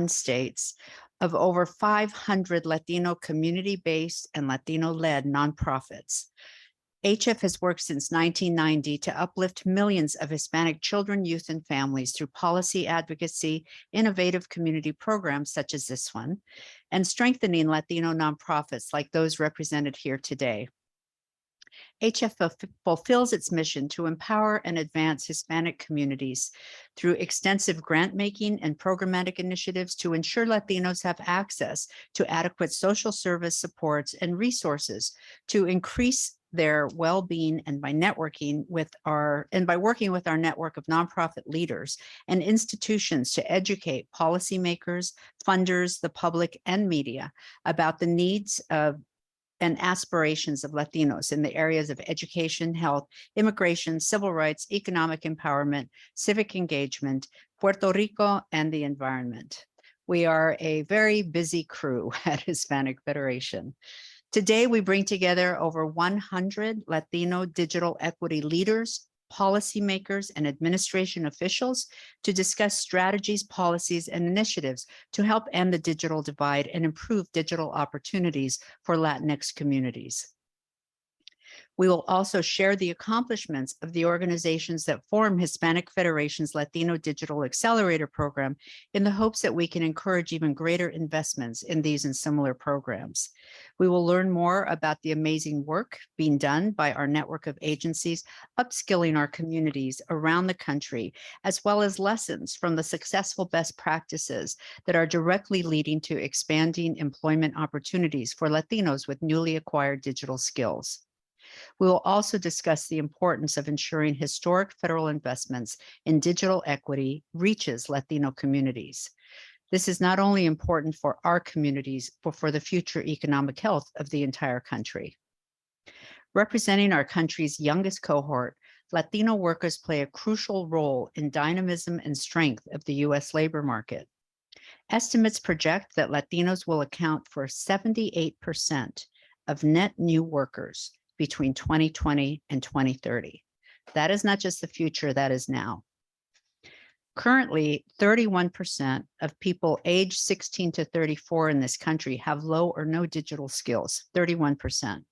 States of over 500 Latino community-based and Latino-led nonprofits. HF has worked since 1990 to uplift millions of Hispanic children, youth, and families through policy advocacy, innovative community programs such as this one, and strengthening Latino nonprofits like those represented here today. HF fulfills its mission to empower and advance Hispanic communities through extensive grant making and programmatic initiatives to ensure Latinos have access to adequate social service supports and resources to increase their well-being, and by working with our network of nonprofit leaders and institutions to educate policymakers, funders, the public, and media about the needs of and aspirations of Latinos in the areas of education, health, immigration, civil rights, economic empowerment, civic engagement, Puerto Rico, and the environment. We are a very busy crew at Hispanic Federation. Today, we bring together over 100 Latino digital equity leaders, policymakers, and administration officials to discuss strategies, policies, and initiatives to help end the digital divide and improve digital opportunities for Latinx communities. We will also share the accomplishments of the organizations that form Hispanic Federation's Latino Digital Accelerator program in the hopes that we can encourage even greater investments in these and similar programs. We will learn more about the amazing work being done by our network of agencies, upskilling our communities around the country, as well as lessons from the successful best practices that are directly leading to expanding employment opportunities for Latinos with newly acquired digital skills. We will also discuss the importance of ensuring historic federal investments in digital equity reaches Latino communities. This is not only important for our communities, but for the future economic health of the entire country. Representing our country's youngest cohort, Latino workers play a crucial role in dynamism and strength of the U.S. labor market. Estimates project that Latinos will account for 78% of net new workers between 2020 and 2030. That is not just the future, that is now. Currently, 31% of people aged 16 to 34 in this country have low or no digital skills, 31%.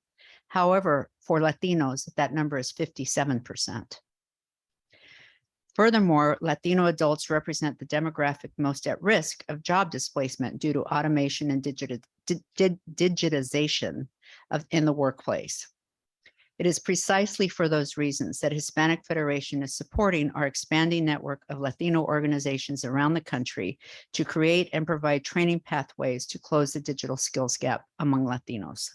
However, for Latinos, that number is 57%. Furthermore, Latino adults represent the demographic most at risk of job displacement due to automation and digitization in the workplace. It is precisely for those reasons that Hispanic Federation is supporting our expanding network of Latino organizations around the country to create and provide training pathways to close the digital skills gap among Latinos.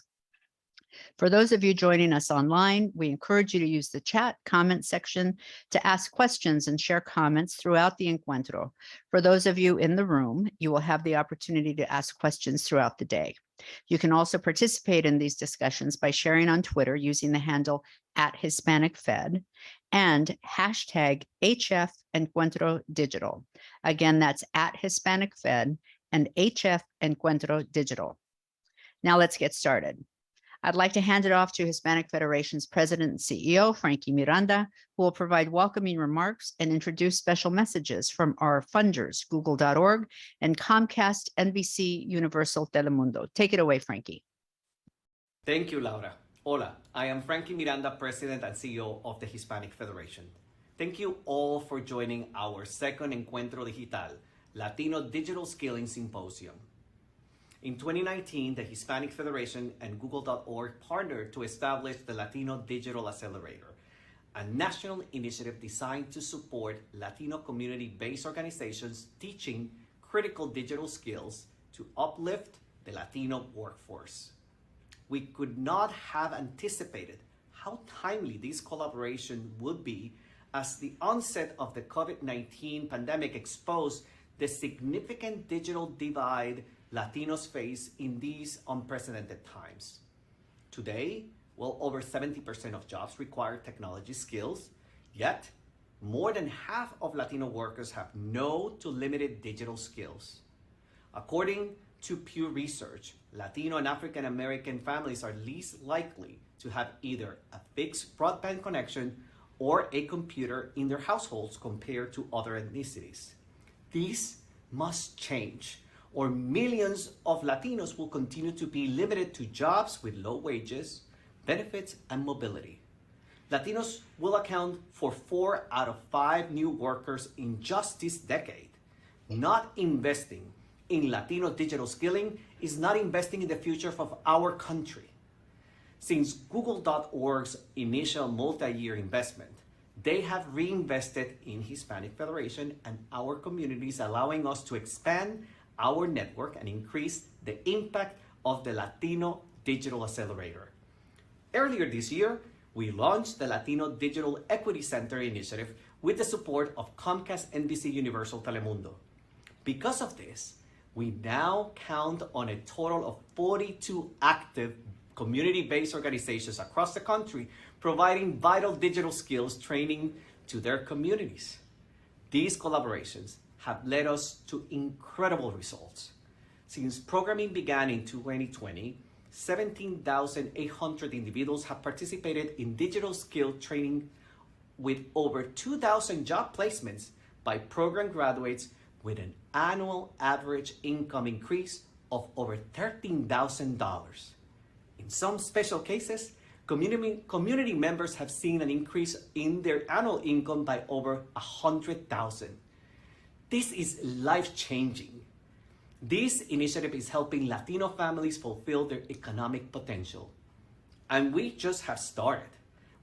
For those of you joining us online, we encourage you to use the chat comment section to ask questions and share comments throughout the Encuentro. For those of you in the room, you will have the opportunity to ask questions throughout the day. You can also participate in these discussions by sharing on Twitter using the handle @HispanicFed and hashtag HF Encuentro Digital. Again, that's @HispanicFed and HF Encuentro Digital. Now let's get started. I'd like to hand it off to Hispanic Federation's President and CEO, Frankie Miranda, who will provide welcoming remarks and introduce special messages from our funders, Google.org and Comcast, NBC, Universal Telemundo. Take it away, Frankie. Thank you, Laura. Hola, I am Frankie Miranda, President and CEO of the Hispanic Federation. Thank you all for joining our second Encuentro Digital, Latino Digital Skilling Symposium. In 2019, the Hispanic Federation and Google.org partnered to establish the Latino Digital Accelerator, a national initiative designed to support Latino community-based organizations teaching critical digital skills to uplift the Latino workforce. We could not have anticipated how timely this collaboration would be, as the onset of the COVID-19 pandemic exposed the significant digital divide Latinos face in these unprecedented times. Today, well over 70% of jobs require technology skills, yet more than half of Latino workers have no to limited digital skills. According to Pew Research, Latino and African American families are least likely to have either a fixed broadband connection or a computer in their households compared to other ethnicities. These must change, or millions of Latinos will continue to be limited to jobs with low wages, benefits, and mobility. Latinos will account for 4 out of 5 new workers in just this decade. Not investing in Latino digital skilling is not investing in the future of our country. Since Google.org's initial multi-year investment, they have reinvested in Hispanic Federation and our communities, allowing us to expand our network and increase the impact of the Latino Digital Accelerator. Earlier this year, we launched the Latino Digital Equity Center initiative with the support of Comcast NBC Universal Telemundo. Because of this, we now count on a total of 42 active community-based organizations across the country providing vital digital skills training to their communities. These collaborations have led us to incredible results. Since programming began in 2020, 17,800 individuals have participated in digital skill training with over 2,000 job placements by program graduates with an annual average income increase of over $13,000. In some special cases, community members have seen an increase in their annual income by over $100,000. This is life-changing. This initiative is helping Latino families fulfill their economic potential. And we just have started.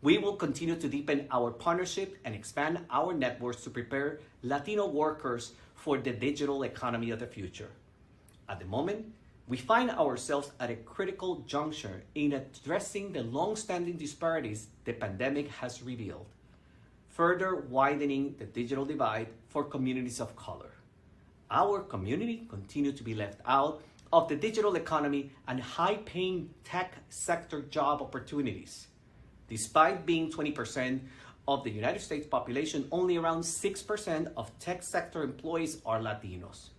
We will continue to deepen our partnership and expand our networks to prepare Latino workers for the digital economy of the future. At the moment, we find ourselves at a critical juncture in addressing the long-standing disparities the pandemic has revealed, further widening the digital divide for communities of color. Our community continues to be left out of the digital economy and high-paying tech sector job opportunities. Despite being 20% of the United States population, only around 6% of tech sector employees are Latinos.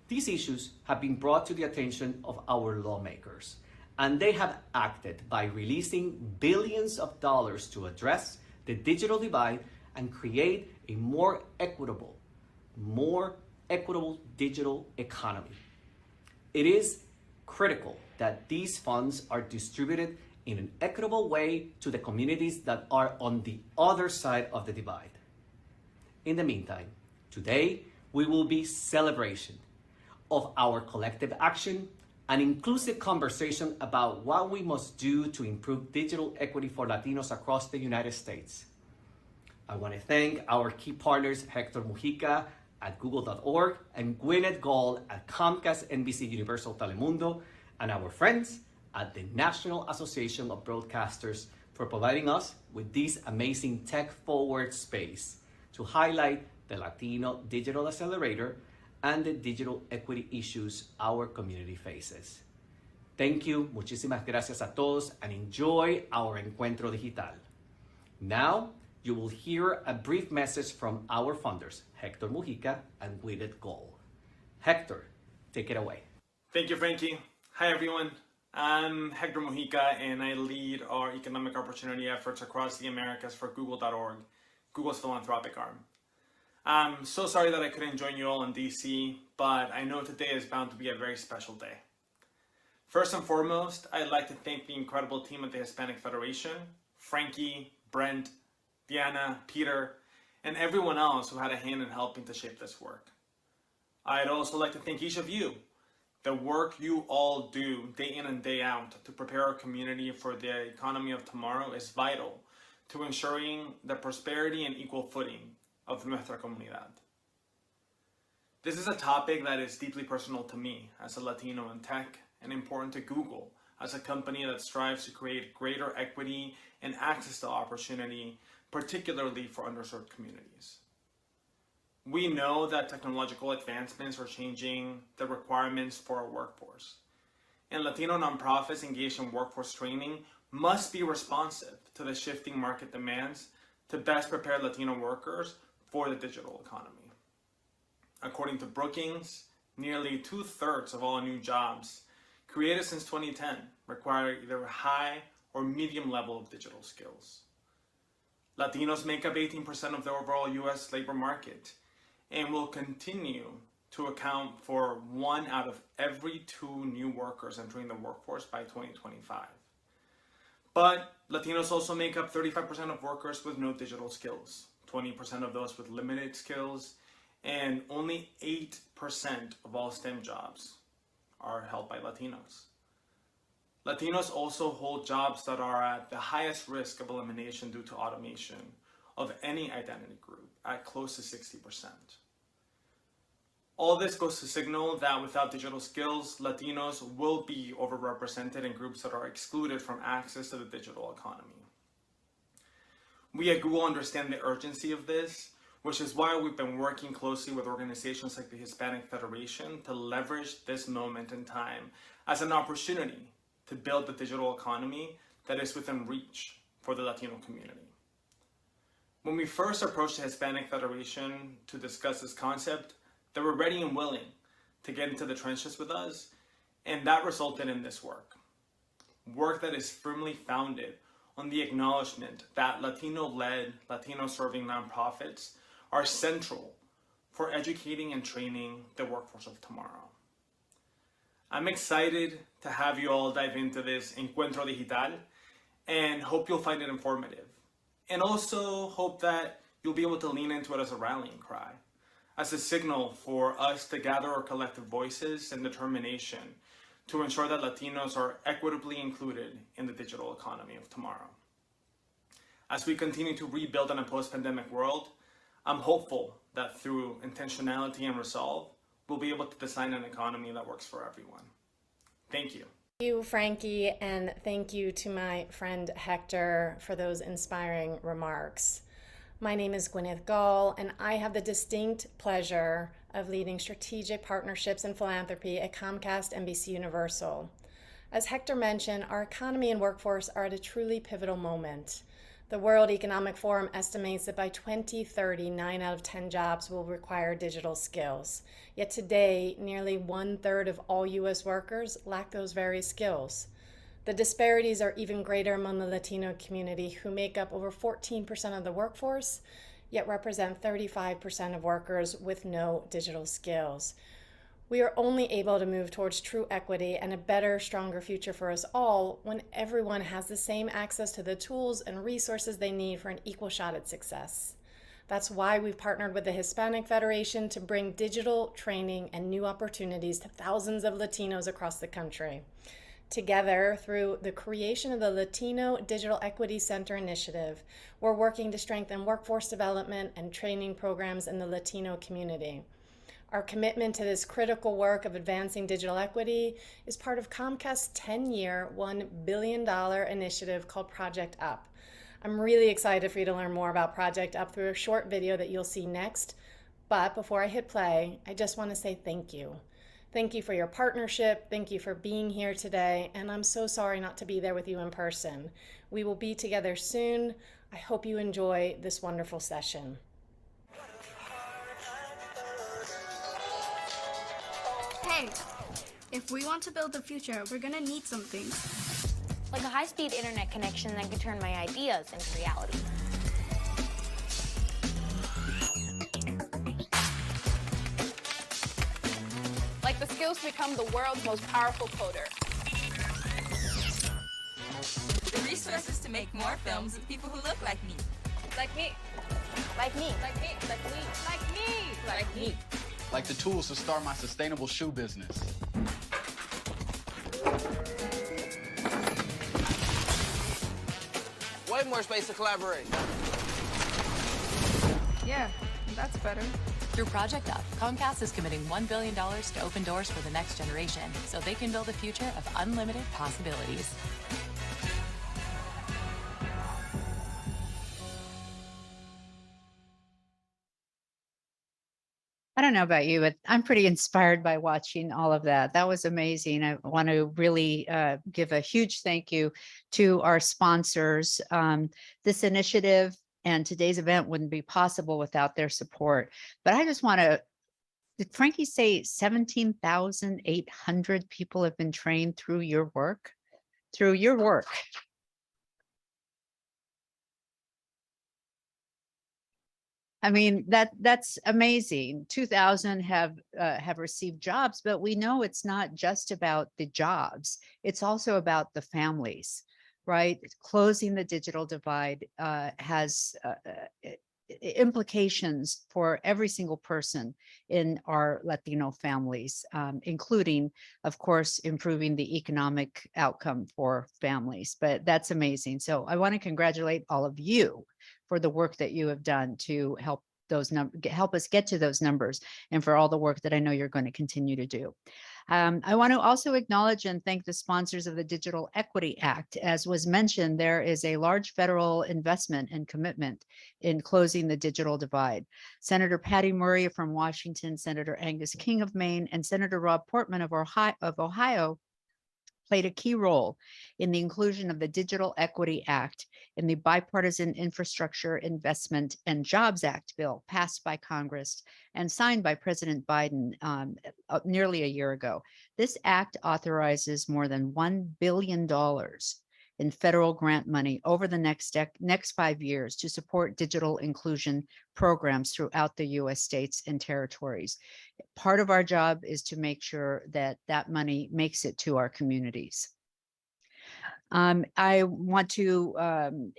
These issues have been brought to the attention of our lawmakers, and they have acted by releasing billions of dollars to address the digital divide and create a more equitable digital economy. It is critical that these funds are distributed in an equitable way to the communities that are on the other side of the divide. In the meantime, today we will be celebration of our collective action, an inclusive conversation about what we must do to improve digital equity for Latinos across the United States. I want to thank our key partners, Hector Mujica at Google.org and Gwyneth Gall at Comcast NBC Universal Telemundo, and our friends at the National Association of Broadcasters for providing us with this amazing tech-forward space to highlight the Latino Digital Accelerator and the digital equity issues our community faces. Thank you, muchísimas gracias a todos, and enjoy our Encuentro Digital. Now, you will hear a brief message from our founders, Hector Mujica and Gwyneth Gall. Hector, take it away. Thank you, Frankie. Hi, everyone. I'm Hector Mujica, and I lead our economic opportunity efforts across the Americas for Google.org, Google's philanthropic arm. I'm so sorry that I couldn't join you all in DC, but I know today is bound to be a very special day. First and foremost, I'd like to thank the incredible team at the Hispanic Federation, Frankie, Brent, Diana, Peter, and everyone else who had a hand in helping to shape this work. I'd also like to thank each of you. The work you all do day in and day out to prepare our community for the economy of tomorrow is vital to ensuring the prosperity and equal footing of nuestra comunidad. This is a topic that is deeply personal to me as a Latino in tech and important to Google as a company that strives to create greater equity and access to opportunity, particularly for underserved communities. We know that technological advancements are changing the requirements for our workforce, and Latino nonprofits engaged in workforce training must be responsive to the shifting market demands to best prepare Latino workers for the digital economy. According to Brookings, nearly 2/3 of all new jobs created since 2010 require either a high or medium level of digital skills. Latinos make up 18% of the overall US labor market and will continue to account for 1 out of every 2 new workers entering the workforce by 2025. But Latinos also make up 35% of workers with no digital skills, 20% of those with limited skills, and only 8% of all STEM jobs are held by Latinos. Latinos also hold jobs that are at the highest risk of elimination due to automation of any identity group, at close to 60%. All this goes to signal that without digital skills, Latinos will be overrepresented in groups that are excluded from access to the digital economy. We at Google understand the urgency of this, which is why we've been working closely with organizations like the Hispanic Federation to leverage this moment in time as an opportunity to build the digital economy that is within reach for the Latino community. When we first approached the Hispanic Federation to discuss this concept, they were ready and willing to get into the trenches with us, and that resulted in this work. Work that is firmly founded on the acknowledgement that Latino-led, Latino-serving nonprofits are central for educating and training the workforce of tomorrow. I'm excited to have you all dive into this Encuentro Digital and hope you'll find it informative. And also hope that you'll be able to lean into it as a rallying cry, as a signal for us to gather our collective voices and determination to ensure that Latinos are equitably included in the digital economy of tomorrow. As we continue to rebuild in a post-pandemic world, I'm hopeful that through intentionality and resolve, we'll be able to design an economy that works for everyone. Thank you. Thank you, Frankie, and thank you to my friend Hector for those inspiring remarks. My name is Gwyneth Gall, and I have the distinct pleasure of leading strategic partnerships and philanthropy at Comcast NBC Universal. As Hector mentioned, our economy and workforce are at a truly pivotal moment. The World Economic Forum estimates that by 2030, 9 out of 10 jobs will require digital skills. Yet today, nearly 1/3 of all U.S. workers lack those very skills. The disparities are even greater among the Latino community, who make up over 14% of the workforce, yet represent 35% of workers with no digital skills. We are only able to move towards true equity and a better, stronger future for us all when everyone has the same access to the tools and resources they need for an equal shot at success. That's why we've partnered with the Hispanic Federation to bring digital training and new opportunities to thousands of Latinos across the country. Together, through the creation of the Latino Digital Equity Center initiative, we're working to strengthen workforce development and training programs in the Latino community. Our commitment to this critical work of advancing digital equity is part of Comcast's 10-year, $1 billion initiative called Project Up. I'm really excited for you to learn more about Project Up through a short video that you'll see next. But before I hit play, I just want to say thank you. Thank you for your partnership. Thank you for being here today. And I'm so sorry not to be there with you in person. We will be together soon. I hope you enjoy this wonderful session. Hey, if we want to build the future, we're gonna need some things. Like a high-speed internet connection that can turn my ideas into reality. Like the skills to become the world's most powerful coder. The resources to make more films with people who look like me. Like me. Like me. Like me. Like me. Like me. Like me. Like the tools to start my sustainable shoe business. Way more space to collaborate. Yeah, that's better. Through Project Up, Comcast is committing $1 billion to open doors for the next generation so they can build a future of unlimited possibilities. I don't know about you, but I'm pretty inspired by watching all of that. That was amazing. I want to really give a huge thank you to our sponsors. This initiative and today's event wouldn't be possible without their support. But I just want to, did Frankie say 17,800 people have been trained through your work? Through your work. I mean, that's amazing. 2,000 have received jobs, but we know it's not just about the jobs. It's also about the families, right? Closing the digital divide has implications for every single person in our Latino families, including, of course, improving the economic outcome for families. But that's amazing. So I want to congratulate all of you for the work that you have done to help help us get to those numbers, and for all the work that I know you're going to continue to do. I want to also acknowledge and thank the sponsors of the Digital Equity Act. As was mentioned, there is a large federal investment and commitment in closing the digital divide. Senator Patty Murray from Washington, Senator Angus King of Maine, and Senator Rob Portman of Ohio played a key role in the inclusion of the Digital Equity Act in the Bipartisan Infrastructure Investment and Jobs Act bill passed by Congress and signed by President Biden nearly a year ago. This act authorizes more than $1 billion in federal grant money over the next 5 years to support digital inclusion programs throughout the U.S. states and territories. Part of our job is to make sure that that money makes it to our communities. I want to,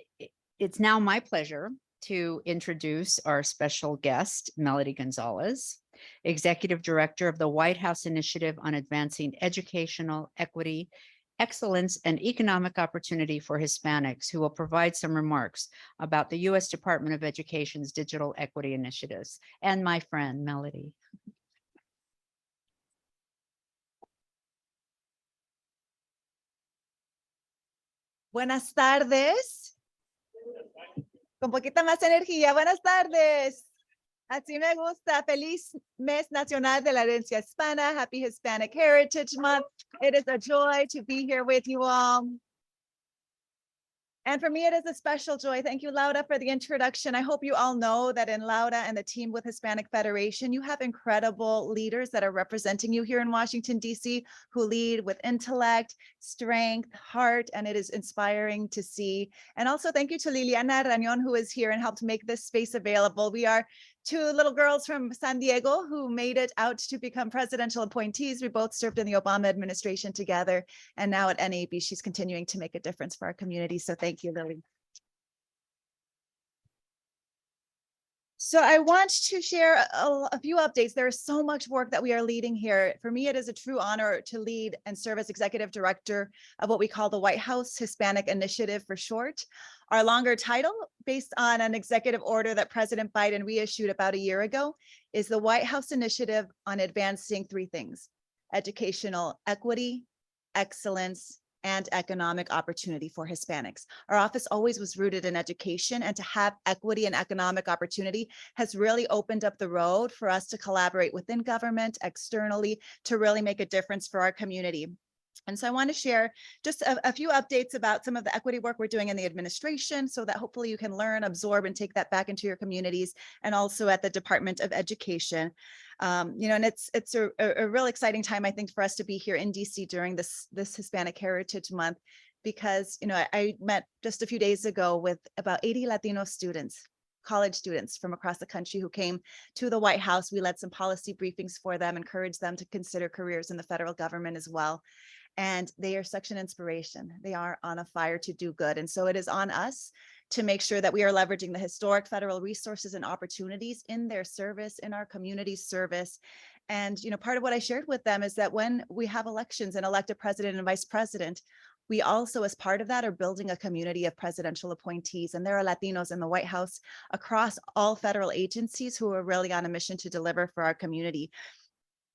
it's now my pleasure to introduce our special guest, Melody Gonzalez, Executive Director of the White House Initiative on Advancing Educational Equity, Excellence, and Economic Opportunity for Hispanics, who will provide some remarks about the U.S. Department of Education's digital equity initiatives. And my friend, Melody. Buenas tardes. Con poquita más energía. Buenas tardes. Así me gusta. Feliz Mes Nacional de la Herencia Hispana. Happy Hispanic Heritage Month. It is a joy to be here with you all. And for me, it is a special joy. Thank you, Laura, for the introduction. I hope you all know that in Laura and the team with Hispanic Federation, you have incredible leaders that are representing you here in Washington, D.C., who lead with intellect, strength, heart, and it is inspiring to see. And also thank you to Liliana Rañón, who is here and helped make this space available. We are two little girls from San Diego who made it out to become presidential appointees. We both served in the Obama administration together. And now at NAB, she's continuing to make a difference for our community. So thank you, Lily. So I want to share a few updates. There is so much work that we are leading here. For me, it is a true honor to lead and serve as executive director of what we call the White House Hispanic Initiative for short. Our longer title, based on an executive order that President Biden reissued about a year ago, is the White House Initiative on Advancing three things: educational equity, excellence, and economic opportunity for Hispanics. Our office always was rooted in education, and to have equity and economic opportunity has really opened up the road for us to collaborate within government, externally, to really make a difference for our community. And so I want to share just a few updates about some of the equity work we're doing in the administration, so that hopefully you can learn, absorb, and take that back into your communities, and also at the Department of Education. And it's a real exciting time, I think, for us to be here in DC during this Hispanic Heritage Month, because I met just a few days ago with about 80 Latino students, college students from across the country, who came to the White House. We led some policy briefings for them, encouraged them to consider careers in the federal government as well. And they are such an inspiration. They are on a fire to do good. And so it is on us to make sure that we are leveraging the historic federal resources and opportunities in their service, in our community's service. And part of what I shared with them is that when we have elections and elect a president and vice president, we also, as part of that, are building a community of presidential appointees. And there are Latinos in the White House across all federal agencies who are really on a mission to deliver for our community.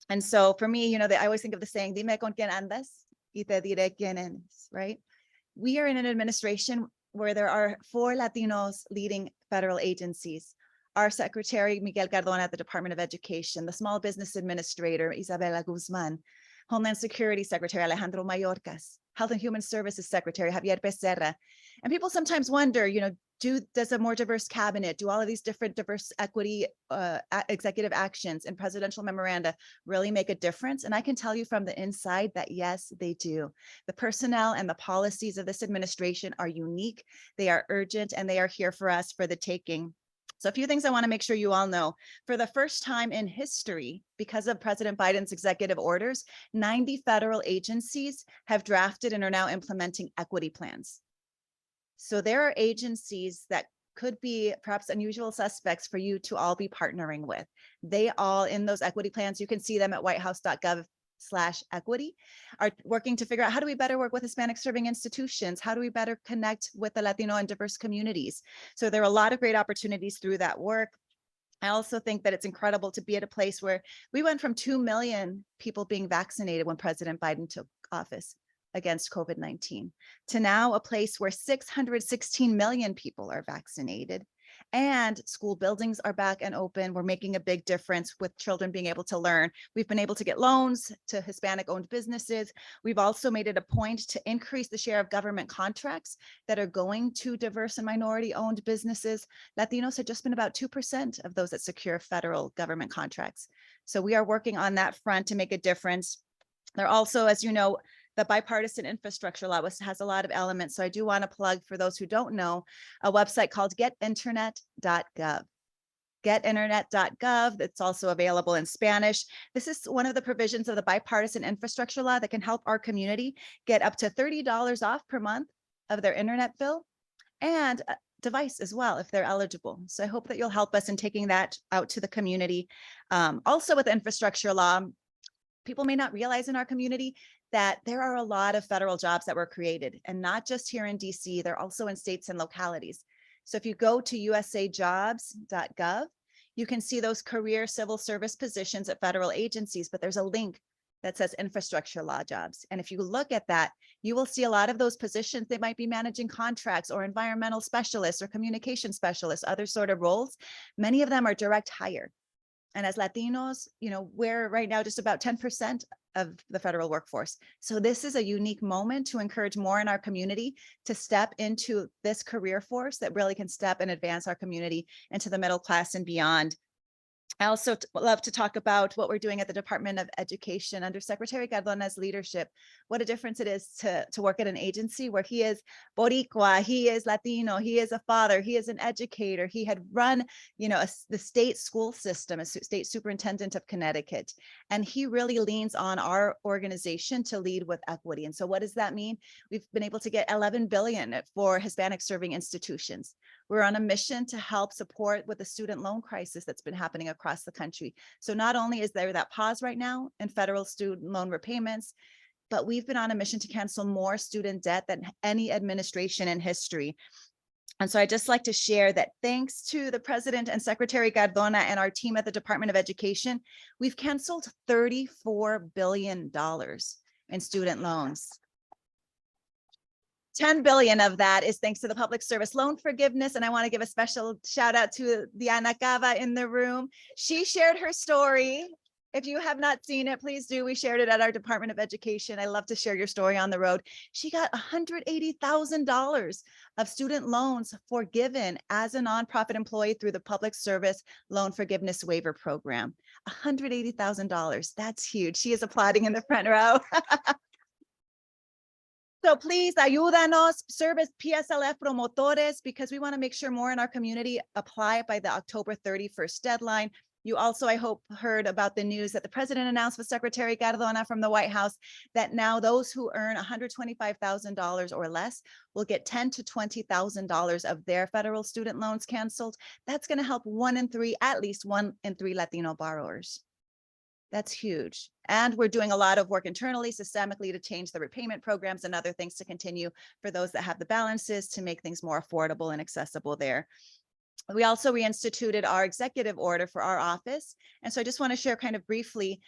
And so for me, I always think of the saying, dime con quién andas y te diré quién eres, right? We are in an administration where there are 4 Latinos leading federal agencies. Our Secretary, Miguel Cardona, at the Department of Education, the Small Business Administrator, Isabela Guzman, Homeland Security Secretary, Alejandro Mayorkas, Health and Human Services Secretary, Javier Becerra. And people sometimes wonder, does a more diverse cabinet, do all of these different diverse equity executive actions and presidential memoranda really make a difference? And I can tell you from the inside that yes, they do. The personnel and the policies of this administration are unique, they are urgent, and they are here for us for the taking. So a few things I want to make sure you all know. For the first time in history, because of President Biden's executive orders, 90 federal agencies have drafted and are now implementing equity plans. So there are agencies that could be perhaps unusual suspects for you to all be partnering with. They all in those equity plans, you can see them at whitehouse.gov/equity, are working to figure out how do we better work with Hispanic serving institutions? How do we better connect with the Latino and diverse communities? So there are a lot of great opportunities through that work. I also think that it's incredible to be at a place where we went from 2 million people being vaccinated when President Biden took office against COVID-19 to now a place where 616 million people are vaccinated and school buildings are back and open. We're making a big difference with children being able to learn. We've been able to get loans to Hispanic owned businesses. We've also made it a point to increase the share of government contracts that are going to diverse and minority owned businesses. Latinos have just been about 2% of those that secure federal government contracts. So we are working on that front to make a difference. There are also, as you know, the bipartisan infrastructure law has a lot of elements. So I do want to plug, for those who don't know, a website called getinternet.gov. Getinternet.gov. It's also available in Spanish. This is one of the provisions of the bipartisan infrastructure law that can help our community get up to $30 off per month of their internet bill and a device as well, if they're eligible. So I hope that you'll help us in taking that out to the community. Also with infrastructure law, people may not realize in our community that there are a lot of federal jobs that were created, and not just here in DC, they're also in states and localities. So if you go to usajobs.gov, you can see those career civil service positions at federal agencies, but there's a link that says infrastructure law jobs. And if you look at that, you will see a lot of those positions. They might be managing contracts or environmental specialists or communication specialists, other sort of roles. Many of them are direct hire. And as Latinos, you know, we're right now just about 10% of the federal workforce. So this is a unique moment to encourage more in our community to step into this career force that really can step and advance our community into the middle class and beyond. I also love to talk about what we're doing at the Department of Education under Secretary Cardona's leadership. What a difference it is to work at an agency where he is Boricua, he is Latino, he is a father, he is an educator. He had run, you know, the state school system as state superintendent of Connecticut. And he really leans on our organization to lead with equity. And so what does that mean? We've been able to get 11 billion for Hispanic serving institutions. We're on a mission to help support with the student loan crisis that's been happening across the country. So not only is there that pause right now in federal student loan repayments, but we've been on a mission to cancel more student debt than any administration in history. And so I'd just like to share that thanks to the President and Secretary Cardona and our team at the Department of Education, we've canceled $34 billion in student loans. 10 billion of that is thanks to the public service loan forgiveness. And I want to give a special shout out to Diana Cava in the room. She shared her story. If you have not seen it, please do. We shared it at our Department of Education. I love to share your story on the road. She got $180,000 of student loans forgiven as a nonprofit employee through the Public Service Loan Forgiveness Waiver Program. $180,000. That's huge. She is applauding in the front row. So please ayúdanos, serve as PSLF promotores, because we want to make sure more in our community apply by the October 31st deadline. You also, I hope, heard about the news that the president announced with Secretary Cardona from the White House that now those who earn $125,000 or less will get $10,000 to $20,000 of their federal student loans canceled. That's going to help at least one in three Latino borrowers. That's huge. And we're doing a lot of work internally, systemically, to change the repayment programs and other things to continue for those that have the balances to make things more affordable and accessible there. We also reinstituted our executive order for our office. And so I just want to share kind of briefly,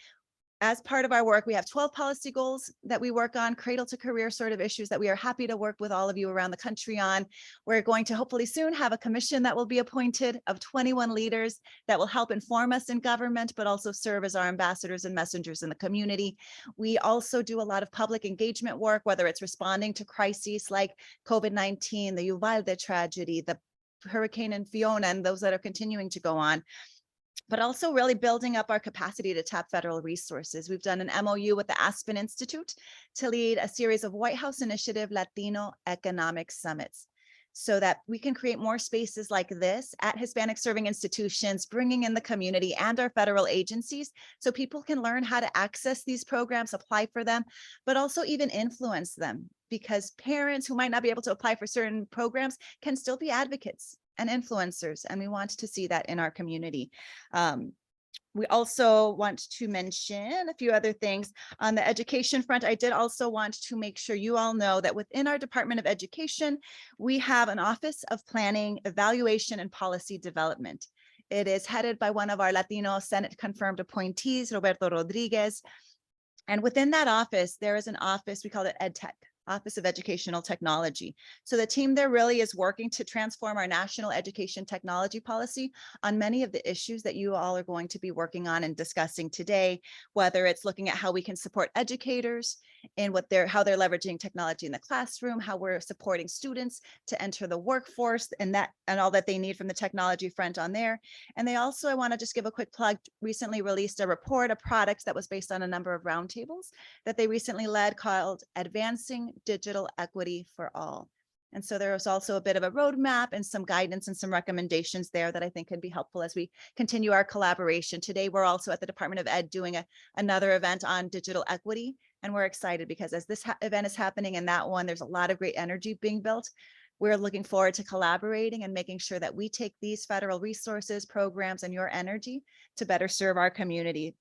as part of our work, we have 12 policy goals that we work on, cradle to career sort of issues that we are happy to work with all of you around the country on. We're going to hopefully soon have a commission that will be appointed of 21 leaders that will help inform us in government, but also serve as our ambassadors and messengers in the community. We also do a lot of public engagement work, whether it's responding to crises like COVID-19, the Uvalde tragedy, the Hurricane and Fiona, and those that are continuing to go on, but also really building up our capacity to tap federal resources. We've done an MOU with the Aspen Institute to lead a series of White House Initiative Latino Economic Summits. so that we can create more spaces like this at Hispanic serving institutions, bringing in the community and our federal agencies so people can learn how to access these programs, apply for them, but also even influence them, because parents who might not be able to apply for certain programs can still be advocates and influencers, and we want to see that in our community. We also want to mention a few other things on the education front. I did also want to make sure you all know that within our Department of Education, we have an Office of Planning, Evaluation, and Policy Development. It is headed by one of our Latino Senate confirmed appointees, Roberto Rodriguez. And within that office, there is an office, we call it EdTech, Office of Educational Technology. So the team there really is working to transform our national education technology policy on many of the issues that you all are going to be working on and discussing today, whether it's looking at how we can support educators in how they're leveraging technology in the classroom, how we're supporting students to enter the workforce and all that they need from the technology front on there. And they also, I want to just give a quick plug, recently released a product that was based on a number of roundtables that they recently led called Advancing Digital Equity for All. And so there was also a bit of a roadmap and some guidance and some recommendations there that I think can be helpful as we continue our collaboration. Today, we're also at the Department of Ed doing another event on digital equity. And we're excited because as this event is happening and that one, there's a lot of great energy being built. We're looking forward to collaborating and making sure that we take these federal resources, programs, and your energy to better serve our community.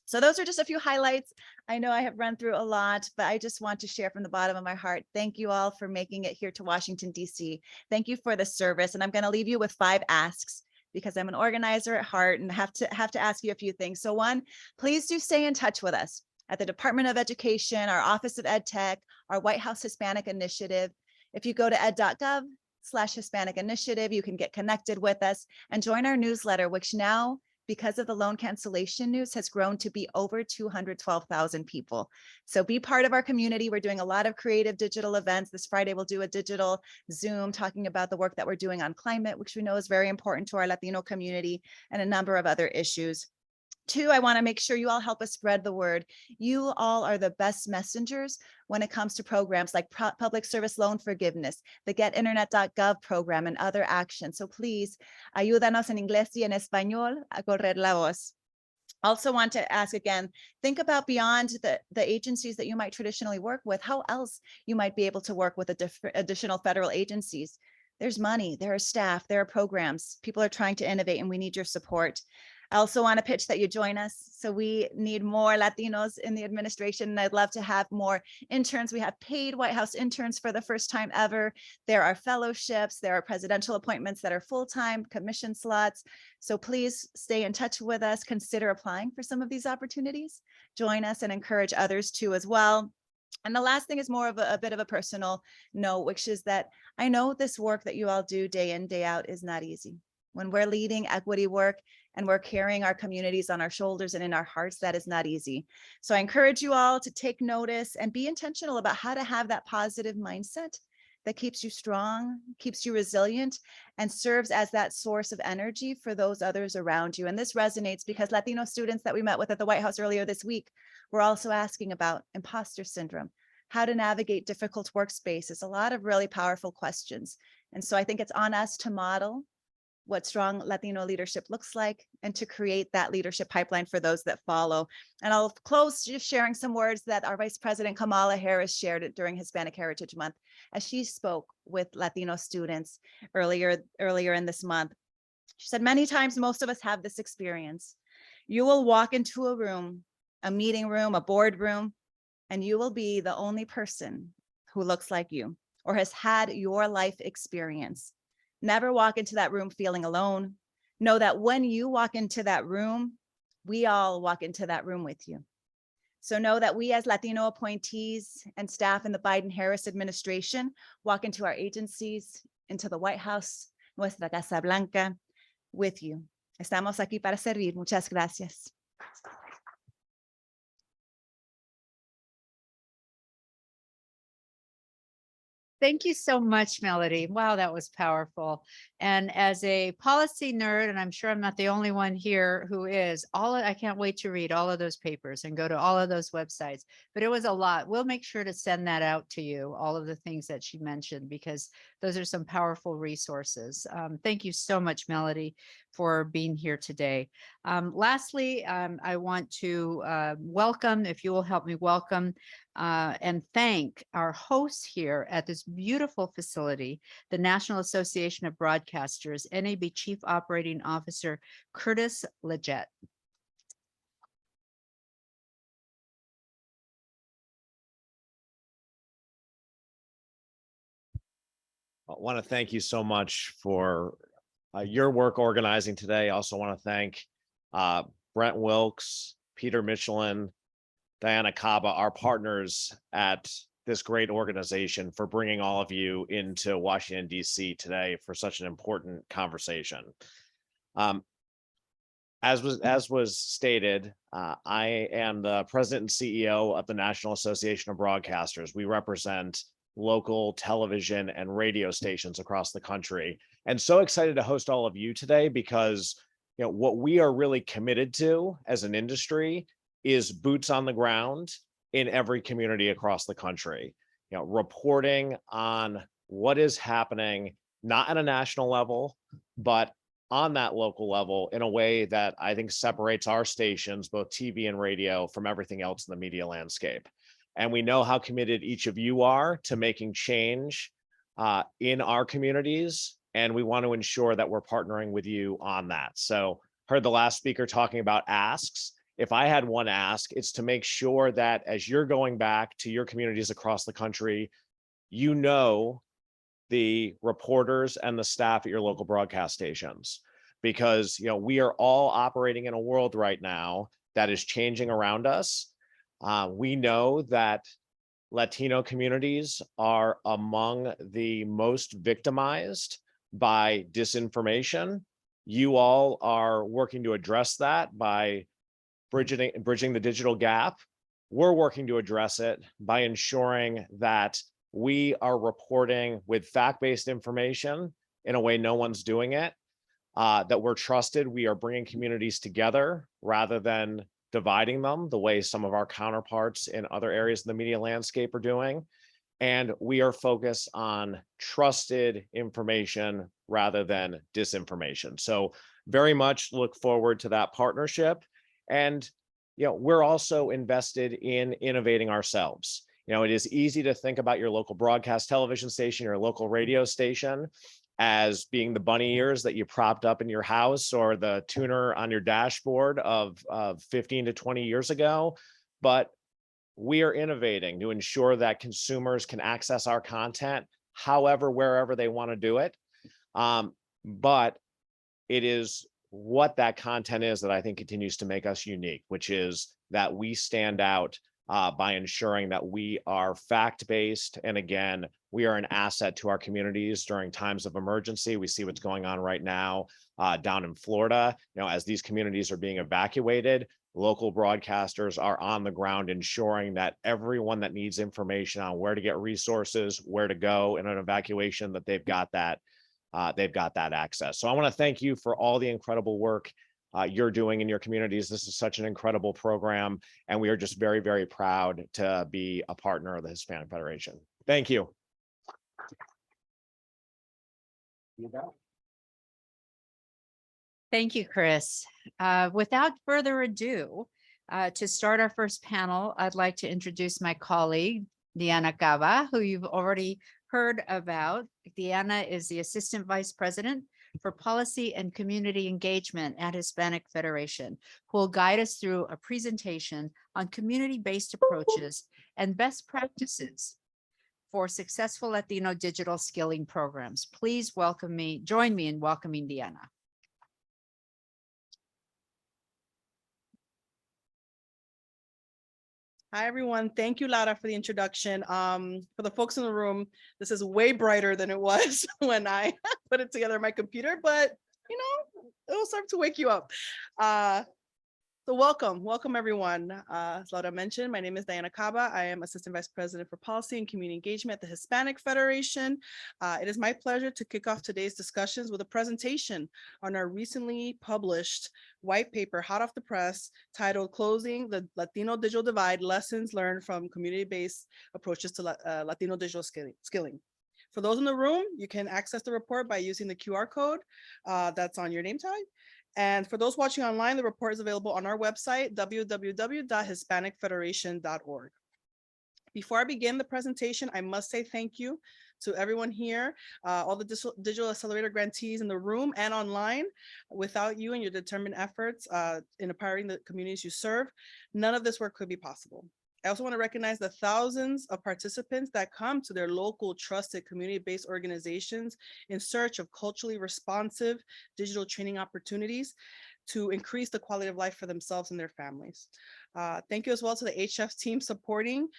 So those are just a few highlights. I know I have run through a lot, but I just want to share from the bottom of my heart. Thank you all for making it here to Washington, D.C. Thank you for the service. And I'm going to leave you with 5 asks because I'm an organizer at heart and have to ask you a few things. So one, please do stay in touch with us at the Department of Education, our Office of Ed Tech, our White House Hispanic Initiative. If you go to ed.gov/Hispanic Initiative, you can get connected with us and join our newsletter, which now, because of the loan cancellation news, has grown to be over 212,000 people. So be part of our community. We're doing a lot of creative digital events. This Friday, we'll do a digital Zoom talking about the work that we're doing on climate, which we know is very important to our Latino community, and a number of other issues. 2, I want to make sure you all help us spread the word. You all are the best messengers when it comes to programs like public service loan forgiveness, the getinternet.gov program, and other actions. So please, ayúdanos en inglés y en español a correr la voz. Also want to ask again, think about beyond the agencies that you might traditionally work with, how else you might be able to work with additional federal agencies. There's money, there are staff, there are programs. People are trying to innovate and we need your support. I also want to pitch that you join us. So we need more Latinos in the administration, and I'd love to have more interns. We have paid White House interns for the first time ever. There are fellowships, there are presidential appointments that are full-time, commission slots. So please stay in touch with us, consider applying for some of these opportunities, join us and encourage others to as well. And the last thing is more of a bit of a personal note, which is that I know this work that you all do day in, day out is not easy. When we're leading equity work and we're carrying our communities on our shoulders and in our hearts, that is not easy. So I encourage you all to take notice and be intentional about how to have that positive mindset that keeps you strong, keeps you resilient, and serves as that source of energy for those others around you. And this resonates because Latino students that we met with at the White House earlier this week were also asking about imposter syndrome, how to navigate difficult workspaces, a lot of really powerful questions. And so I think it's on us to model what strong Latino leadership looks like and to create that leadership pipeline for those that follow. And I'll close just sharing some words that our Vice President Kamala Harris shared during Hispanic Heritage Month as she spoke with Latino students earlier in this month. She said, many times, most of us have this experience. You will walk into a room, a meeting room, a boardroom, and you will be the only person who looks like you or has had your life experience. Never walk into that room feeling alone. Know that when you walk into that room, we all walk into that room with you. So know that we as Latino appointees and staff in the Biden-Harris administration walk into our agencies, into the White House, nuestra Casa Blanca, with you. Estamos aquí para servir. Muchas gracias. Thank you so much, Melody. Wow, that was powerful. And as a policy nerd, and I'm sure I'm not the only one here who is, I can't wait to read all of those papers and go to all of those websites. But it was a lot. We'll make sure to send that out to you, all of the things that she mentioned, because those are some powerful resources. Thank you so much, Melody, for being here today. Lastly, I want to welcome, if you will help me welcome and thank our hosts here at this beautiful facility, the National Association of Broadcasters, NAB Chief Operating Officer Curtis Leggett. I want to thank you so much for your work organizing today. I also want to thank Brent Wilkes, Peter Michelin, Diana Caba, our partners at this great organization, for bringing all of you into Washington, D.C. today for such an important conversation. As was stated, I am the president and CEO of the National Association of Broadcasters. We represent local television and radio stations across the country, and so excited to host all of you today because what we are really committed to as an industry is boots on the ground in every community across the country, reporting on what is happening, not at a national level, but on that local level in a way that I think separates our stations, both TV and radio, from everything else in the media landscape. And we know how committed each of you are to making change in our communities, and we want to ensure that we're partnering with you on that. So heard the last speaker talking about asks. If I had one ask, it's to make sure that as you're going back to your communities across the country, the reporters and the staff at your local broadcast stations, because we are all operating in a world right now that is changing around us. We know that Latino communities are among the most victimized by disinformation. You all are working to address that by bridging the digital gap. We're working to address it by ensuring that we are reporting with fact-based information in a way no one's doing it, that we're trusted. We are bringing communities together rather than dividing them the way some of our counterparts in other areas of the media landscape are doing. And we are focused on trusted information rather than disinformation. So very much look forward to that partnership. And we're also invested in innovating ourselves. It is easy to think about your local broadcast television station, your local radio station, as being the bunny ears that you propped up in your house or the tuner on your dashboard of 15 to 20 years ago. But we are innovating to ensure that consumers can access our content however, wherever they want to do it. But it is what that content is that I think continues to make us unique, which is that we stand out by ensuring that we are fact-based. And again, we are an asset to our communities during times of emergency. We see what's going on right now down in Florida. As these communities are being evacuated, local broadcasters are on the ground ensuring that everyone that needs information on where to get resources, where to go in an evacuation, that they've got that access. So I want to thank you for all the incredible work you're doing in your communities. This is such an incredible program, and we are just very, very proud to be a partner of the Hispanic Federation. Thank you. Thank you, Chris. Without further ado, to start our first panel, I'd like to introduce my colleague, Diana Caba, who you've already heard about. Diana is the Assistant Vice President for Policy and Community Engagement at Hispanic Federation, who will guide us through a presentation on community-based approaches and best practices for successful Latino digital skilling programs. Please join me in welcoming Diana. Hi, everyone. Thank you, Laura, for the introduction. For the folks in the room, this is way brighter than it was when I put it together on my computer, but it'll start to wake you up. So welcome everyone. As Laura mentioned, my name is Diana Caba. I am Assistant Vice President for Policy and Community Engagement at the Hispanic Federation. It is my pleasure to kick off today's discussions with a presentation on our recently published white paper, hot off the press, titled Closing the Latino Digital Divide, Lessons Learned from Community-Based Approaches to Latino Digital Skilling. For those in the room, you can access the report by using the QR code that's on your name tag. And for those watching online, the report is available on our website, www.hispanicfederation.org. Before I begin the presentation, I must say thank you to everyone here, all the Digital Accelerator grantees in the room and online. Without you and your determined efforts in empowering the communities you serve, none of this work could be possible. I also want to recognize the thousands of participants that come to their local trusted community-based organizations in search of culturally responsive digital training opportunities to increase the quality of life for themselves and their families. Thank you as well to the HF team supporting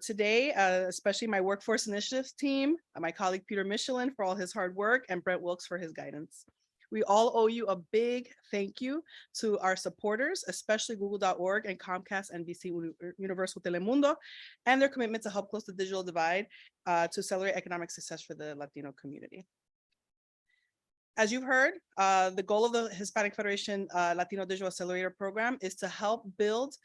today, especially my workforce initiatives team, my colleague Peter Michelin for all his hard work, and Brent Wilkes for his guidance. We all owe you a big thank you to our supporters, especially Google.org and Comcast, NBC Universal Telemundo, and their commitment to help close the digital divide to accelerate economic success for the Latino community. As you've heard, the goal of the Hispanic Federation Latino Digital Accelerator program is to help build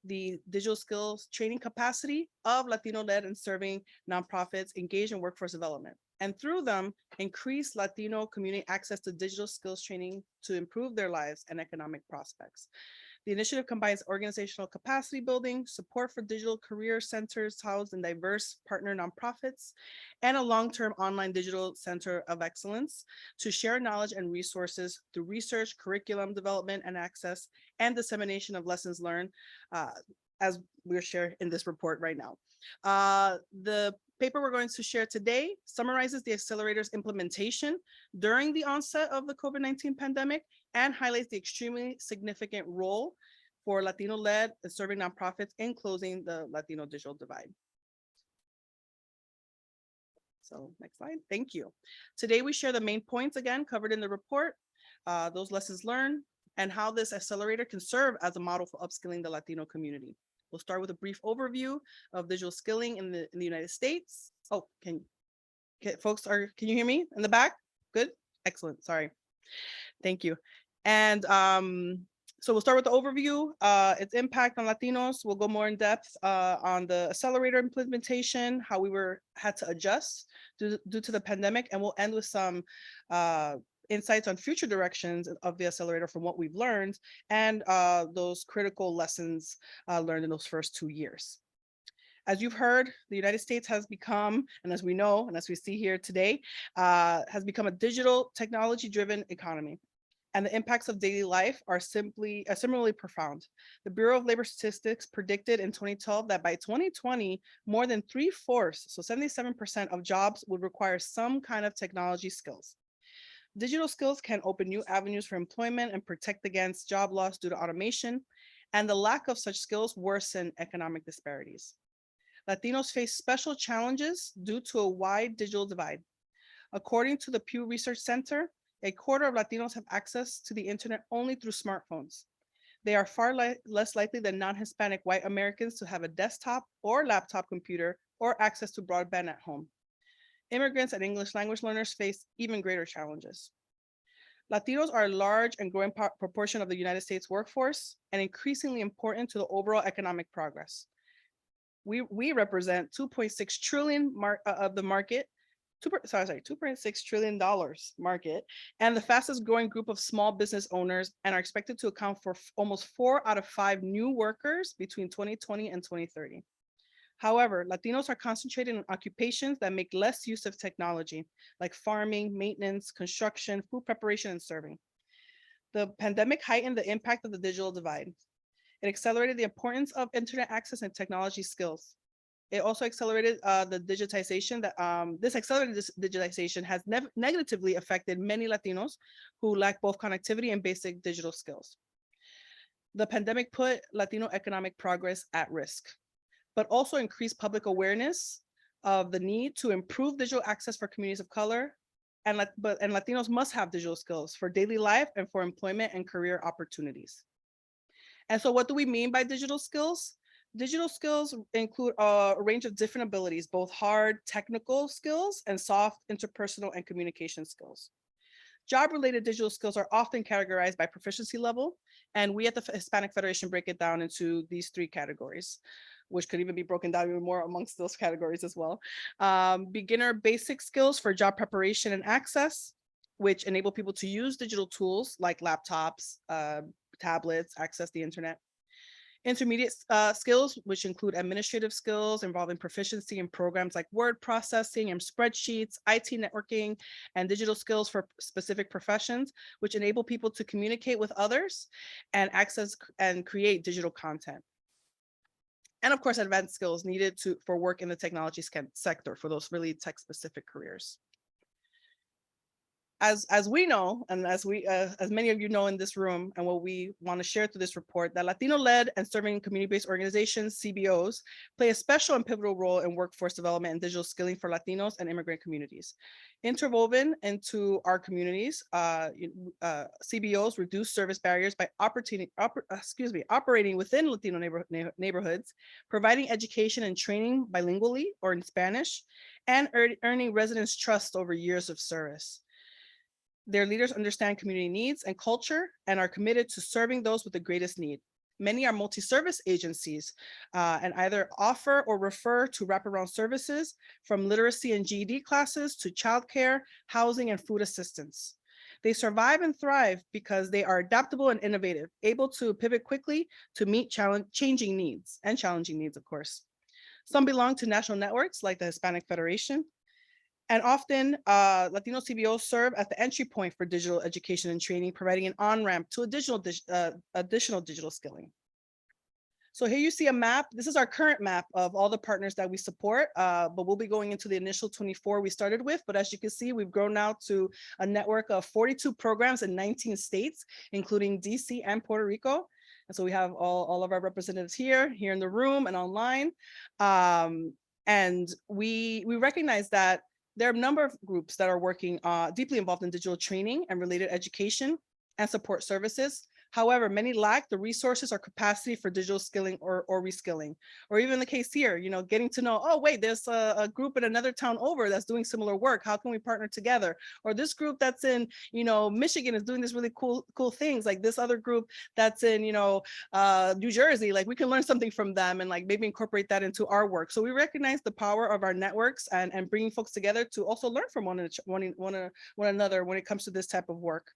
the digital skills training capacity of Latino-led and serving nonprofits engaged in workforce development, and through them, increase Latino community access to digital skills training to improve their lives and economic prospects. The initiative combines organizational capacity building, support for digital career centers housed in diverse partner nonprofits, and a long-term online digital center of excellence to share knowledge and resources through research, curriculum development and access, and dissemination of lessons learned, as we're sharing in this report right now. The paper we're going to share today summarizes the accelerator's implementation during the onset of the COVID-19 pandemic and highlights the extremely significant role for Latino-led and serving nonprofits in closing the Latino digital divide. So next slide, thank you. Today we share the main points again covered in the report, those lessons learned, and how this accelerator can serve as a model for upskilling the Latino community. We'll start with a brief overview of digital skilling in the United States. Oh, can you hear me in the back? Good, excellent, sorry. Thank you. And so we'll start with the overview, its impact on Latinos. We'll go more in depth on the accelerator implementation, how we had to adjust due to the pandemic, and we'll end with some insights on future directions of the accelerator from what we've learned and those critical lessons learned in those first 2 years. As you've heard, the United States has become, and as we know, and as we see here today, has become a digital technology-driven economy. And the impacts of daily life are similarly profound. The Bureau of Labor Statistics predicted in 2012 that by 2020, more than 3/4, so 77% of jobs would require some kind of technology skills. Digital skills can open new avenues for employment and protect against job loss due to automation, and the lack of such skills worsen economic disparities. Latinos face special challenges due to a wide digital divide. According to the Pew Research Center, 1/4 of Latinos have access to the internet only through smartphones. They are far less likely than non-Hispanic white Americans to have a desktop or laptop computer or access to broadband at home. Immigrants and English language learners face even greater challenges. Latinos are a large and growing proportion of the United States workforce and increasingly important to the overall economic progress. We represent 2.6 trillion of the market, $2.6 trillion market, and the fastest growing group of small business owners, and are expected to account for almost 4 out of 5 new workers between 2020 and 2030. However, Latinos are concentrated in occupations that make less use of technology, like farming, maintenance, construction, food preparation, and serving. The pandemic heightened the impact of the digital divide. It accelerated the importance of internet access and technology skills. It also accelerated the digitization this accelerated digitization has negatively affected many Latinos who lack both connectivity and basic digital skills. The pandemic put Latino economic progress at risk, but also increased public awareness of the need to improve digital access for communities of color, and Latinos must have digital skills for daily life and for employment and career opportunities. And so what do we mean by digital skills? Digital skills include a range of different abilities, both hard technical skills and soft interpersonal and communication skills. Job-related digital skills are often categorized by proficiency level, and we at the Hispanic Federation break it down into these 3 categories, which could even be broken down even more amongst those categories as well. Beginner basic skills for job preparation and access, which enable people to use digital tools like laptops, tablets, access the internet. Intermediate skills, which include administrative skills involving proficiency in programs like word processing and spreadsheets, IT networking, and digital skills for specific professions, which enable people to communicate with others and access and create digital content. And of course, advanced skills needed for work in the technology sector for those really tech-specific careers. As we know, and as many of you know in this room, and what we want to share through this report, that Latino-led and serving community-based organizations, CBOs, play a special and pivotal role in workforce development and digital skilling for Latinos and immigrant communities. Interwoven into our communities, CBOs reduce service barriers by operating within Latino neighborhoods, providing education and training bilingually or in Spanish, and earning residents' trust over years of service. Their leaders understand community needs and culture and are committed to serving those with the greatest need. Many are multi-service agencies and either offer or refer to wraparound services from literacy and GED classes to childcare, housing, and food assistance. They survive and thrive because they are adaptable and innovative, able to pivot quickly to meet changing needs and challenging needs, of course. Some belong to national networks like the Hispanic Federation. And often Latino CBOs serve as the entry point for digital education and training, providing an on-ramp to additional digital skilling. So here you see a map. This is our current map of all the partners that we support, but we'll be going into the initial 24 we started with. But as you can see, we've grown now to a network of 42 programs in 19 states, including DC and Puerto Rico. And so we have all of our representatives here in the room and online. And we recognize that there are a number of groups that are working deeply involved in digital training and related education and support services. However, many lack the resources or capacity for digital skilling or reskilling, or even the case here, getting to know, oh, wait, there's a group in another town over that's doing similar work. How can we partner together? Or this group that's in, Michigan is doing this really cool things. Like this other group that's in, New Jersey, like we can learn something from them and like maybe incorporate that into our work. So we recognize the power of our networks and bringing folks together to also learn from one another when it comes to this type of work.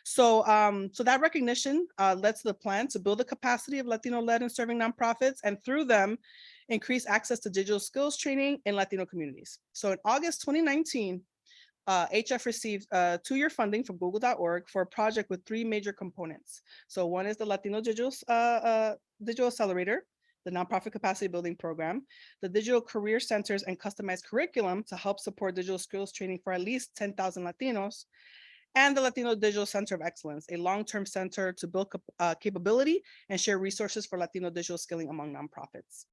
So that recognition led to the plan to build the capacity of Latino-led and serving nonprofits, and through them, increase access to digital skills training in Latino communities. So in August 2019, HF received 2-year funding from Google.org for a project with 3 major components. So one is the Latino Digital Accelerator, the nonprofit capacity building program, the digital career centers and customized curriculum to help support digital skills training for at least 10,000 Latinos, and the Latino Digital Center of Excellence, a long-term center to build capability and share resources for Latino digital skilling among nonprofits.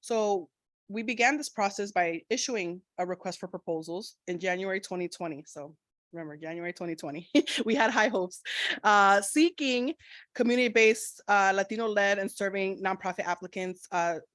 So we began this process by issuing a request for proposals in January 2020. So remember, January 2020, we had high hopes, seeking community-based Latino-led and serving nonprofit applicants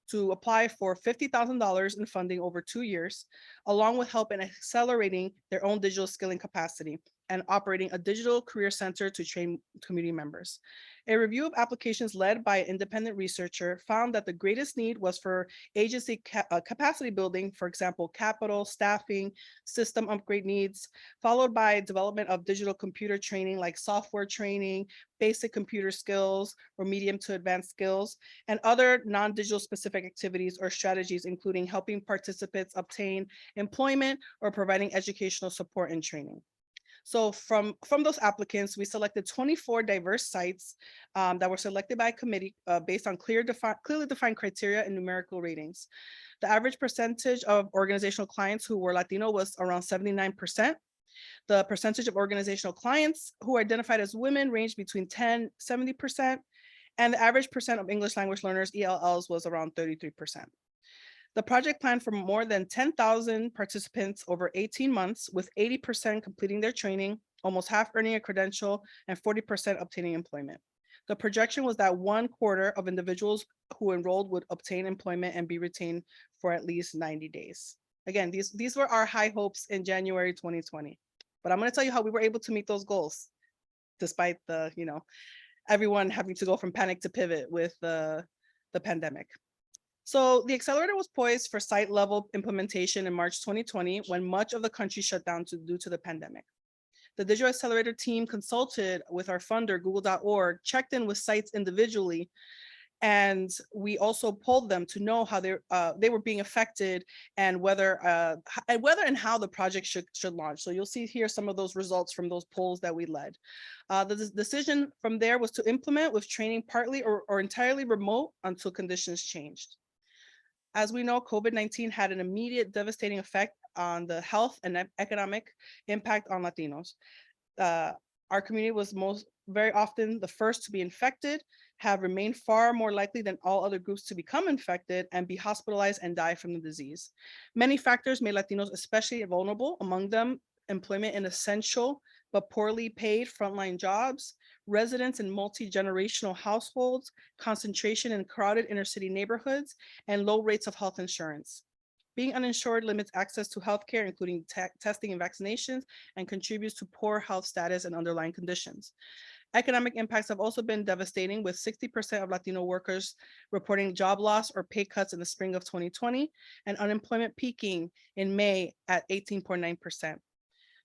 to apply for $50,000 in funding over 2 years, along with help in accelerating their own digital skilling capacity and operating a digital career center to train community members. A review of applications led by an independent researcher found that the greatest need was for agency capacity building, for example, capital, staffing, system upgrade needs, followed by development of digital computer training like software training, basic computer skills or medium to advanced skills, and other non-digital specific activities or strategies, including helping participants obtain employment or providing educational support and training. So from those applicants, we selected 24 diverse sites that were selected by a committee based on clearly defined criteria and numerical ratings. The average percentage of organizational clients who were Latino was around 79%. The percentage of organizational clients who identified as women ranged between 10–70%, and the average percent of English language learners, ELLs, was around 33%. The project planned for more than 10,000 participants over 18 months, with 80% completing their training, almost half earning a credential, and 40% obtaining employment. The projection was that 1/4 of individuals who enrolled would obtain employment and be retained for at least 90 days. Again, these were our high hopes in January 2020. But I'm going to tell you how we were able to meet those goals, despite the, everyone having to go from panic to pivot with the pandemic. So the accelerator was poised for site level implementation in March 2020, when much of the country shut down due to the pandemic. The Digital Accelerator team consulted with our funder, Google.org, checked in with sites individually, and we also polled them to know how they were being affected and whether and how the project should launch. So you'll see here some of those results from those polls that we led. The decision from there was to implement with training partly or entirely remote until conditions changed. As we know, COVID-19 had an immediate devastating effect on the health and economic impact on Latinos. Our community was very often the first to be infected, have remained far more likely than all other groups to become infected and be hospitalized and die from the disease. Many factors made Latinos especially vulnerable, among them employment in essential but poorly paid frontline jobs, residents in multi-generational households, concentration in crowded inner city neighborhoods, and low rates of health insurance. Being uninsured limits access to healthcare, including testing and vaccinations, and contributes to poor health status and underlying conditions. Economic impacts have also been devastating, with 60% of Latino workers reporting job loss or pay cuts in the spring of 2020, and unemployment peaking in May at 18.9%,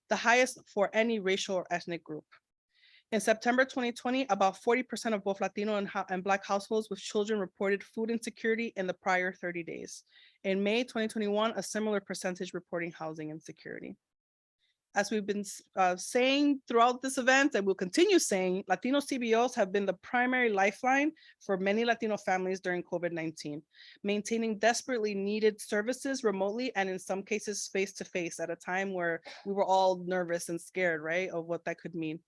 the highest for any racial or ethnic group. In September 2020, about 40% of both Latino and Black households with children reported food insecurity in the prior 30 days. In May 2021, a similar percentage reporting housing insecurity. As we've been saying throughout this event, and we'll continue saying, Latino CBOs have been the primary lifeline for many Latino families during COVID-19, maintaining desperately needed services remotely and in some cases face-to-face at a time where we were all nervous and scared, right, of what that could mean.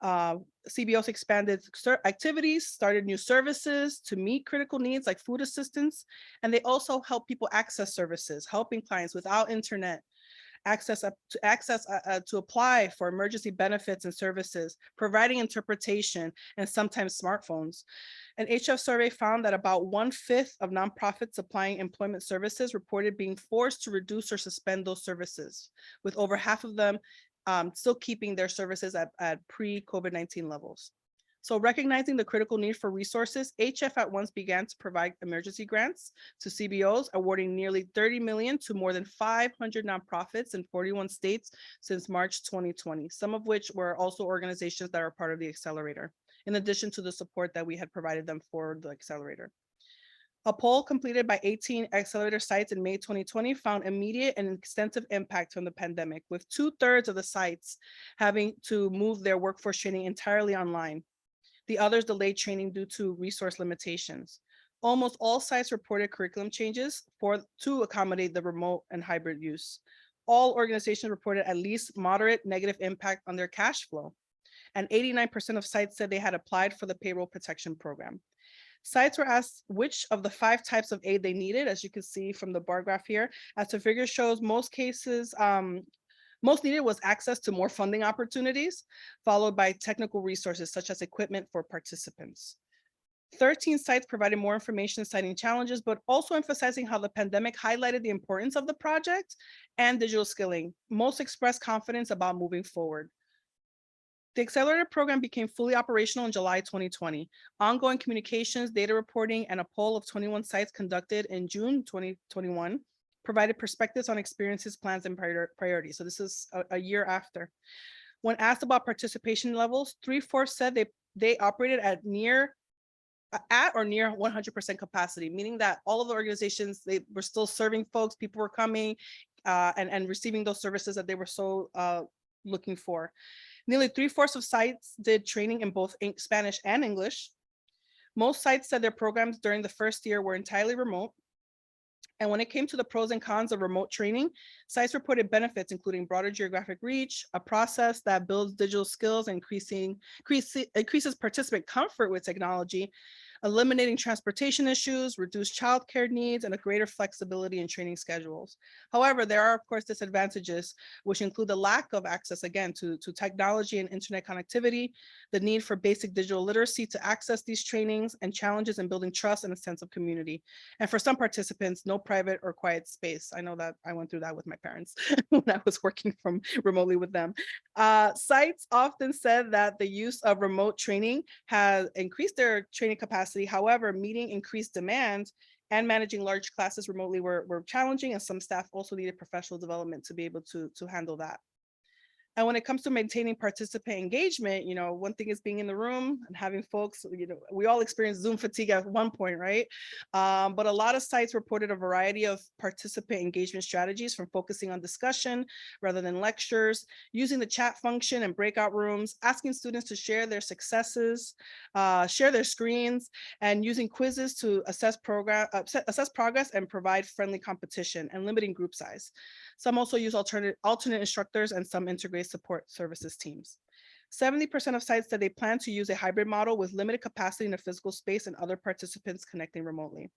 CBOs expanded activities, started new services to meet critical needs like food assistance, and they also help people access services, helping clients without internet to apply for emergency benefits and services, providing interpretation, and sometimes smartphones. An HF survey found that about 1/5 of nonprofits supplying employment services reported being forced to reduce or suspend those services, with over half of them still keeping their services at pre-COVID-19 levels. So recognizing the critical need for resources, HF at once began to provide emergency grants to CBOs, awarding nearly 30 million to more than 500 nonprofits in 41 states since March 2020, some of which were also organizations that are part of the Accelerator, in addition to the support that we had provided them for the Accelerator. A poll completed by 18 Accelerator sites in May 2020 found immediate and extensive impact from the pandemic, with 2/3 of the sites having to move their workforce training entirely online. The others delayed training due to resource limitations. Almost all sites reported curriculum changes to accommodate the remote and hybrid use. All organizations reported at least moderate negative impact on their cash flow. And 89% of sites said they had applied for the payroll protection program. Sites were asked which of the 5 types of aid they needed, as you can see from the bar graph here. As the figure shows, most cases, most needed was access to more funding opportunities, followed by technical resources such as equipment for participants. 13 sites provided more information citing challenges, but also emphasizing how the pandemic highlighted the importance of the project and digital skilling. Most expressed confidence about moving forward. The Accelerator program became fully operational in July 2020. Ongoing communications, data reporting, and a poll of 21 sites conducted in June 2021 provided perspectives on experiences, plans, and priorities. So this is a year after. When asked about participation levels, 3/4 said they operated at or near 100% capacity, meaning that all of the organizations, they were still serving folks, people were coming and receiving those services that they were so looking for. Nearly 3/4 of sites did training in both Spanish and English. Most sites said their programs during the first year were entirely remote. And when it came to the pros and cons of remote training, sites reported benefits, including broader geographic reach, a process that builds digital skills, and increases participant comfort with technology, eliminating transportation issues, reduced childcare needs, and a greater flexibility in training schedules. However, there are, of course, disadvantages, which include the lack of access, again, to technology and internet connectivity, the need for basic digital literacy to access these trainings, and challenges in building trust and a sense of community. And for some participants, no private or quiet space. I know that I went through that with my parents when I was working from remotely with them. Sites often said that the use of remote training has increased their training capacity. However, meeting increased demand and managing large classes remotely were challenging, and some staff also needed professional development to be able to handle that. And when it comes to maintaining participant engagement, one thing is being in the room and having folks, we all experience Zoom fatigue at one point, right? But a lot of sites reported a variety of participant engagement strategies, from focusing on discussion rather than lectures, using the chat function and breakout rooms, asking students to share their successes, share their screens, and using quizzes to assess progress and provide friendly competition, and limiting group size. Some also use alternate instructors, and some integrate support services teams. 70% of sites said they plan to use a hybrid model with limited capacity in a physical space and other participants connecting remotely.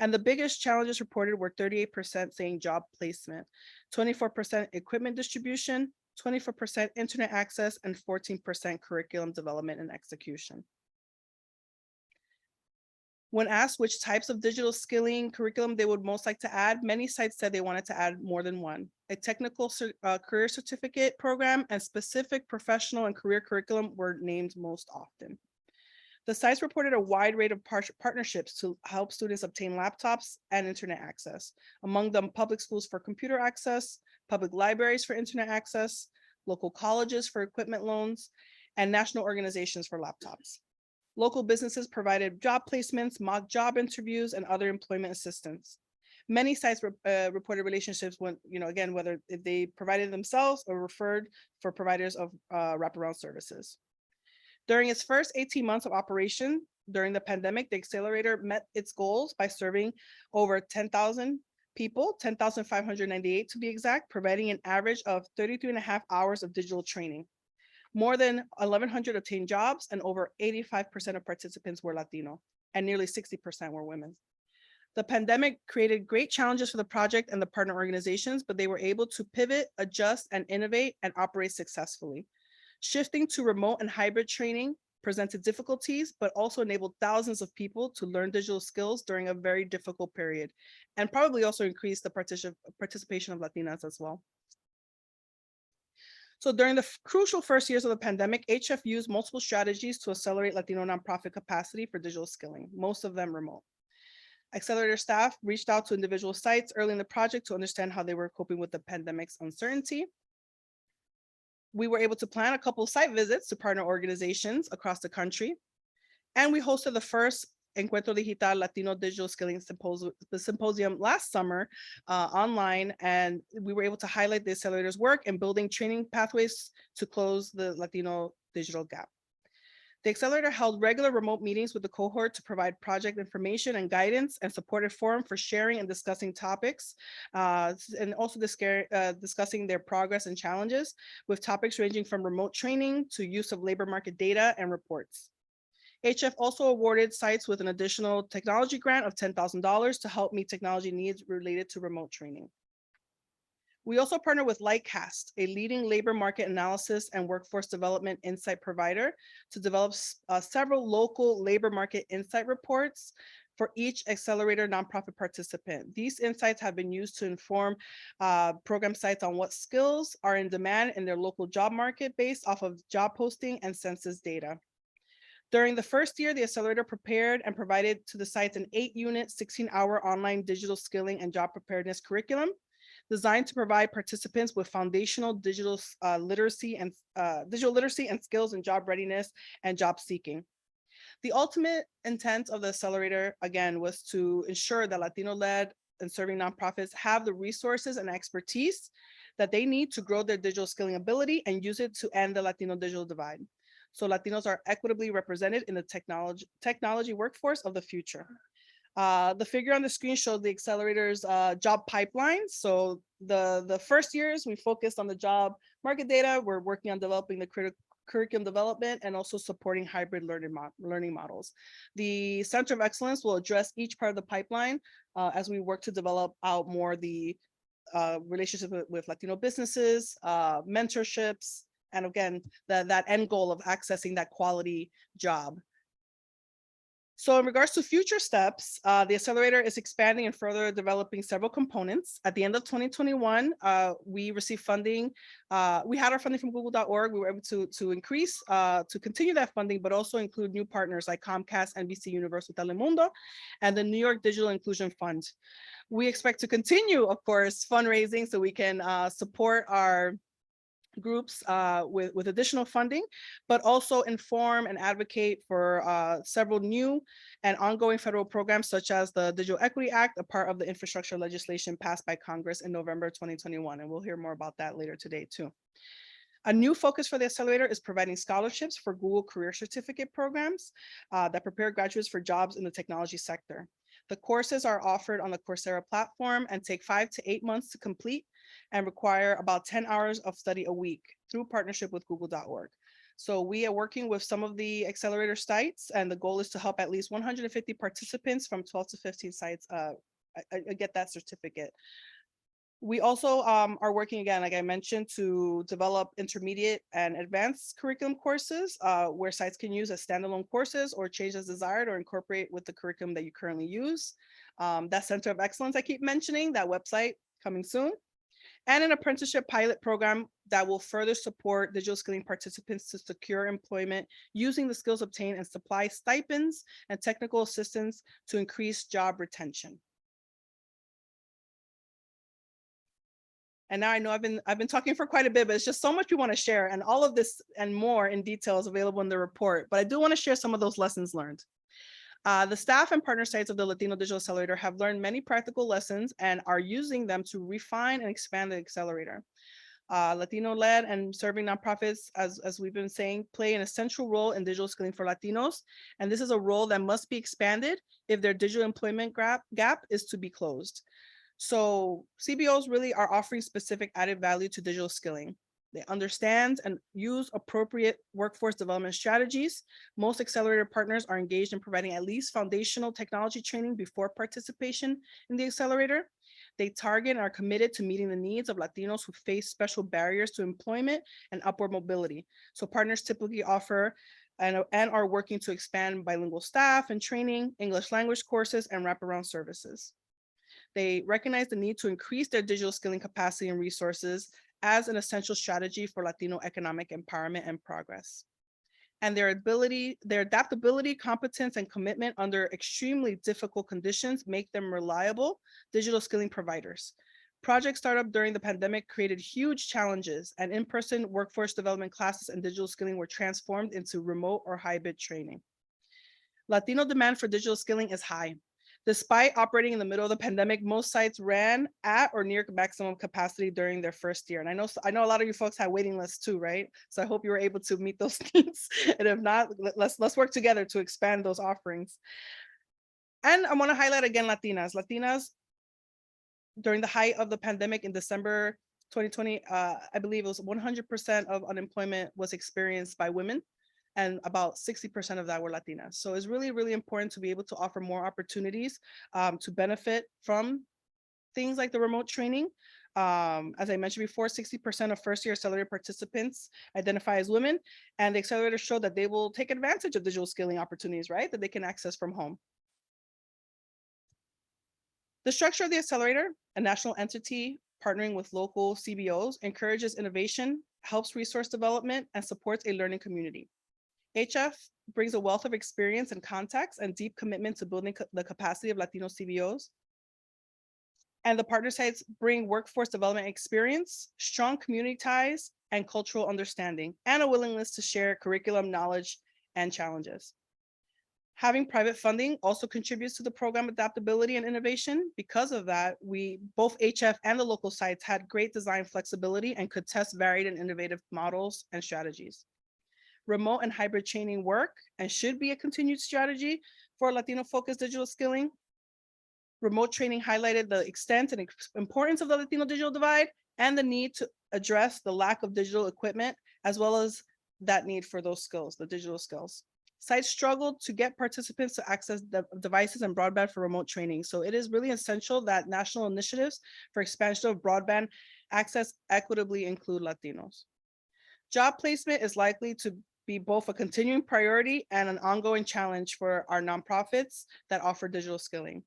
And the biggest challenges reported were 38% saying job placement, 24% equipment distribution, 24% internet access, and 14% curriculum development and execution. When asked which types of digital skilling curriculum they would most like to add, many sites said they wanted to add more than one. A technical career certificate program and specific professional and career curriculum were named most often. The sites reported a wide range of partnerships to help students obtain laptops and internet access, among them public schools for computer access, public libraries for internet access, local colleges for equipment loans, and national organizations for laptops. Local businesses provided job placements, mock job interviews, and other employment assistance. Many sites reported relationships when, again, whether they provided themselves or referred for providers of wraparound services. During its first 18 months of operation during the pandemic, the Accelerator met its goals by serving over 10,000 people, 10,598 to be exact, providing an average of 33.5 hours of digital training. More than 1,100 obtained jobs, and over 85% of participants were Latino, and nearly 60% were women. The pandemic created great challenges for the project and the partner organizations, but they were able to pivot, adjust, and innovate and operate successfully. Shifting to remote and hybrid training presented difficulties, but also enabled thousands of people to learn digital skills during a very difficult period, and probably also increased the participation of Latinas as well. So during the crucial first years of the pandemic, HF used multiple strategies to accelerate Latino nonprofit capacity for digital skilling, most of them remote. Accelerator staff reached out to individual sites early in the project to understand how they were coping with the pandemic's uncertainty. We were able to plan a couple of site visits to partner organizations across the country. And we hosted the first Encuentro Digital Latino Digital Skilling Symposium last summer online, and we were able to highlight the Accelerator's work in building training pathways to close the Latino digital gap. The Accelerator held regular remote meetings with the cohort to provide project information and guidance, and supported forum for sharing and discussing topics, and also discussing their progress and challenges, with topics ranging from remote training to use of labor market data and reports. HF also awarded sites with an additional technology grant of $10,000 to help meet technology needs related to remote training. We also partner with Lightcast, a leading labor market analysis and workforce development insight provider, to develop several local labor market insight reports for each Accelerator nonprofit participant. These insights have been used to inform program sites on what skills are in demand in their local job market based off of job posting and census data. During the first year, the Accelerator prepared and provided to the sites an 8-unit, 16-hour online digital skilling and job preparedness curriculum designed to provide participants with foundational digital literacy and skills in job readiness and job seeking. The ultimate intent of the Accelerator, again, was to ensure that Latino-led and serving nonprofits have the resources and expertise that they need to grow their digital skilling ability and use it to end the Latino digital divide, so Latinos are equitably represented in the technology workforce of the future. The figure on the screen shows the Accelerator's job pipeline. So the first years, we focused on the job market data. We're working on developing the curriculum development, and also supporting hybrid learning models. The Center of Excellence will address each part of the pipeline as we work to develop out more the relationship with Latino businesses, mentorships, and again, that end goal of accessing that quality job. So in regards to future steps, the Accelerator is expanding and further developing several components. At the end of 2021, we received funding. We had our funding from Google.org. We were able to increase, to continue that funding, but also include new partners like Comcast, NBC Universal Telemundo, and the New York Digital Inclusion Fund. We expect to continue, of course, fundraising so we can support our groups with additional funding, but also inform and advocate for several new and ongoing federal programs, such as the Digital Equity Act, a part of the infrastructure legislation passed by Congress in November 2021. And we'll hear more about that later today too. A new focus for the Accelerator is providing scholarships for Google Career Certificate programs that prepare graduates for jobs in the technology sector. The courses are offered on the Coursera platform and take 5 to 8 months to complete and require about 10 hours of study a week through partnership with Google.org. So we are working with some of the Accelerator sites, and the goal is to help at least 150 participants from 12 to 15 sites get that certificate. We also are working, again, like I mentioned, to develop intermediate and advanced curriculum courses where sites can use as standalone courses or change as desired or incorporate with the curriculum that you currently use. That Center of Excellence I keep mentioning, that website coming soon. And an apprenticeship pilot program that will further support digital skilling participants to secure employment using the skills obtained and supply stipends and technical assistance to increase job retention. And now I know I've been talking for quite a bit, but it's just so much we want to share, and all of this and more in detail is available in the report. But I do want to share some of those lessons learned. The staff and partner sites of the Latino Digital Accelerator have learned many practical lessons and are using them to refine and expand the Accelerator. Latino-led and serving nonprofits, as we've been saying, play an essential role in digital skilling for Latinos. And this is a role that must be expanded if their digital employment gap is to be closed. So CBOs really are offering specific added value to digital skilling. They understand and use appropriate workforce development strategies. Most Accelerator partners are engaged in providing at least foundational technology training before participation in the Accelerator. They target and are committed to meeting the needs of Latinos who face special barriers to employment and upward mobility. So partners typically offer and are working to expand bilingual staff and training, English language courses, and wraparound services. They recognize the need to increase their digital skilling capacity and resources as an essential strategy for Latino economic empowerment and progress. And their adaptability, competence, and commitment under extremely difficult conditions make them reliable digital skilling providers. Project startup during the pandemic created huge challenges, and in-person workforce development classes and digital skilling were transformed into remote or hybrid training. Latino demand for digital skilling is high. Despite operating in the middle of the pandemic, most sites ran at or near maximum capacity during their first year. And I know a lot of you folks have waiting lists too, right? So I hope you were able to meet those needs. And if not, let's work together to expand those offerings. And I want to highlight again Latinas. Latinas, during the height of the pandemic in December 2020, I believe it was 100% of unemployment was experienced by women, and about 60% of that were Latinas. So it's really, really important to be able to offer more opportunities to benefit from things like the remote training. As I mentioned before, 60% of first-year Accelerator participants identify as women, and the Accelerator showed that they will take advantage of digital skilling opportunities, right, that they can access from home. The structure of the Accelerator, a national entity partnering with local CBOs, encourages innovation, helps resource development, and supports a learning community. HF brings a wealth of experience and contacts and deep commitment to building the capacity of Latino CBOs. And the partner sites bring workforce development experience, strong community ties, and cultural understanding, and a willingness to share curriculum, knowledge, and challenges. Having private funding also contributes to the program adaptability and innovation. Because of that, both HF and the local sites had great design flexibility and could test varied and innovative models and strategies. Remote and hybrid training work and should be a continued strategy for Latino-focused digital skilling. Remote training highlighted the extent and importance of the Latino digital divide and the need to address the lack of digital equipment, as well as that need for those skills, the digital skills. Sites struggle to get participants to access the devices and broadband for remote training. So it is really essential that national initiatives for expansion of broadband access equitably include Latinos. Job placement is likely to be both a continuing priority and an ongoing challenge for our nonprofits that offer digital skilling.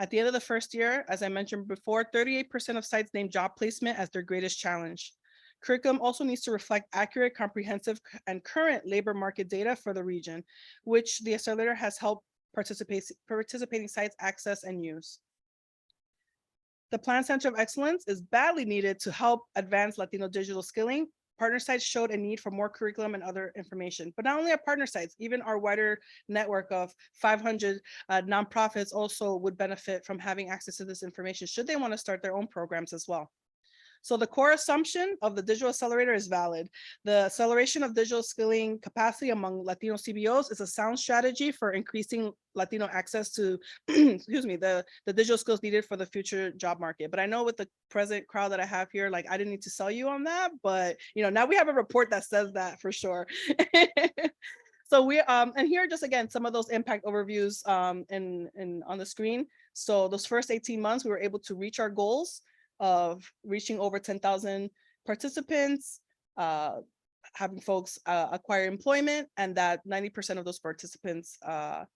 At the end of the first year, as I mentioned before, 38% of sites named job placement as their greatest challenge. Curriculum also needs to reflect accurate, comprehensive, and current labor market data for the region, which the Accelerator has helped participating sites access and use. The Plan Center of Excellence is badly needed to help advance Latino digital skilling. Partner sites showed a need for more curriculum and other information, but not only our partner sites, even our wider network of 500 nonprofits also would benefit from having access to this information should they want to start their own programs as well. So the core assumption of the Digital Accelerator is valid. The acceleration of digital skilling capacity among Latino CBOs is a sound strategy for increasing Latino access to, excuse me, the digital skills needed for the future job market. But I know with the present crowd that I have here, like I didn't need to sell you on that, but now we have a report that says that for sure. So we and here just again some of those impact overviews on the screen. So those first 18 months we were able to reach our goals of reaching over 10,000 participants, having folks acquire employment, and that 90% of those participants are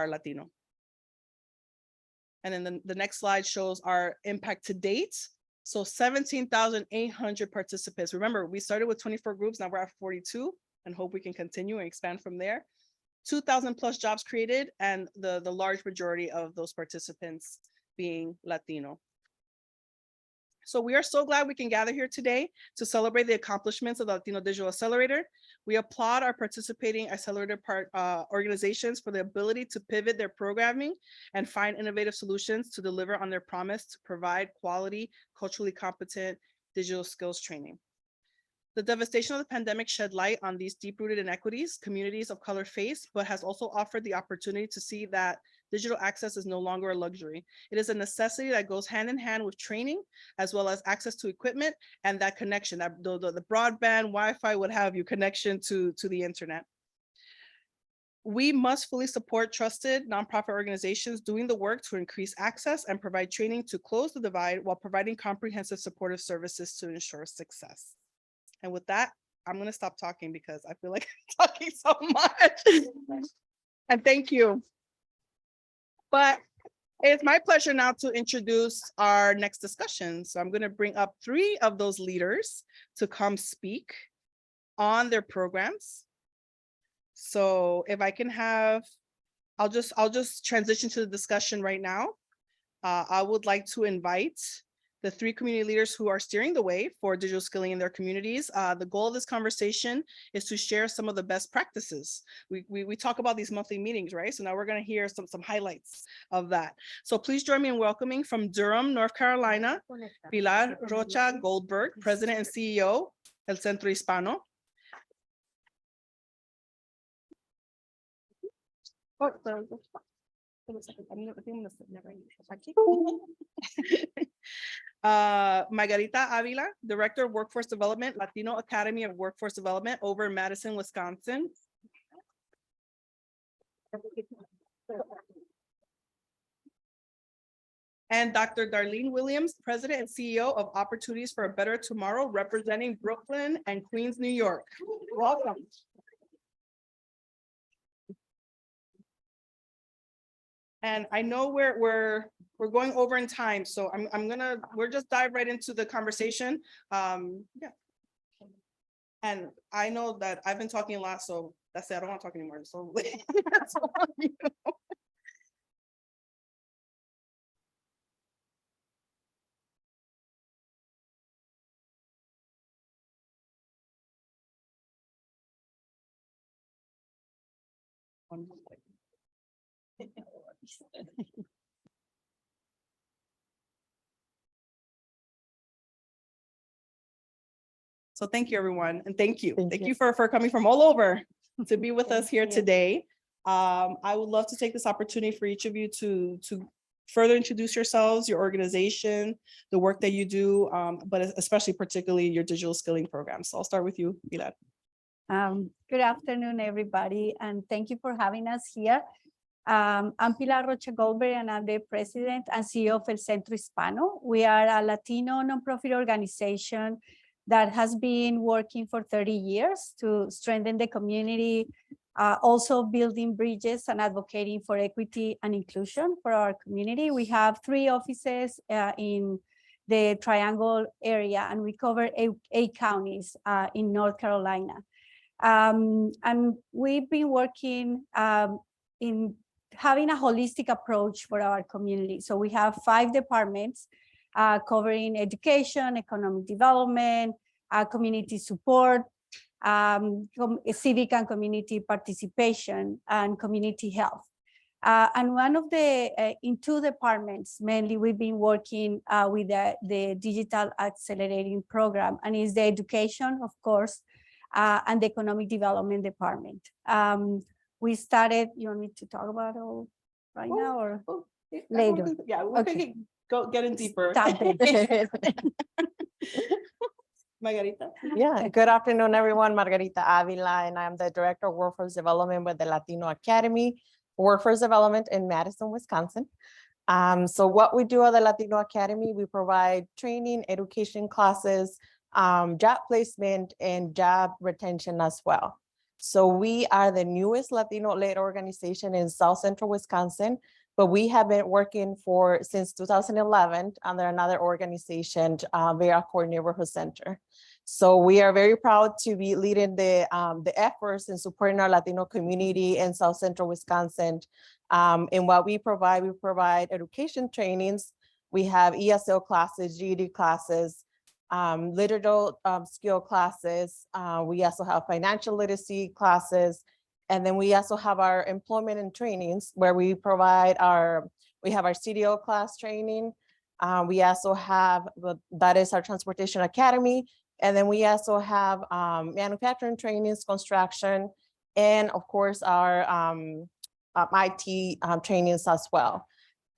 Latino. And then the next slide shows our impact to date. So 17,800 participants. Remember, we started with 24 groups, now we're at 42, and hope we can continue and expand from there. 2,000 plus jobs created, and the large majority of those participants being Latino. So we are so glad we can gather here today to celebrate the accomplishments of the Latino Digital Accelerator. We applaud our participating Accelerator organizations for the ability to pivot their programming and find innovative solutions to deliver on their promise to provide quality, culturally competent digital skills training. The devastation of the pandemic shed light on these deep-rooted inequities communities of color face, but has also offered the opportunity to see that digital access is no longer a luxury. It is a necessity that goes hand in hand with training, as well as access to equipment and that connection, that the broadband, Wi-Fi, what have you, connection to the internet. We must fully support trusted nonprofit organizations doing the work to increase access and provide training to close the divide while providing comprehensive supportive services to ensure success. And with that, I'm going to stop talking because I feel like I'm talking so much. And thank you. But it's my pleasure now to introduce our next discussion. So I'm going to bring up 3 of those leaders to come speak on their programs. So if I can have, I'll just transition to the discussion right now. I would like to invite the 3 community leaders who are steering the way for digital skilling in their communities. The goal of this conversation is to share some of the best practices. We talk about these monthly meetings, right? So now we're going to hear some highlights of that. So please join me in welcoming from Durham, North Carolina, Pilar Rocha Goldberg, President and CEO del Centro Hispano. Margarita Avila, Director of Workforce Development, Latino Academy of Workforce Development over in Madison, Wisconsin. And Dr. Darlene Williams, President and CEO of Opportunities for a Better Tomorrow, representing Brooklyn and Queens, New York. Welcome. And I know we're going over in time, so we'll just dive right into the conversation. Yeah. And I know that I've been talking a lot, so that's it. I don't want to talk anymore. So that's all you know. So thank you, everyone. And thank you for coming from all over to be with us here today. I would love to take this opportunity for each of you to further introduce yourselves, your organization, the work that you do, but especially particularly your digital skilling program. So I'll start with you, Pilar. Good afternoon, everybody, and thank you for having us here. I'm Pilar Rocha Goldberg, and I'm the president and CEO of El Centro Hispano. We are a Latino nonprofit organization that has been working for 30 years to strengthen the community, also building bridges and advocating for equity and inclusion for our community. We have 3 offices in the Triangle area, and we cover 8 counties in North Carolina. And we've been working in having a holistic approach for our community. So we have 5 departments covering education, economic development, community support, civic and community participation, and community health. And one of the, in 2 departments, mainly we've been working with the Digital Accelerating Program, and is the education, of course, and the economic development department. We started, you want me to talk about it right now or later? Yeah, we're okay. Go get in deeper. Margarita. Yeah, good afternoon, everyone. Margarita Avila, and I'm the Director of Workforce Development with the Latino Academy, Workforce Development in Madison, Wisconsin. So what we do at the Latino Academy, we provide training, education classes, job placement, and job retention as well. So we are the newest Latino-led organization in South Central Wisconsin, but we have been working since 2011 under another organization, Vera Core Neighborhood Center. So we are very proud to be leading the efforts in supporting our Latino community in South Central Wisconsin. And what we provide education trainings. We have ESL classes, GED classes, literature skill classes. We also have financial literacy classes. And then we also have our employment and trainings where we have our CDO class training. We also have, that is our Transportation Academy. And then we also have manufacturing trainings, construction, and of course our IT trainings as well.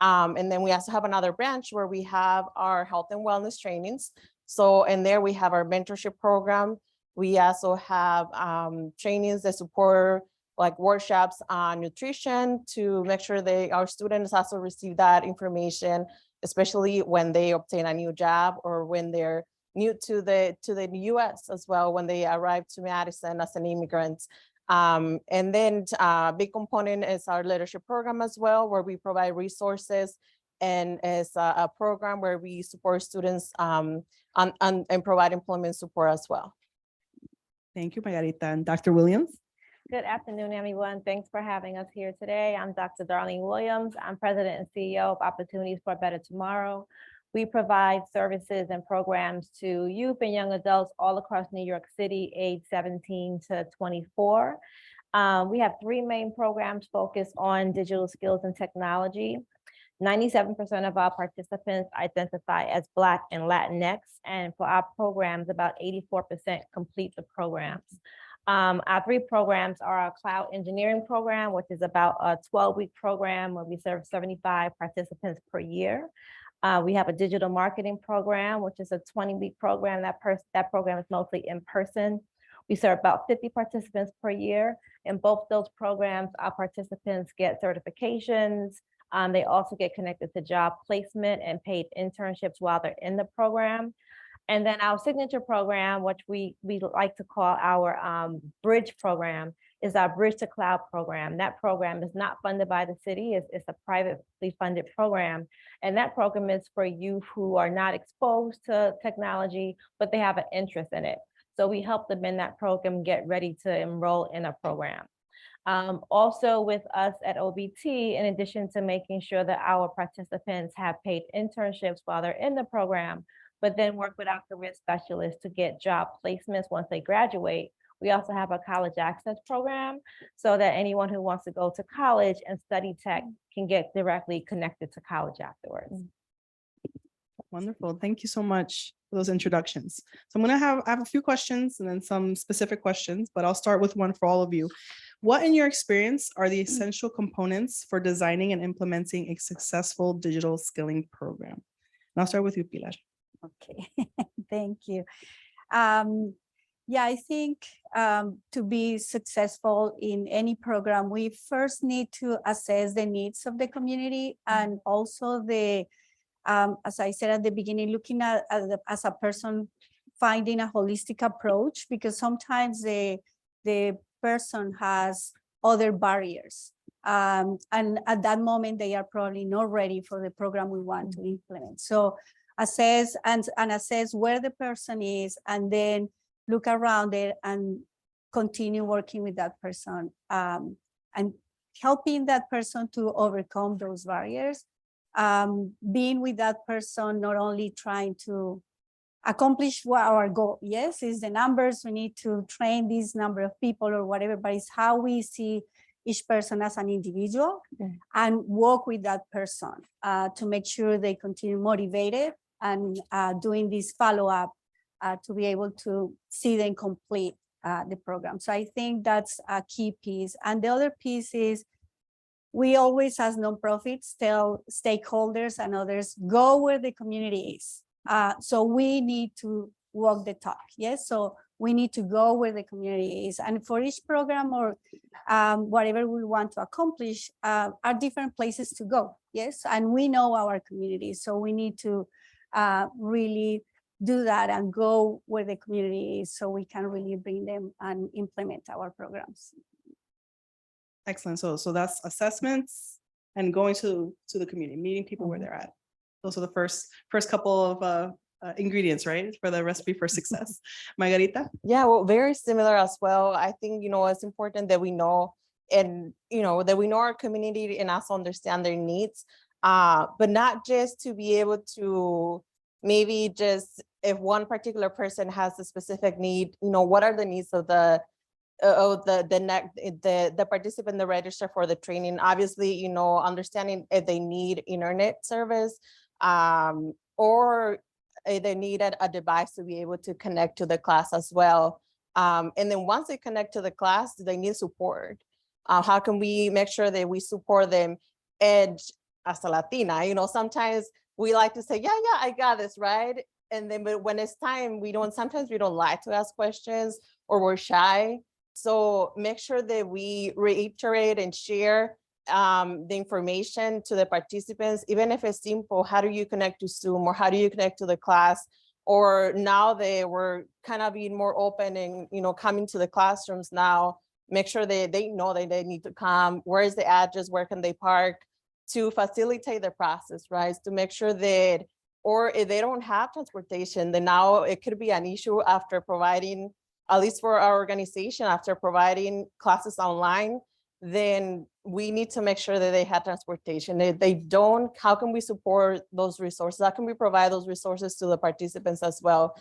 And then we also have another branch where we have our health and wellness trainings. So in there we have our mentorship program. We also have trainings that support like workshops on nutrition to make sure our students also receive that information, especially when they obtain a new job or when they're new to the US as well, when they arrive to Madison as an immigrant. And then a big component is our leadership program as well, where we provide resources, and as a program where we support students and provide employment support as well. Thank you, Margarita. And Dr. Williams. Good afternoon, everyone. Thanks for having us here today. I'm Dr. Darlene Williams. I'm President and CEO of Opportunities for a Better Tomorrow. We provide services and programs to youth and young adults all across New York City, age 17 to 24. We have 3 main programs focused on digital skills and technology. 97% of our participants identify as Black and Latinx, and for our programs, about 84% complete the programs. Our 3 programs are our cloud engineering program, which is about a 12-week program where we serve 75 participants per year. We have a digital marketing program, which is a 20-week program. That program is mostly in person. We serve about 50 participants per year. In both those programs, our participants get certifications. They also get connected to job placement and paid internships while they're in the program. And then our signature program, which we like to call our bridge program, is our Bridge to Cloud program. That program is not funded by the city. It's a privately funded program. And that program is for youth who are not exposed to technology, but they have an interest in it. So we help them in that program get ready to enroll in a program. Also with us at OBT, in addition to making sure that our participants have paid internships while they're in the program, but then work with our career specialists to get job placements once they graduate, we also have a college access program so that anyone who wants to go to college and study tech can get directly connected to college afterwards. Wonderful. Thank you so much for those introductions. So I have a few questions and then some specific questions, but I'll start with one for all of you. What, in your experience, are the essential components for designing and implementing a successful digital skilling program? And I'll start with you, Pilar. Okay, thank you. Yeah, I think to be successful in any program, we first need to assess the needs of the community and also the, as I said at the beginning, looking at as a person, finding a holistic approach, because sometimes the person has other barriers. And at that moment, they are probably not ready for the program we want to implement. So assess and assess where the person is, and then look around it and continue working with that person and helping that person to overcome those barriers. Being with that person, not only trying to accomplish what our goal, yes, is the numbers, we need to train this number of people or whatever, but it's how we see each person as an individual and work with that person to make sure they continue motivated and doing this follow-up to be able to see them complete the program. So I think that's a key piece. And the other piece is we always, as nonprofits, tell stakeholders and others, go where the community is. So we need to walk the talk, yes? So we need to go where the community is. And for each program or whatever we want to accomplish are different places to go, yes? And we know our community, so we need to really do that and go where the community is so we can really bring them and implement our programs. Excellent. So that's assessments and going to the community, meeting people where they're at. Those are the first couple of ingredients, right, for the recipe for success. Margarita? Yeah, well, very similar as well. I think, it's important that we know and, that we know our community and also understand their needs, but not just to be able to maybe just if one particular person has a specific need, what are the needs of the participant, the register for the training. Obviously, understanding if they need internet service or if they need a device to be able to connect to the class as well. And then once they connect to the class, they need support. How can we make sure that we support them? And as a Latina, sometimes we like to say, yeah, I got this, right? And then, but when it's time, sometimes we don't like to ask questions or we're shy. So make sure that we reiterate and share the information to the participants, even if it's simple. How do you connect to Zoom, or how do you connect to the class? Or now they were kind of being more open and, coming to the classrooms now, make sure that they know that they need to come. Where is the address? Where can they park? To facilitate the process, right? To make sure that, or if they don't have transportation, then now it could be an issue after providing, at least for our organization, after providing classes online, then we need to make sure that they have transportation. If they don't, how can we support those resources? How can we provide those resources to the participants as well?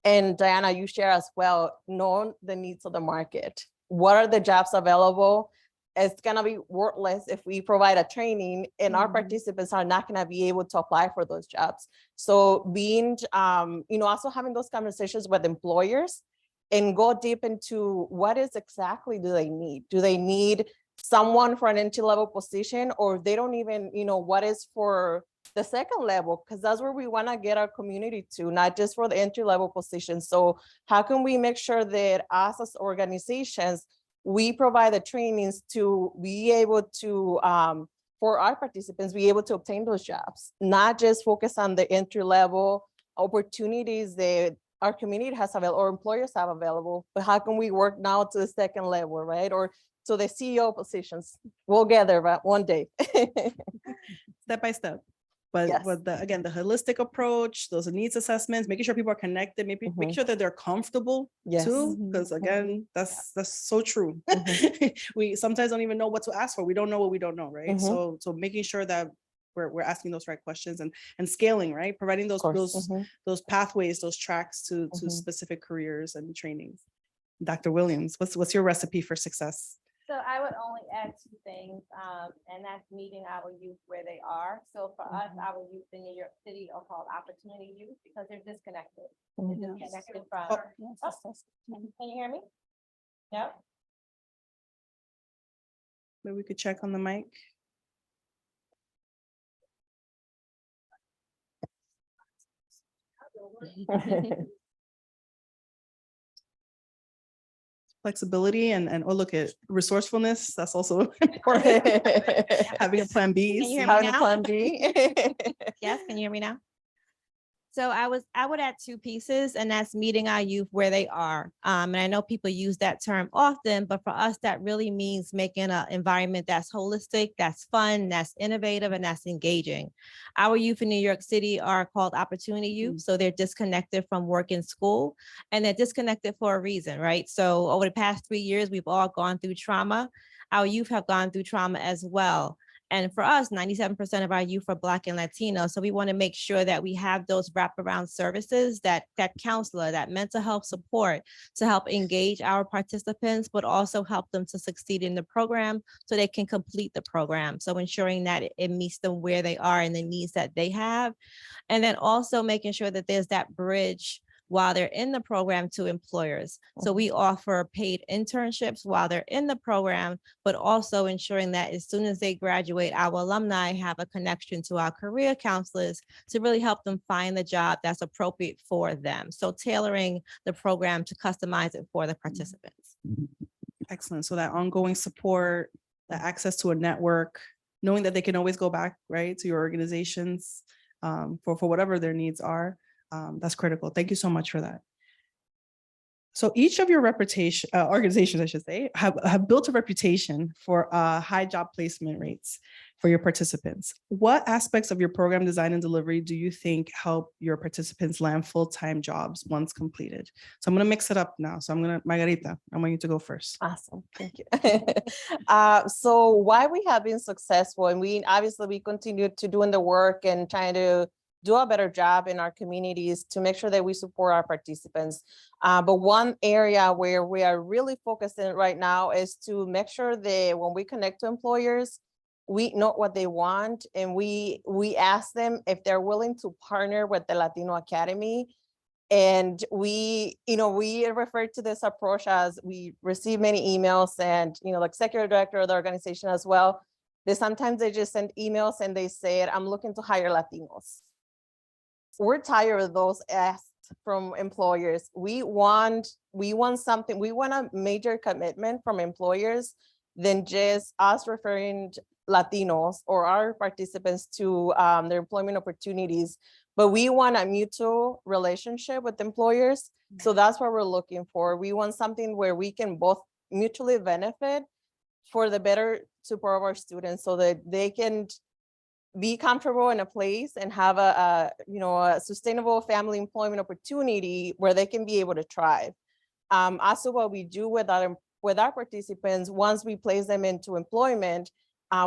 And Diana, you share as well, know the needs of the market. What are the jobs available? It's gonna be worthless if we provide a training and our participants are not gonna be able to apply for those jobs. So being, also having those conversations with employers and go deep into what is exactly do they need? Do they need someone for an entry-level position, or they don't even, what is for the second level? Because that's where we wanna get our community to, not just for the entry-level position. So how can we make sure that us as organizations, we provide the trainings to be able to, for our participants, be able to obtain those jobs, not just focus on the entry-level opportunities that our community has available or employers have available, but how can we work now to the second level, right? Or to the CEO positions. We'll get there, but one day. Step by step. But Yes. Again, the holistic approach, those needs assessments, making sure people are connected, maybe make sure that they're comfortable too, because again, that's so true. We sometimes don't even know what to ask for. We don't know what we don't know, right? So making sure that we're asking those right questions and scaling, right? Providing those pathways, those tracks to specific careers and trainings. Dr. Williams, what's your recipe for success? So I would only add two things, and that's meeting our youth where they are. So for us, our youth in New York City are called opportunity youth because they're disconnected. They're disconnected from. Can you hear me? Yep. Maybe we could check on the mic. flexibility and oh, look at resourcefulness. That's also important. Having a plan B. Can you hear me Having a now? plan B. Yes, can you hear me now? So I would add two pieces, and that's meeting our youth where they are. And I know people use that term often, but for us, that really means making an environment that's holistic, that's fun, that's innovative, and that's engaging. Our youth in New York City are called opportunity youth. So they're disconnected from work and school, and they're disconnected for a reason, right? So over the past 3 years, we've all gone through trauma. Our youth have gone through trauma as well. And for us, 97% of our youth are Black and Latino. So we want to make sure that we have those wraparound services, that counselor, that mental health support to help engage our participants, but also help them to succeed in the program so they can complete the program. So ensuring that it meets them where they are and the needs that they have. And then also making sure that there's that bridge while they're in the program to employers. So we offer paid internships while they're in the program, but also ensuring that as soon as they graduate, our alumni have a connection to our career counselors to really help them find the job that's appropriate for them. So tailoring the program to customize it for the participants. Excellent. So that ongoing support, the access to a network, knowing that they can always go back, right, to your organizations for whatever their needs are. That's critical. Thank you so much for that. So each of your organizations, I should say, have built a reputation for high job placement rates for your participants. What aspects of your program design and delivery do you think help your participants land full-time jobs once completed? So I'm going to mix it up now. So Margarita, I want you to go first. Awesome. Thank you. So why we have been successful, and we continue to doing the work and trying to do a better job in our communities to make sure that we support our participants. But one area where we are really focusing right now is to make sure that when we connect to employers, we know what they want, and we ask them if they're willing to partner with the Latino Academy. And we refer to this approach as we receive many emails, and the executive director of the organization as well, sometimes they just send emails and they say, I'm looking to hire Latinos. We're tired of those asks from employers. We want something, we want a major commitment from employers than just us referring Latinos or our participants to their employment opportunities, but we want a mutual relationship with employers. So that's what we're looking for. We want something where we can both mutually benefit for the better support of our students so that they can be comfortable in a place and have a sustainable family employment opportunity where they can be able to thrive. Also, what we do with our participants, once we place them into employment,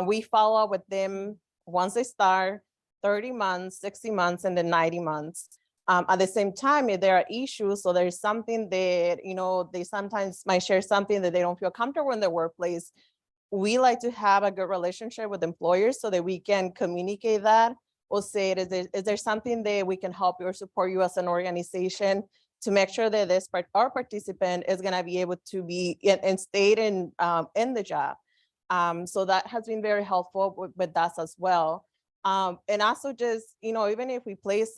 we follow up with them once they start, 30 months, 60 months, and then 90 months. At the same time, if there are issues, so there's something that, they sometimes might share something that they don't feel comfortable in their workplace, we like to have a good relationship with employers so that we can communicate that or say, is there something that we can help you or support you as an organization to make sure that our participant is going to be able to be and stay in the job. So that has been very helpful with us as well. And also just, even if we place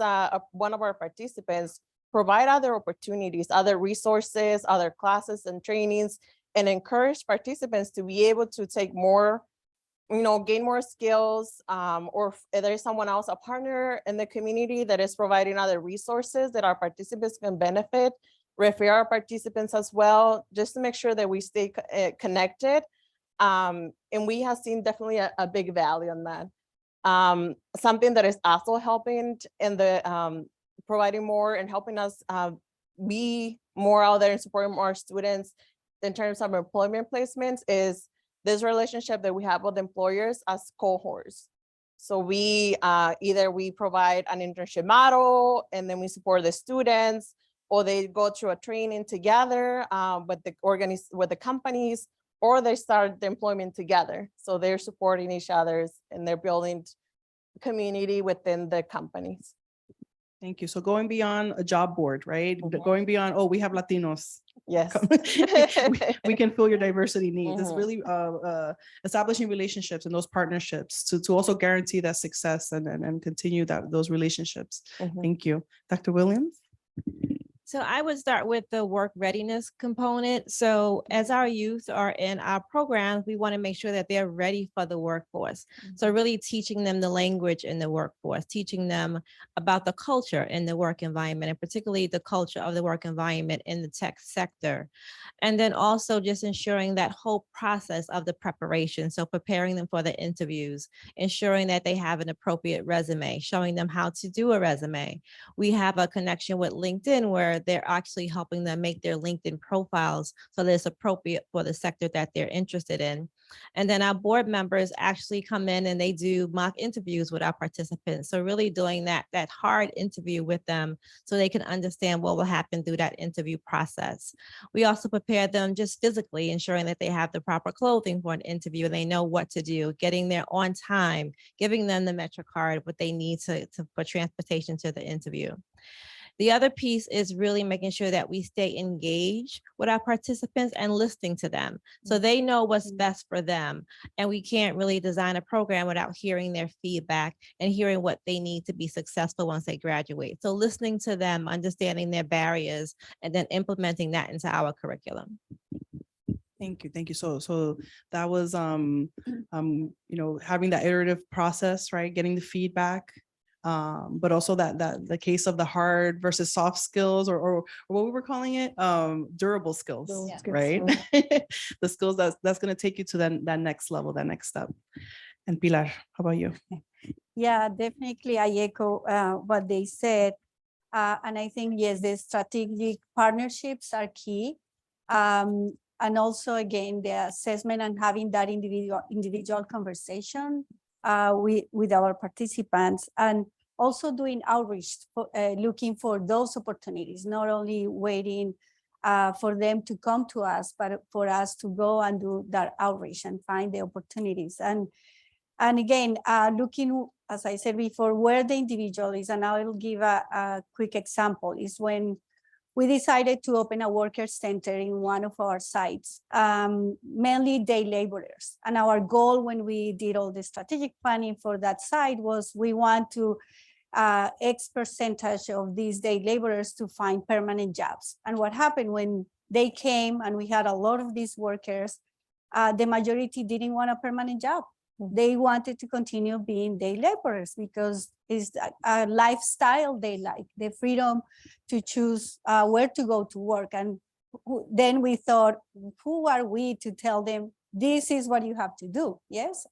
one of our participants, provide other opportunities, other resources, other classes and trainings, and encourage participants to be able to take more, gain more skills, or if there's someone else, a partner in the community that is providing other resources that our participants can benefit, refer our participants as well, just to make sure that we stay connected. And we have seen definitely a big value on that. Something that is also helping in the providing more and helping us be more out there and supporting more students in terms of employment placements is this relationship that we have with employers as cohorts. So we either we provide an internship model and then we support the students, or they go through a training together with the companies, or they start the employment together. So they're supporting each other and they're building community within the companies. Thank you. So going beyond a job board, right? Going beyond, oh, we have Latinos. Yes. we can fill your diversity needs. It's really establishing relationships and those partnerships to also guarantee that success and continue those relationships. Thank you. Dr. Williams? So I would start with the work readiness component. So as our youth are in our programs, we want to make sure that they're ready for the workforce. So really teaching them the language in the workforce, teaching them about the culture in the work environment, and particularly the culture of the work environment in the tech sector. And then also just ensuring that whole process of the preparation. So preparing them for the interviews, ensuring that they have an appropriate resume, showing them how to do a resume. We have a connection with LinkedIn where they're actually helping them make their LinkedIn profiles so that it's appropriate for the sector that they're interested in. And then our board members actually come in and they do mock interviews with our participants. So really doing that hard interview with them so they can understand what will happen through that interview process. We also prepare them just physically, ensuring that they have the proper clothing for an interview and they know what to do, getting there on time, giving them the Metro card, what they need for transportation to the interview. The other piece is really making sure that we stay engaged with our participants and listening to them so they know what's best for them. And we can't really design a program without hearing their feedback and hearing what they need to be successful once they graduate. So listening to them, understanding their barriers, and then implementing that into our curriculum. Thank you. Thank you. So that was, you know, having that iterative process, right? Getting the feedback. But also that the case of the hard versus soft skills or what we were calling it, durable skills, right? The skills that's going to take you to that next level, that next step. And Pilar, how about you? Yeah, definitely. I echo what they said. And I think, yes, the strategic partnerships are key. And also, again, the assessment and having that individual conversation with our participants, and also doing outreach, looking for those opportunities, not only waiting for them to come to us, but for us to go and do that outreach and find the opportunities. And again, looking, as I said before, where the individual is, and I will give a quick example, is when we decided to open a worker center in one of our sites, mainly day laborers. And our goal when we did all the strategic planning for that site was we want to X percentage of these day laborers to find permanent jobs. And what happened when they came and we had a lot of these workers, the majority didn't want a permanent job. They wanted to continue being day laborers because it's a lifestyle they like, the freedom to choose where to go to work. And then we thought, who are we to tell them, this is what you have to do, yes?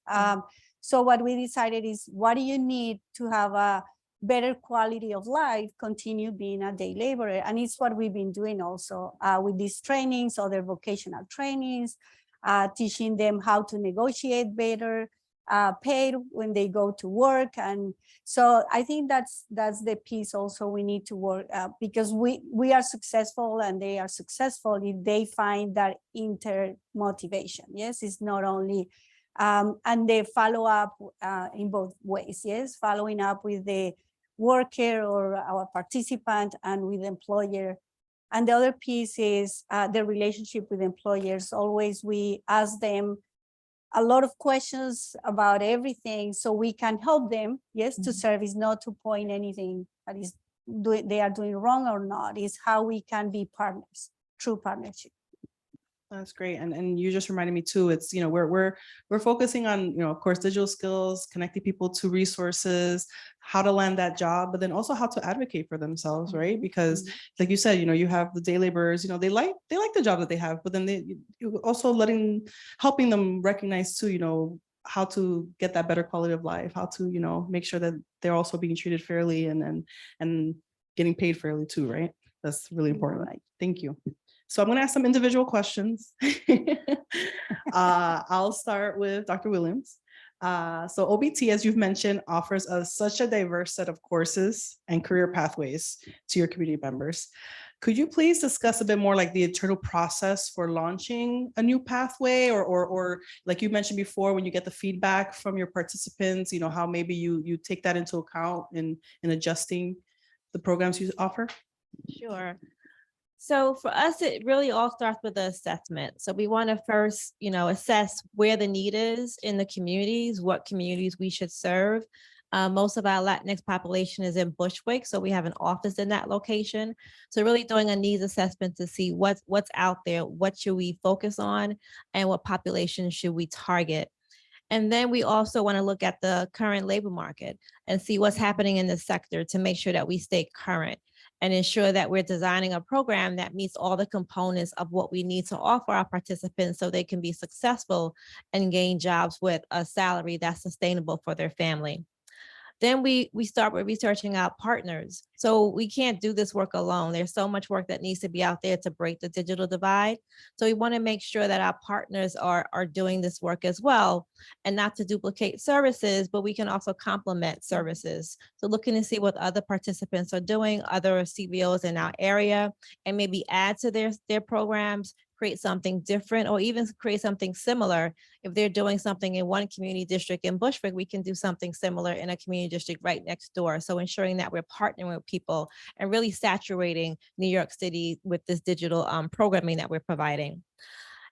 So what we decided is, what do you need to have a better quality of life, continue being a day laborer? And it's what we've been doing also with these trainings, other vocational trainings, teaching them how to negotiate better paid when they go to work. And so I think that's the piece also we need to work because we are successful and they are successful if they find that inter-motivation. Yes, it's not only, and they follow up in both ways. Yes, following up with the worker or our participant and with the employer. And the other piece is the relationship with employers. Always we ask them a lot of questions about everything so we can help them, yes, to service, not to point anything that is they are doing wrong or not, is how we can be partners, true partnership. That's great. And you just reminded me too, it's, you know, we're focusing on, you know, of course, digital skills, connecting people to resources, how to land that job, but then also how to advocate for themselves, right? Because like you said, you know, you have the day laborers, you know, they like the job that they have, but then you also helping them recognize too, you know, how to get that better quality of life, how to, you know, make sure that they're also being treated fairly and getting paid fairly too, right? That's really important. Right. Thank you. So I'm going to ask some individual questions. I'll start with Dr. Williams. So OBT, as you've mentioned, offers such a diverse set of courses and career pathways to your community members. Could you please discuss a bit more like the internal process for launching a new pathway or like you mentioned before, when you get the feedback from your participants, you know, how maybe you take that into account in adjusting the programs you offer? Sure. So for us, it really all starts with the assessment. So we want to first, you know, assess where the need is in the communities, what communities we should serve. Most of our Latinx population is in Bushwick, so we have an office in that location. So really doing a needs assessment to see what's out there, what should we focus on, and what population should we target. And then we also want to look at the current labor market and see what's happening in the sector to make sure that we stay current and ensure that we're designing a program that meets all the components of what we need to offer our participants so they can be successful and gain jobs with a salary that's sustainable for their family. Then we start with researching our partners. So we can't do this work alone. There's so much work that needs to be out there to break the digital divide. So we want to make sure that our partners are doing this work as well, and not to duplicate services, but we can also complement services. So looking to see what other participants are doing, other CBOs in our area, and maybe add to their programs, create something different, or even create something similar. If they're doing something in one community district in Bushwick, we can do something similar in a community district right next door. So ensuring that we're partnering with people and really saturating New York City with this digital programming that we're providing.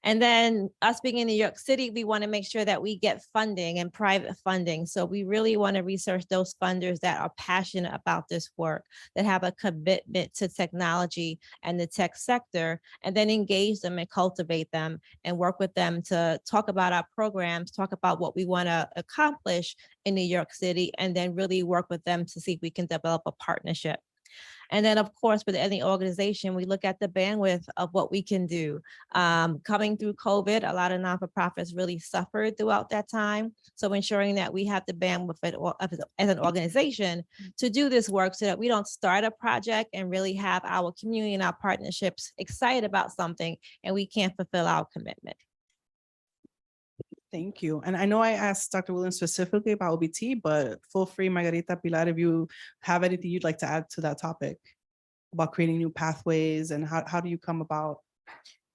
And then us being in New York City, we want to make sure that we get funding and private funding. So we really want to research those funders that are passionate about this work, that have a commitment to technology and the tech sector, and then engage them and cultivate them and work with them to talk about our programs, talk about what we want to accomplish in New York City, and then really work with them to see if we can develop a partnership. And then, of course, with any organization, we look at the bandwidth of what we can do. Coming through COVID, a lot of non-for-profits really suffered throughout that time. So ensuring that we have the bandwidth as an organization to do this work so that we don't start a project and really have our community and our partnerships excited about something and we can't fulfill our commitment. Thank you. And I know I asked Dr. Williams specifically about OBT, but feel free, Margarita, Pilar, if you have anything you'd like to add to that topic about creating new pathways and how do you come about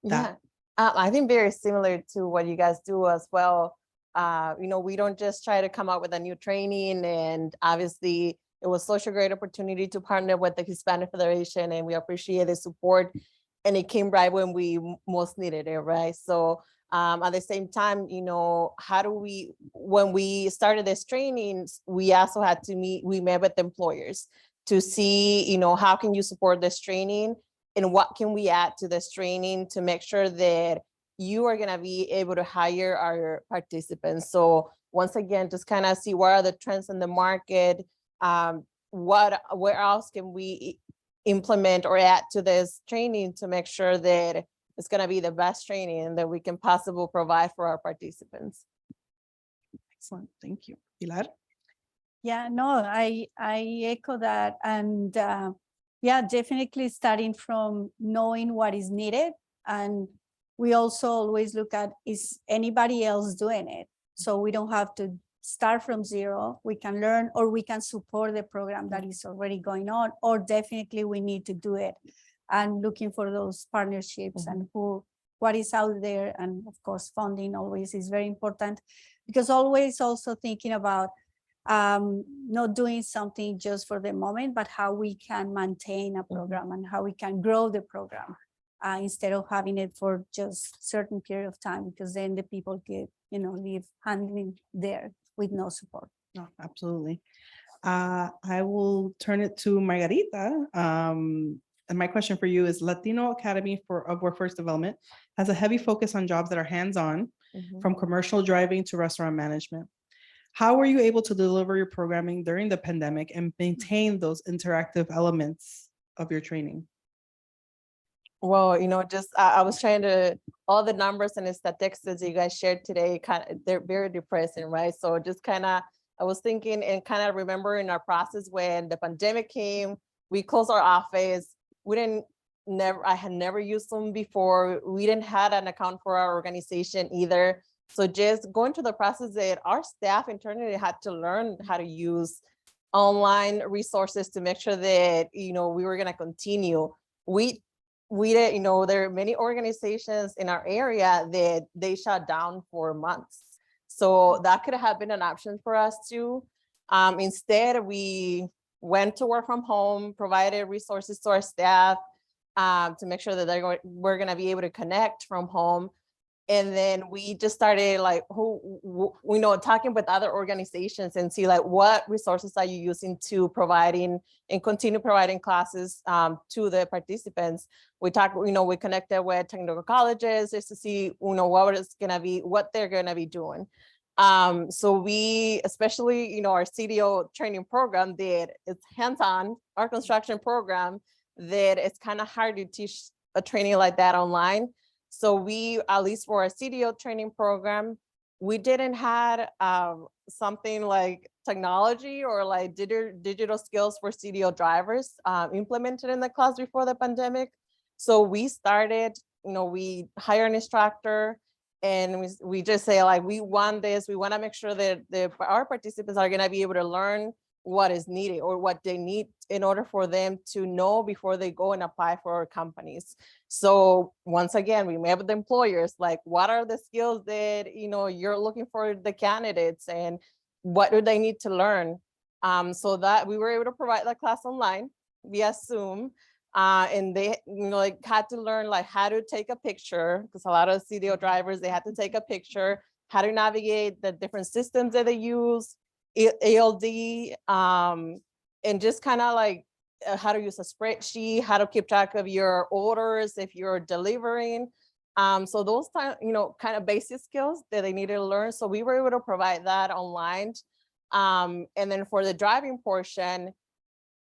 that? Yeah, I think very similar to what you guys do as well. We don't just try to come up with a new training, and obviously it was such a great opportunity to partner with the Hispanic Federation, and we appreciate the support, and it came right when we most needed it, right? So at the same time, when we started this training, we also had to we met with employers to see, how can you support this training and what can we add to this training to make sure that you are going to be able to hire our participants. So once again, just kind of see what are the trends in the market, where else can we implement or add to this training to make sure that it's going to be the best training that we can possibly provide for our participants. Excellent, thank you. Pilar? Yeah, no, I echo that. And yeah, definitely starting from knowing what is needed. And we also always look at, is anybody else doing it? So we don't have to start from zero. We can learn, or we can support the program that is already going on, or definitely we need to do it. And looking for those partnerships and what is out there. And of course, funding always is very important, because always also thinking about not doing something just for the moment, but how we can maintain a program and how we can grow the program instead of having it for just certain period of time, because then the people get, leave handling there with no support. No, absolutely. I will turn it to Margarita. And my question for you is, Latino Academy of Workforce Development has a heavy focus on jobs that are hands-on, from commercial driving to restaurant management. How were you able to deliver your programming during the pandemic and maintain those interactive elements of your training? Well, I was trying to, all the numbers and the statistics you guys shared today, they're very depressing, right? So just I was thinking and remembering our process when the pandemic came, we closed our office. I had never used Zoom before. We didn't have an account for our organization either. So just going through the process that our staff internally had to learn how to use online resources to make sure that, we were going to continue. We did, there are many organizations in our area that they shut down for months. So that could have been an option for us too. Instead, we went to work from home, provided resources to our staff to make sure that we're going to be able to connect from home. And then we just started like, talking with other organizations and see like what resources are you using to providing and continue providing classes to the participants. We talked, we connected with technical colleges just to see, what they're gonna be doing. So we, especially, our CDO training program it's hands-on, our construction program, that it's kind of hard to teach a training like that online. So we, at least for our CDO training program, we didn't have something like technology or like digital skills for CDO drivers implemented in the class before the pandemic. So we started, we hire an instructor, and we just say like, we want this, we want to make sure that our participants are going to be able to learn what is needed or what they need in order for them to know before they go and apply for our companies. So once again, we met with the employers, like what are the skills that you're looking for the candidates, and what do they need to learn? So that we were able to provide that class online via Zoom. And they had to learn like how to take a picture, because a lot of CDO drivers, they had to take a picture, how to navigate the different systems that they use, ALD, and just kind of like how to use a spreadsheet, how to keep track of your orders if you're delivering. So those kind of basic skills that they needed to learn. So we were able to provide that online. And then for the driving portion,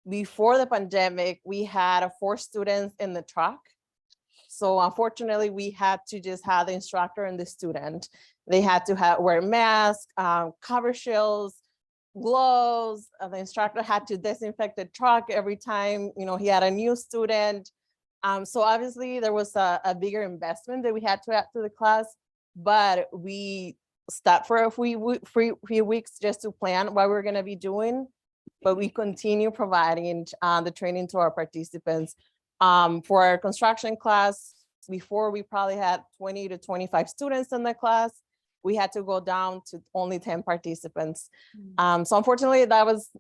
before the pandemic, we had 4 students in the truck. So unfortunately, we had to just have the instructor and the student. They had to wear masks, cover shields, gloves. The instructor had to disinfect the truck every time he had a new student. So obviously there was a bigger investment that we had to add to the class, but we stopped for a few weeks just to plan what we're going to be doing. But we continue providing the training to our participants. For our construction class, before we probably had 20 to 25 students in the class, we had to go down to only 10 participants. So unfortunately, that was,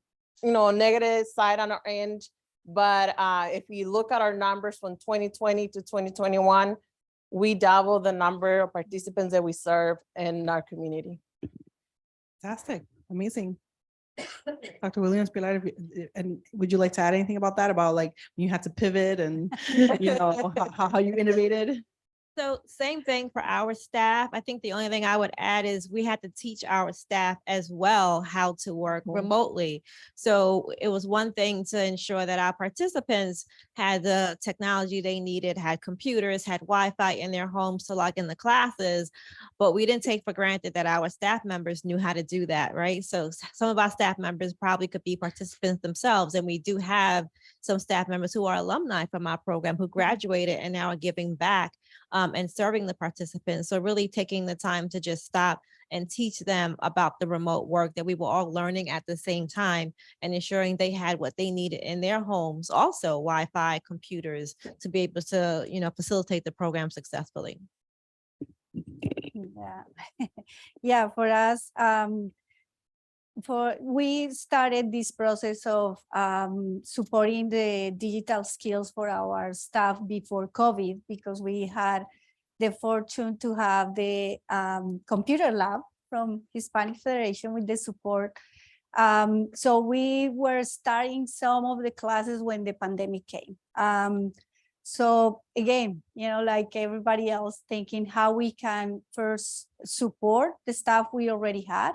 a negative side on our end. But if you look at our numbers from 2020 to 2021, we doubled the number of participants that we serve in our community. Fantastic, amazing. Dr. Williams, Pilar, and would you like to add anything about that? About like when you had to pivot and how you innovated? So same thing for our staff. I think the only thing I would add is we had to teach our staff as well how to work remotely. So it was one thing to ensure that our participants had the technology they needed, had computers, had Wi-Fi in their homes to log in the classes, but we didn't take for granted that our staff members knew how to do that, right? So some of our staff members probably could be participants themselves, and we do have some staff members who are alumni from our program who graduated and now are giving back and serving the participants. So really taking the time to just stop and teach them about the remote work that we were all learning at the same time, and ensuring they had what they needed in their homes, also Wi-Fi, computers, to be able to, facilitate the program successfully. Yeah, yeah, for us, we started this process of supporting the digital skills for our staff before COVID, because we had the fortune to have the computer lab from Hispanic Federation with the support. So we were starting some of the classes when the pandemic came. So again, like everybody else, thinking how we can first support the staff we already had.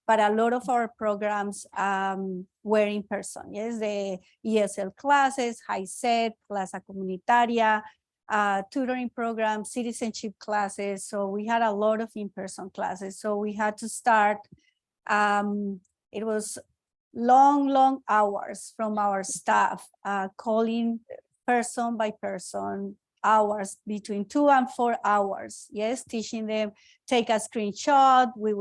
But a lot of our programs were in person. Yes, the ESL classes, High Set, Plaza Comunitaria, tutoring programs, citizenship classes. So we had a lot of in-person classes. So we had to start, it was long hours from our staff, calling person by person, hours, between 2 and 4 hours. Yes, teaching them, take a screenshot, we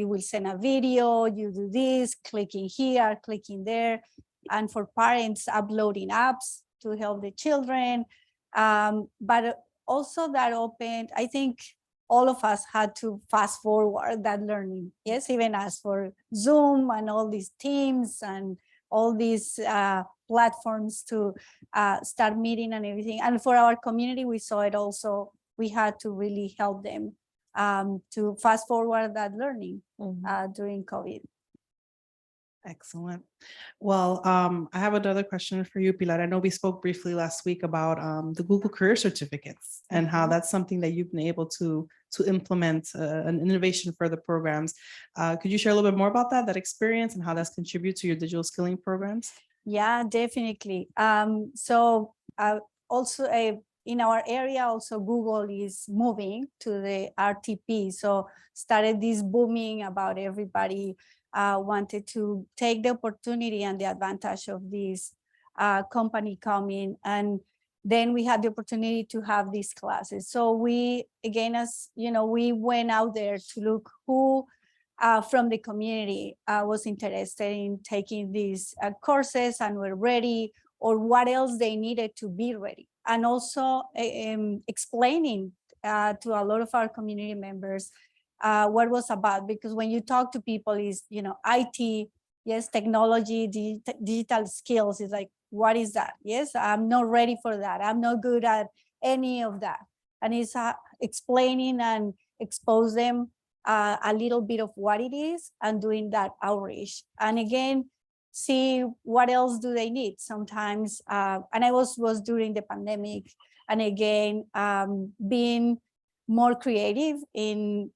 will send a video, you do this, clicking here, clicking there. And for parents, uploading apps to help the children. But also that opened, I think all of us had to fast forward that learning. Yes, even as for Zoom and all these Teams and all these platforms to start meeting and everything. And for our community, we saw it also, we had to really help them to fast forward that learning during COVID. Excellent. Well, I have another question for you, Pilar. I know we spoke briefly last week about the Google Career Certificates and how that's something that you've been able to implement an innovation for the programs. Could you share a little bit more about that experience and how that's contributed to your digital skilling programs? Yeah, definitely. So also in our area, also Google is moving to the RTP. So started this booming about everybody wanted to take the opportunity and the advantage of this company coming. And then we had the opportunity to have these classes. So we, again, as you know, we went out there to look who from the community was interested in taking these courses and were ready, or what else they needed to be ready. And also explaining to a lot of our community members what was about, because when you talk to people is, you know, IT, yes, technology, digital skills is like, what is that? Yes, I'm not ready for that. I'm not good at any of that. And it's explaining and expose them a little bit of what it is and doing that outreach. And again, see what else do they need sometimes. And I was during the pandemic, and again, being more creative in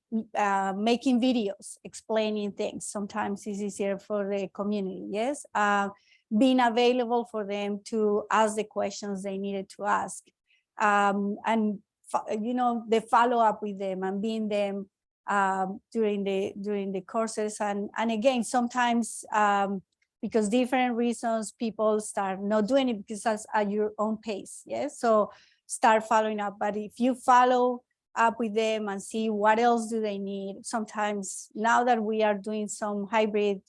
making videos, explaining things. Sometimes it's easier for the community, yes? Being available for them to ask the questions they needed to ask. And, you know, the follow-up with them and being them during the courses. And again, sometimes because different reasons, people start not doing it because that's at your own pace, yes? So start following up. But if you follow up with them and see what else do they need. Sometimes now that we are doing some hybrid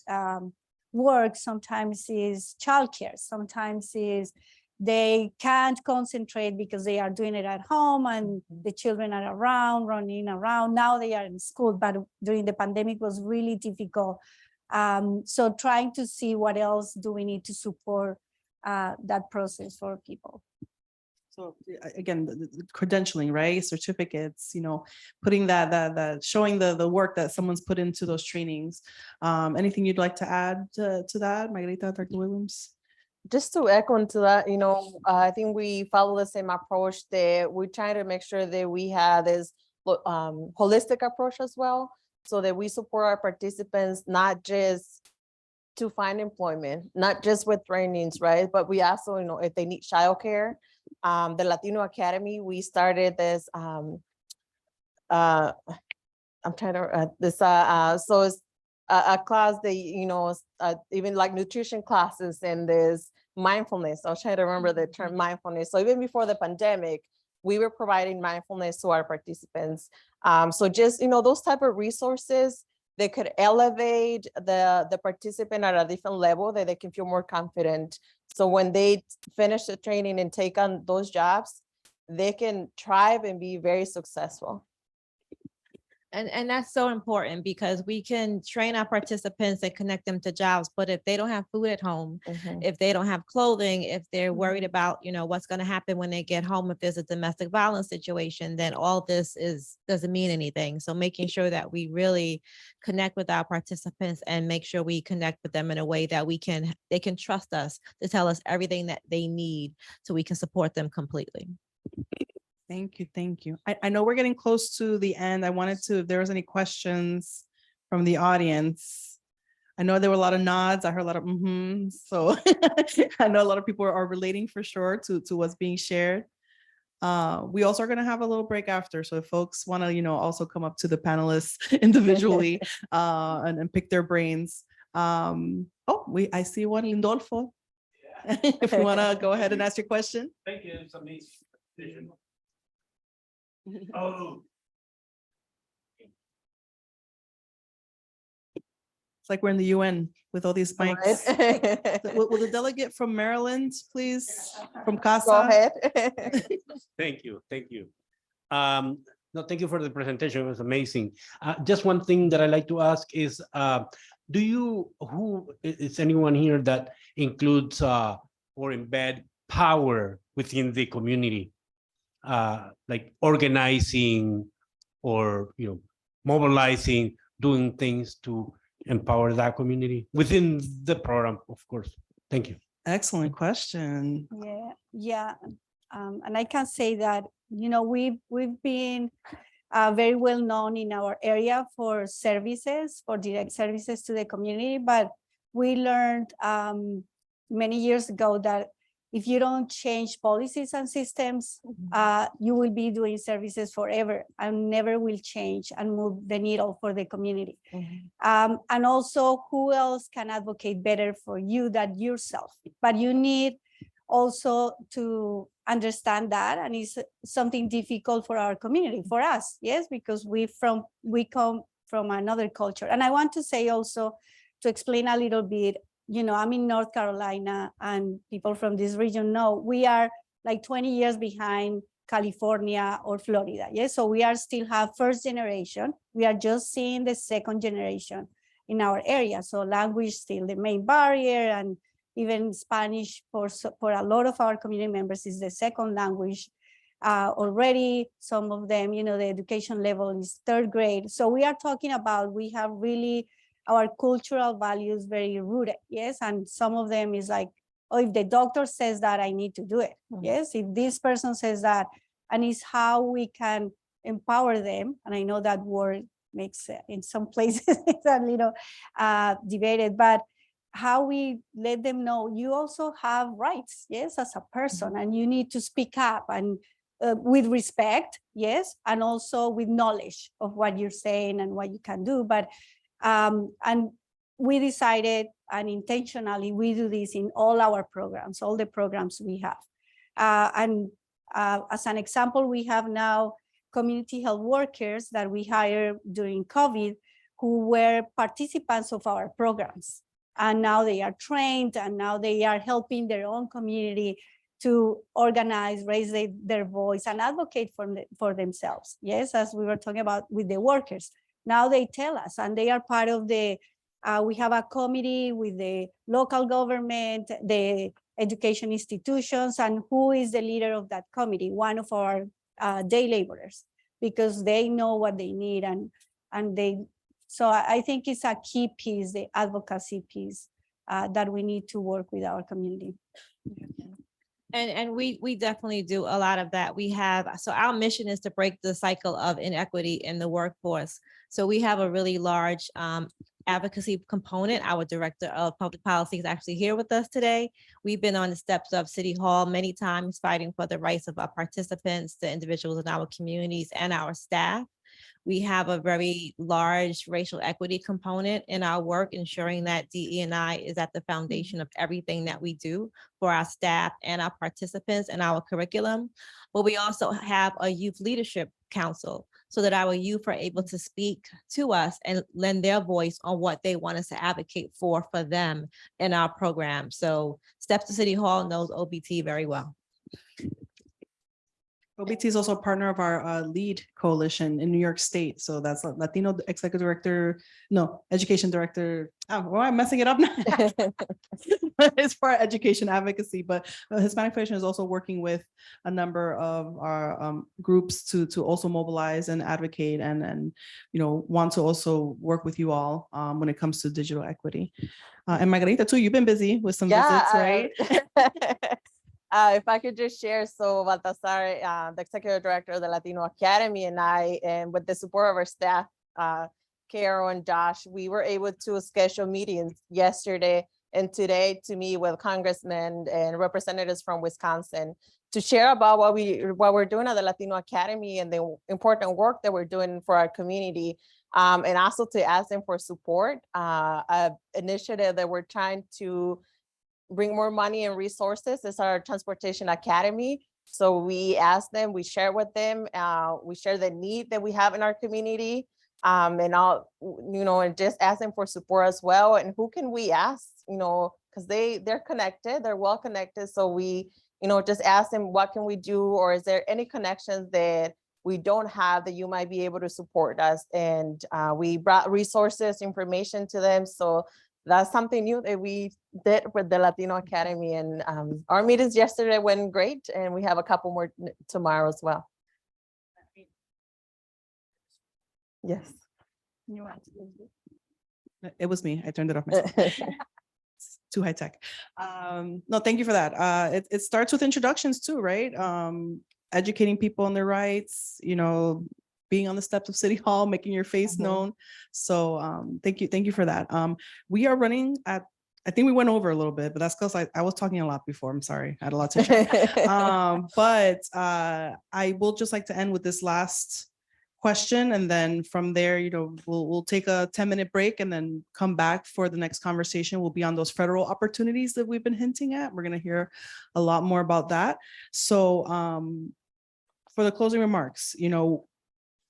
work, sometimes is childcare, sometimes is they can't concentrate because they are doing it at home and the children are around, running around. Now they are in school, but during the pandemic was really difficult. So trying to see what else do we need to support that process for people. So again, the credentialing, right? Certificates, you know, putting that showing the work that someone's put into those trainings. Anything you'd like to add to that, Margarita, Dr. Williams? Just to echo into that, you know, I think we follow the same approach that we try to make sure that we have this holistic approach as well, so that we support our participants, not just to find employment, not just with trainings, right? But we also, you know, if they need childcare, the Latino Academy, we started this, I'm trying to, so it's a class that, you know, even like nutrition classes and this mindfulness. I was trying to remember the term mindfulness. So even before the pandemic, we were providing mindfulness to our participants. So just, you know, those type of resources that could elevate the participant at a different level, that they can feel more confident. So when they finish the training and take on those jobs, they can thrive and be very successful. And that's so important, because we can train our participants and connect them to jobs, but if they don't have food at home, if they don't have clothing, if they're worried about, you know, what's going to happen when they get home, if there's a domestic violence situation, then all this doesn't mean anything. So making sure that we really connect with our participants and make sure we connect with them in a way that they can trust us to tell us everything that they need so we can support them completely. Thank you. Thank you. I know we're getting close to the end. I wanted to, if there was any questions from the audience. I know there were a lot of nods. I heard a lot of so I know a lot of people are relating for sure to what's being shared. We also are going to have a little break after. So if folks want to, you know, also come up to the panelists individually and pick their brains. I see one, Lindolfo. If you want to go ahead and ask your question. Thank you. It's amazing. Oh. It's like we're in the UN with all these mics. Right. Will the delegate from Maryland, please, from CASA? Go ahead. Thank you. Thank you. No, thank you for the presentation. It was amazing. Just one thing that I like to ask is, who is anyone here that includes or embed power within the community? Like organizing or mobilizing, doing things to empower that community within the program, of course. Thank you. Excellent question. Yeah. And I can say that, we've been very well known in our area for services, for direct services to the community, but we learned many years ago that if you don't change policies and systems, you will be doing services forever and never will change and move the needle for the community. And also, who else can advocate better for you than yourself? But you need also to understand that, and it's something difficult for our community, for us, yes, because we come from another culture. And I want to say also, to explain a little bit, I'm in North Carolina, and people from this region know we are like 20 years behind California or Florida. Yes, so we are still have first generation. We are just seeing the second generation in our area. So language still the main barrier, and even Spanish for a lot of our community members is the second language. Already some of them, the education level is third grade. So we are talking about, we have really our cultural values very rooted, yes? And some of them is like, oh, if the doctor says that, I need to do it, yes? If this person says that, and it's how we can empower them. And I know that word makes, in some places, it's a little debated, but how we let them know you also have rights, yes, as a person, and you need to speak up, and with respect, yes, and also with knowledge of what you're saying and what you can do. But and we decided, and intentionally, we do this in all our programs, all the programs we have. As an example, we have now community health workers that we hired during COVID who were participants of our programs. And now they are trained, and now they are helping their own community to organize, raise their voice, and advocate for themselves. Yes, as we were talking about with the workers. Now they tell us, and they are part of the, we have a committee with the local government, the education institutions, and who is the leader of that committee? One of our day laborers, because they know what they need, and they, so I think it's a key piece, the advocacy piece, that we need to work with our community. And we definitely do a lot of that. We have, so our mission is to break the cycle of inequity in the workforce. So we have a really large advocacy component. Our director of public policy is actually here with us today. We've been on the steps of City Hall many times fighting for the rights of our participants, the individuals in our communities, and our staff. We have a very large racial equity component in our work, ensuring that DE&I is at the foundation of everything that we do for our staff and our participants and our curriculum. But we also have a youth leadership council, so that our youth are able to speak to us and lend their voice on what they want us to advocate for them in our program. So Steps to City Hall knows OBT very well. OBT is also a partner of our LEAD coalition in New York State. So that's Latino Executive Director, no, Education Director. Oh, well, I'm messing it up now. It's for education advocacy, but Hispanic Foundation is also working with a number of our groups to also mobilize and advocate and want to also work with you all when it comes to digital equity. And Margarita too, you've been busy with some visits, right? If I could just share, so Baltasar, the Executive Director of the Latino Academy, and I, and with the support of our staff, Carol and Josh, we were able to schedule meetings yesterday and today to meet with congressmen and representatives from Wisconsin to share about what we're doing at the Latino Academy and the important work that we're doing for our community, and also to ask them for support, an initiative that we're trying to bring more money and resources is our Transportation Academy. So we asked them, we share with them, we share the need that we have in our community, and all, and just ask them for support as well. And who can we ask, because they're connected, they're well connected. So we, just ask them, what can we do? Or is there any connections that we don't have that you might be able to support us? And we brought resources, information to them. So that's something new that we did with the Latino Academy, and our meetings yesterday went great, and we have a couple more tomorrow as well. Yes. You want to do it? It was me. I turned it off myself. It's too high tech. No, thank you for that. It starts with introductions too, right? Educating people on their rights, being on the steps of City Hall, making your face known. So thank you for that. We are running at, I think we went over a little bit, but that's because I was talking a lot before. I'm sorry. I had a lot to share. But I will just like to end with this last question. And then from there, we'll take a 10-minute break and then come back for the next conversation. We'll be on those federal opportunities that we've been hinting at. We're going to hear a lot more about that. So for the closing remarks,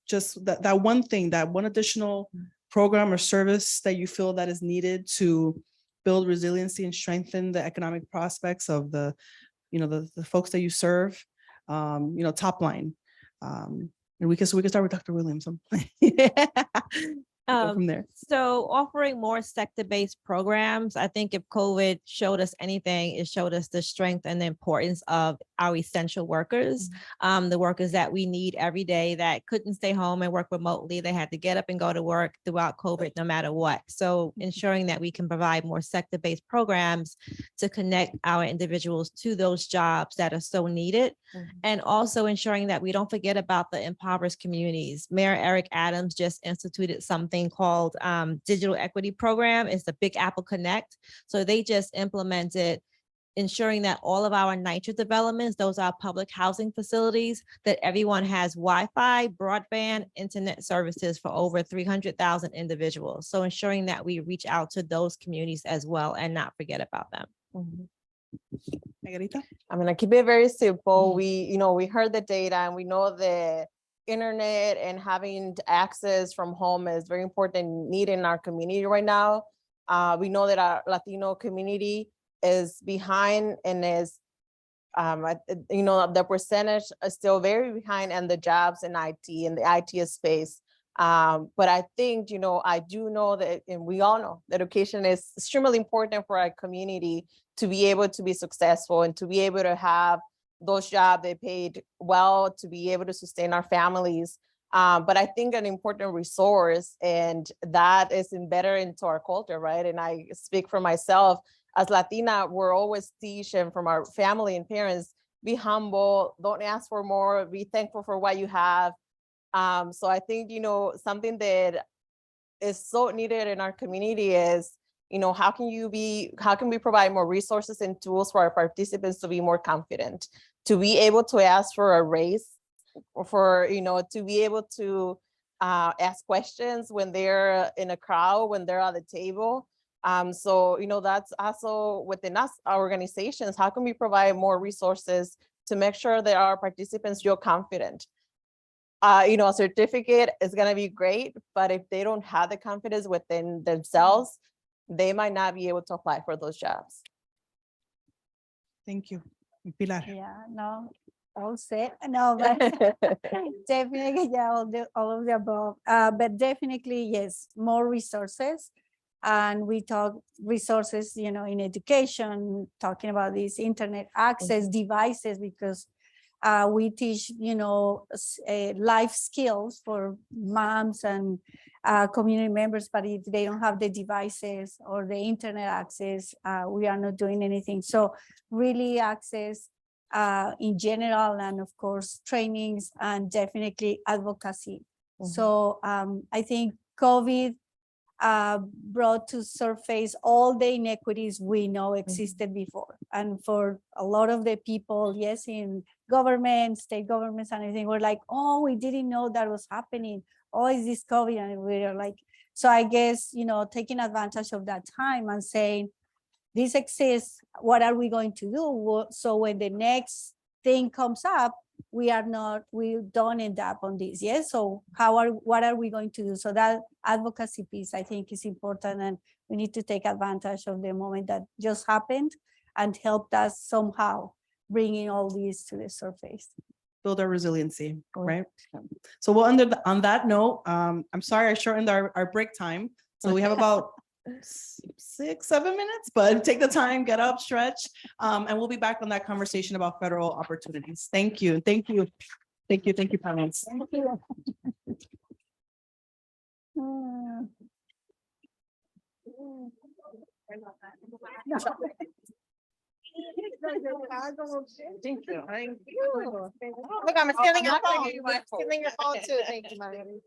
just that one thing, that one additional program or service that you feel that is needed to build resiliency and strengthen the economic prospects of the folks that you serve, top line. And we can start with Dr. Williams. Go from there. So offering more sector-based programs, I think if COVID showed us anything, it showed us the strength and the importance of our essential workers, the workers that we need every day that couldn't stay home and work remotely. They had to get up and go to work throughout COVID, no matter what. So ensuring that we can provide more sector-based programs to connect our individuals to those jobs that are so needed. And also ensuring that we don't forget about the impoverished communities. Mayor Eric Adams just instituted something called Digital Equity Program. It's the Big Apple Connect. So they just implemented ensuring that all of our NYCHA developments, those are public housing facilities, that everyone has Wi-Fi, broadband, internet services for over 300,000 individuals. So ensuring that we reach out to those communities as well and not forget about them. Margarita? I'm gonna keep it very simple. We heard the data and we know the internet and having access from home is very important need in our community right now. We know that our Latino community is behind and is, the percentage is still very behind and the jobs in IT and the IT space. But I think, I do know that, and we all know that education is extremely important for our community to be able to be successful and to be able to have those jobs they paid well, to be able to sustain our families. But I think an important resource, and that is embedded into our culture, right? And I speak for myself, as Latina, we're always teaching from our family and parents, be humble, don't ask for more, be thankful for what you have. So I think, something that is so needed in our community is, how can we provide more resources and tools for our participants to be more confident, to be able to ask for a raise, or for, to be able to ask questions when they're in a crowd, when they're at the table. So, that's also within us, our organizations, how can we provide more resources to make sure that our participants feel confident? A certificate is going to be great, but if they don't have the confidence within themselves, they might not be able to apply for those jobs. Thank you. Pilar. Yeah, no, all set. No, but definitely, yeah, all of the above. But definitely, yes, more resources. And we talk resources, in education, talking about this internet access devices, because we teach, life skills for moms and community members, but if they don't have the devices or the internet access, we are not doing anything. So really access in general, and of course, trainings and definitely advocacy. So I think COVID brought to surface all the inequities we know existed before. And for a lot of the people, yes, in government, state governments and everything, we're like, oh, we didn't know that was happening. Oh, is this COVID? And we're like, so I guess, taking advantage of that time and saying, this exists, what are we going to do? So when the next thing comes up, we don't end up on this. Yes. So what are we going to do? So that advocacy piece, I think, is important, and we need to take advantage of the moment that just happened and helped us somehow bringing all these to the surface. Build our resiliency, right? So we'll end on that note. I'm sorry I shortened our break time. So we have about 6-7 minutes, but take the time, get up, stretch, and we'll be back on that conversation about federal opportunities. Thank you. Thank you. Thank you. Thank you, panelists. Thank you. Thank you. Look, I'm stealing your phone. Stealing your phone too. Thank you, Margarita.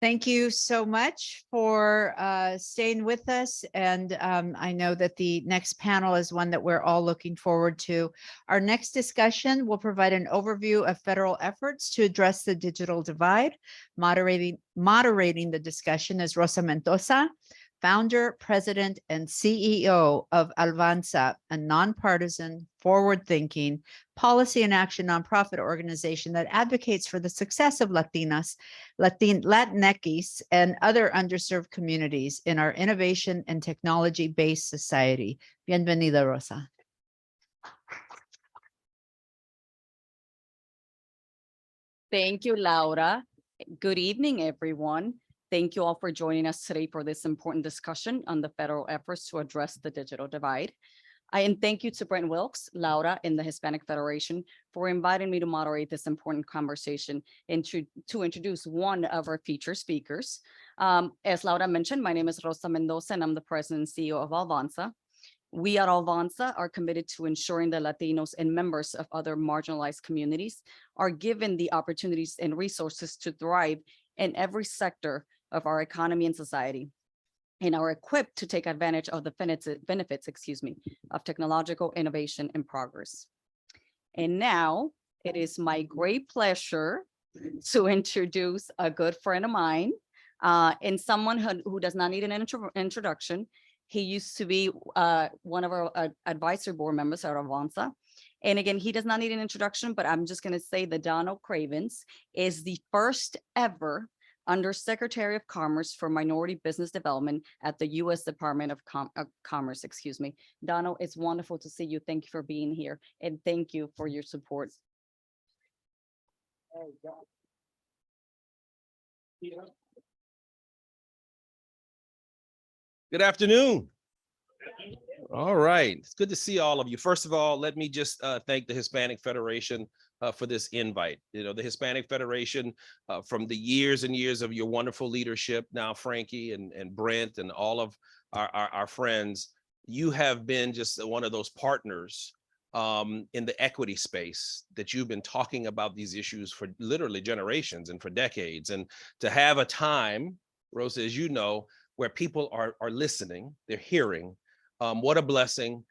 Thank you so much for staying with us. And I know that the next panel is one that we're all looking forward to. Our next discussion will provide an overview of federal efforts to address the digital divide. Moderating the discussion is Rosa Mendoza, founder, president, and CEO of Avanza, a nonpartisan, forward-thinking policy and action nonprofit organization that advocates for the success of Latinas, Latinx, and other underserved communities in our innovation and technology-based society. Bienvenida, Rosa. Thank you, Laura. Good evening, everyone. Thank you all for joining us today for this important discussion on the federal efforts to address the digital divide. And thank you to Brent Wilkes, Laura, and the Hispanic Federation for inviting me to moderate this important conversation and to introduce one of our featured speakers. As Laura mentioned, my name is Rosa Mendoza, and I'm the president and CEO of Avanza. We at Avanza are committed to ensuring that Latinos and members of other marginalized communities are given the opportunities and resources to thrive in every sector of our economy and society, and are equipped to take advantage of the benefits of technological innovation and progress. And now it is my great pleasure to introduce a good friend of mine and someone who does not need an introduction. He used to be one of our advisory board members at Avanza. And again, he does not need an introduction, but I'm just going to say that Donald Cravens is the first ever Undersecretary of Commerce for Minority Business Development at the U.S. Department of Commerce, Donald, it's wonderful to see you. Thank you for being here, and thank you for your support. Good afternoon. All right, it's good to see all of you. First of all, let me just thank the Hispanic Federation for this invite. You know, the Hispanic Federation, from the years and years of your wonderful leadership, now Frankie and Brent and all of our friends, you have been just one of those partners in the equity space that you've been talking about these issues for literally generations and for decades. And to have a time, Rosa, as you know, where people are listening, they're hearing, what a blessing.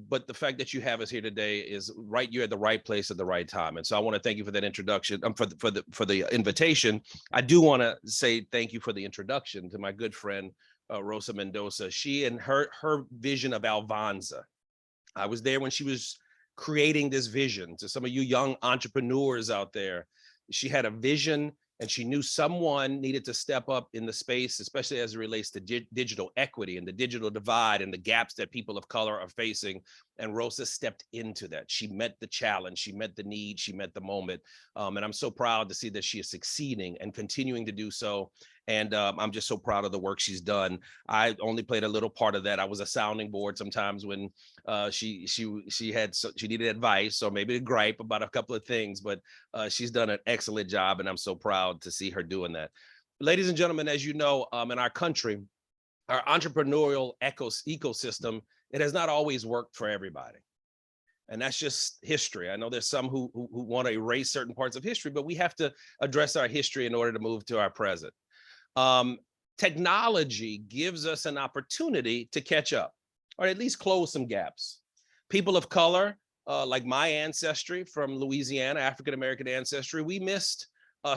But the fact that you have us here today is right. You're at the right place at the right time. And so I want to thank you for that introduction, for the invitation. I do want to say thank you for the introduction to my good friend, Rosa Mendoza. She and her vision of Avanza. I was there when she was creating this vision. To some of you young entrepreneurs out there, she had a vision, and she knew someone needed to step up in the space, especially as it relates to digital equity and the digital divide and the gaps that people of color are facing. And Rosa stepped into that. She met the challenge, she met the need, she met the moment. And I'm so proud to see that she is succeeding and continuing to do so. And I'm just so proud of the work she's done. I only played a little part of that. I was a sounding board sometimes when she needed advice or maybe a gripe about a couple of things, but she's done an excellent job, and I'm so proud to see her doing that. Ladies and gentlemen, as you know, in our country, our entrepreneurial ecosystem, it has not always worked for everybody. And that's just history. I know there's some who want to erase certain parts of history, but we have to address our history in order to move to our present. Technology gives us an opportunity to catch up, or at least close some gaps. People of color, like my ancestry from Louisiana, African-American ancestry, we missed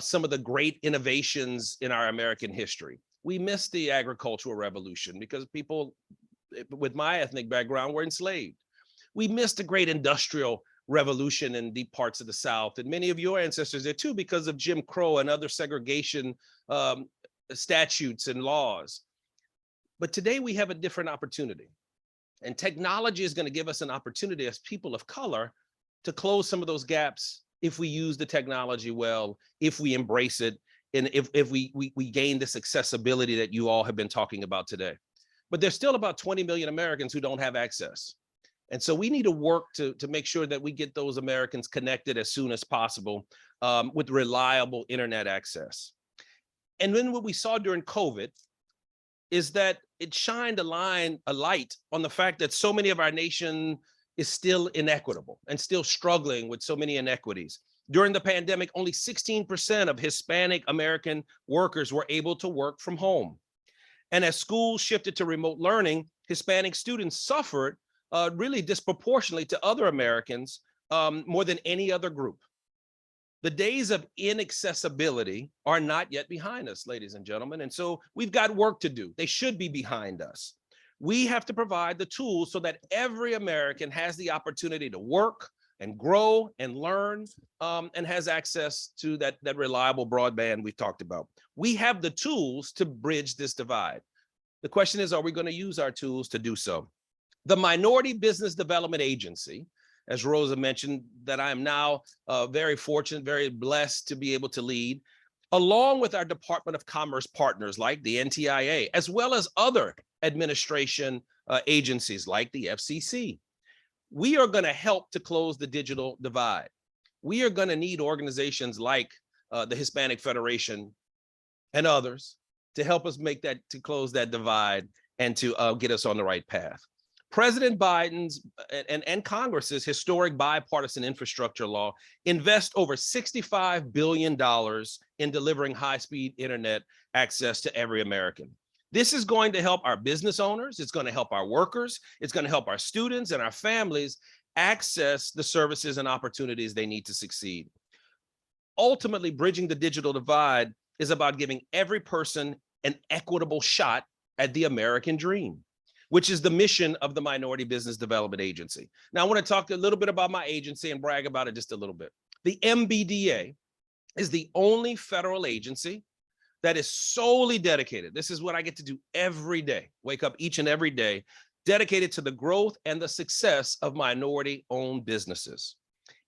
some of the great innovations in our American history. We missed the agricultural revolution because people with my ethnic background were enslaved. We missed a great industrial revolution in deep parts of the South, and many of your ancestors did too, because of Jim Crow and other segregation statutes and laws. But today we have a different opportunity, and technology is going to give us an opportunity as people of color to close some of those gaps if we use the technology well, if we embrace it, and if we gain this accessibility that you all have been talking about today. But there's still about 20 million Americans who don't have access. And so we need to work to make sure that we get those Americans connected as soon as possible with reliable internet access. And then what we saw during COVID is that it shined a light on the fact that so many of our nation is still inequitable and still struggling with so many inequities. During the pandemic, only 16% of Hispanic American workers were able to work from home. And as schools shifted to remote learning, Hispanic students suffered really disproportionately to other Americans more than any other group. The days of inaccessibility are not yet behind us, ladies and gentlemen. And so we've got work to do. They should be behind us. We have to provide the tools so that every American has the opportunity to work and grow and learn and has access to that reliable broadband we've talked about. We have the tools to bridge this divide. The question is, are we going to use our tools to do so? The Minority Business Development Agency, as Rosa mentioned, that I am now very fortunate, very blessed to be able to lead, along with our Department of Commerce partners like the NTIA, as well as other administration agencies like the FCC. We are going to help to close the digital divide. We are going to need organizations like the Hispanic Federation and others to help us make that, to close that divide and to get us on the right path. President Biden's and Congress's historic bipartisan infrastructure law invest over $65 billion in delivering high-speed internet access to every American. This is going to help our business owners, it's going to help our workers, it's going to help our students and our families access the services and opportunities they need to succeed. Ultimately, bridging the digital divide is about giving every person an equitable shot at the American dream, which is the mission of the Minority Business Development Agency. Now, I want to talk a little bit about my agency and brag about it just a little bit. The MBDA is the only federal agency that is solely dedicated. This is what I get to do every day, wake up each and every day, dedicated to the growth and the success of minority-owned businesses.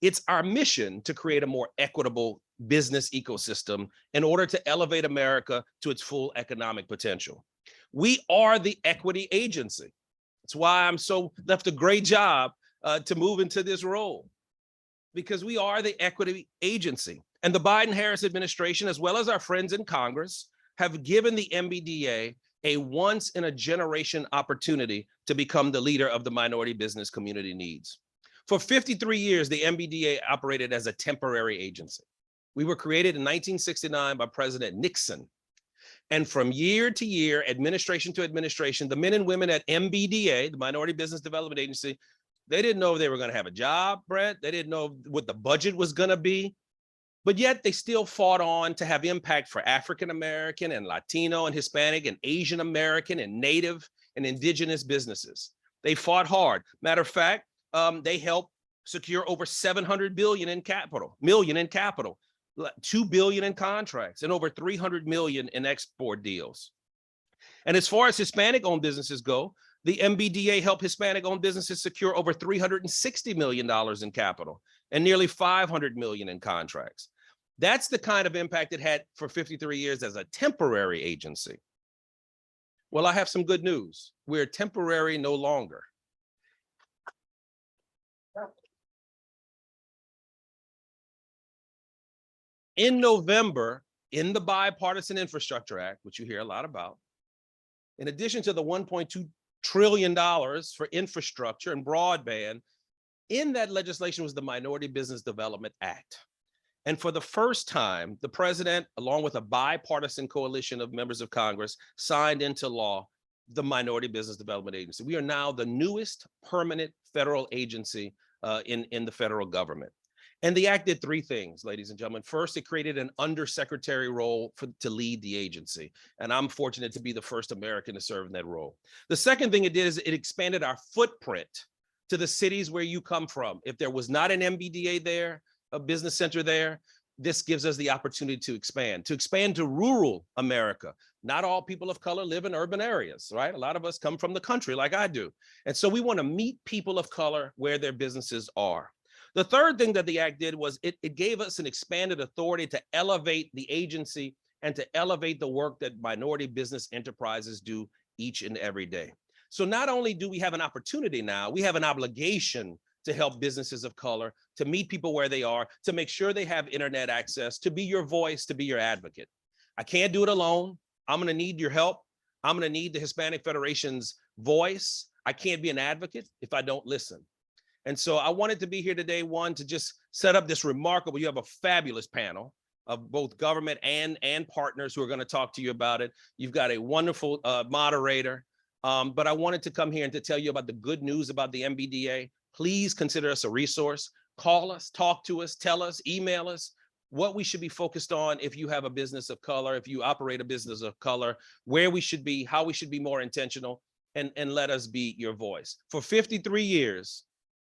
It's our mission to create a more equitable business ecosystem in order to elevate America to its full economic potential. We are the equity agency. That's why I'm so left a great job to move into this role, because we are the equity agency. And the Biden-Harris administration, as well as our friends in Congress, have given the MBDA a once-in-a-generation opportunity to become the leader of the minority business community needs. For 53 years, the MBDA operated as a temporary agency. We were created in 1969 by President Nixon. And from year to year, administration to administration, the men and women at MBDA, the Minority Business Development Agency, they didn't know if they were going to have a job, Brett. They didn't know what the budget was going to be. But yet they still fought on to have impact for African-American and Latino and Hispanic and Asian American and Native and Indigenous businesses. They fought hard. Matter of fact, they helped secure over $700 million in capital, 2 billion in contracts, and over 300 million in export deals. And as far as Hispanic-owned businesses go, the MBDA helped Hispanic-owned businesses secure over $360 million in capital and nearly 500 million in contracts. That's the kind of impact it had for 53 years as a temporary agency. Well, I have some good news. We're temporary no longer. In November, in the Bipartisan Infrastructure Act, which you hear a lot about, in addition to the $1.2 trillion for infrastructure and broadband, in that legislation was the Minority Business Development Act. And for the first time, the president, along with a bipartisan coalition of members of Congress, signed into law the Minority Business Development Agency. We are now the newest permanent federal agency in the federal government. And the act did three things, ladies and gentlemen. First, it created an undersecretary role to lead the agency. And I'm fortunate to be the first American to serve in that role. The second thing it did is it expanded our footprint to the cities where you come from. If there was not an MBDA there, a business center there, this gives us the opportunity to expand to rural America. Not all people of color live in urban areas, right? A lot of us come from the country like I do. And so we want to meet people of color where their businesses are. The third thing that the act did was it gave us an expanded authority to elevate the agency and to elevate the work that minority business enterprises do each and every day. So not only do we have an opportunity now, we have an obligation to help businesses of color, to meet people where they are, to make sure they have internet access, to be your voice, to be your advocate. I can't do it alone. I'm going to need your help. I'm going to need the Hispanic Federation's voice. I can't be an advocate if I don't listen. And so I wanted to be here today, one, to just set up this remarkable, you have a fabulous panel of both government and partners who are going to talk to you about it. You've got a wonderful moderator, but I wanted to come here and to tell you about the good news about the MBDA. Please consider us a resource. Call us, talk to us, tell us, email us what we should be focused on if you have a business of color, if you operate a business of color, where we should be, how we should be more intentional, and let us be your voice. For 53 years,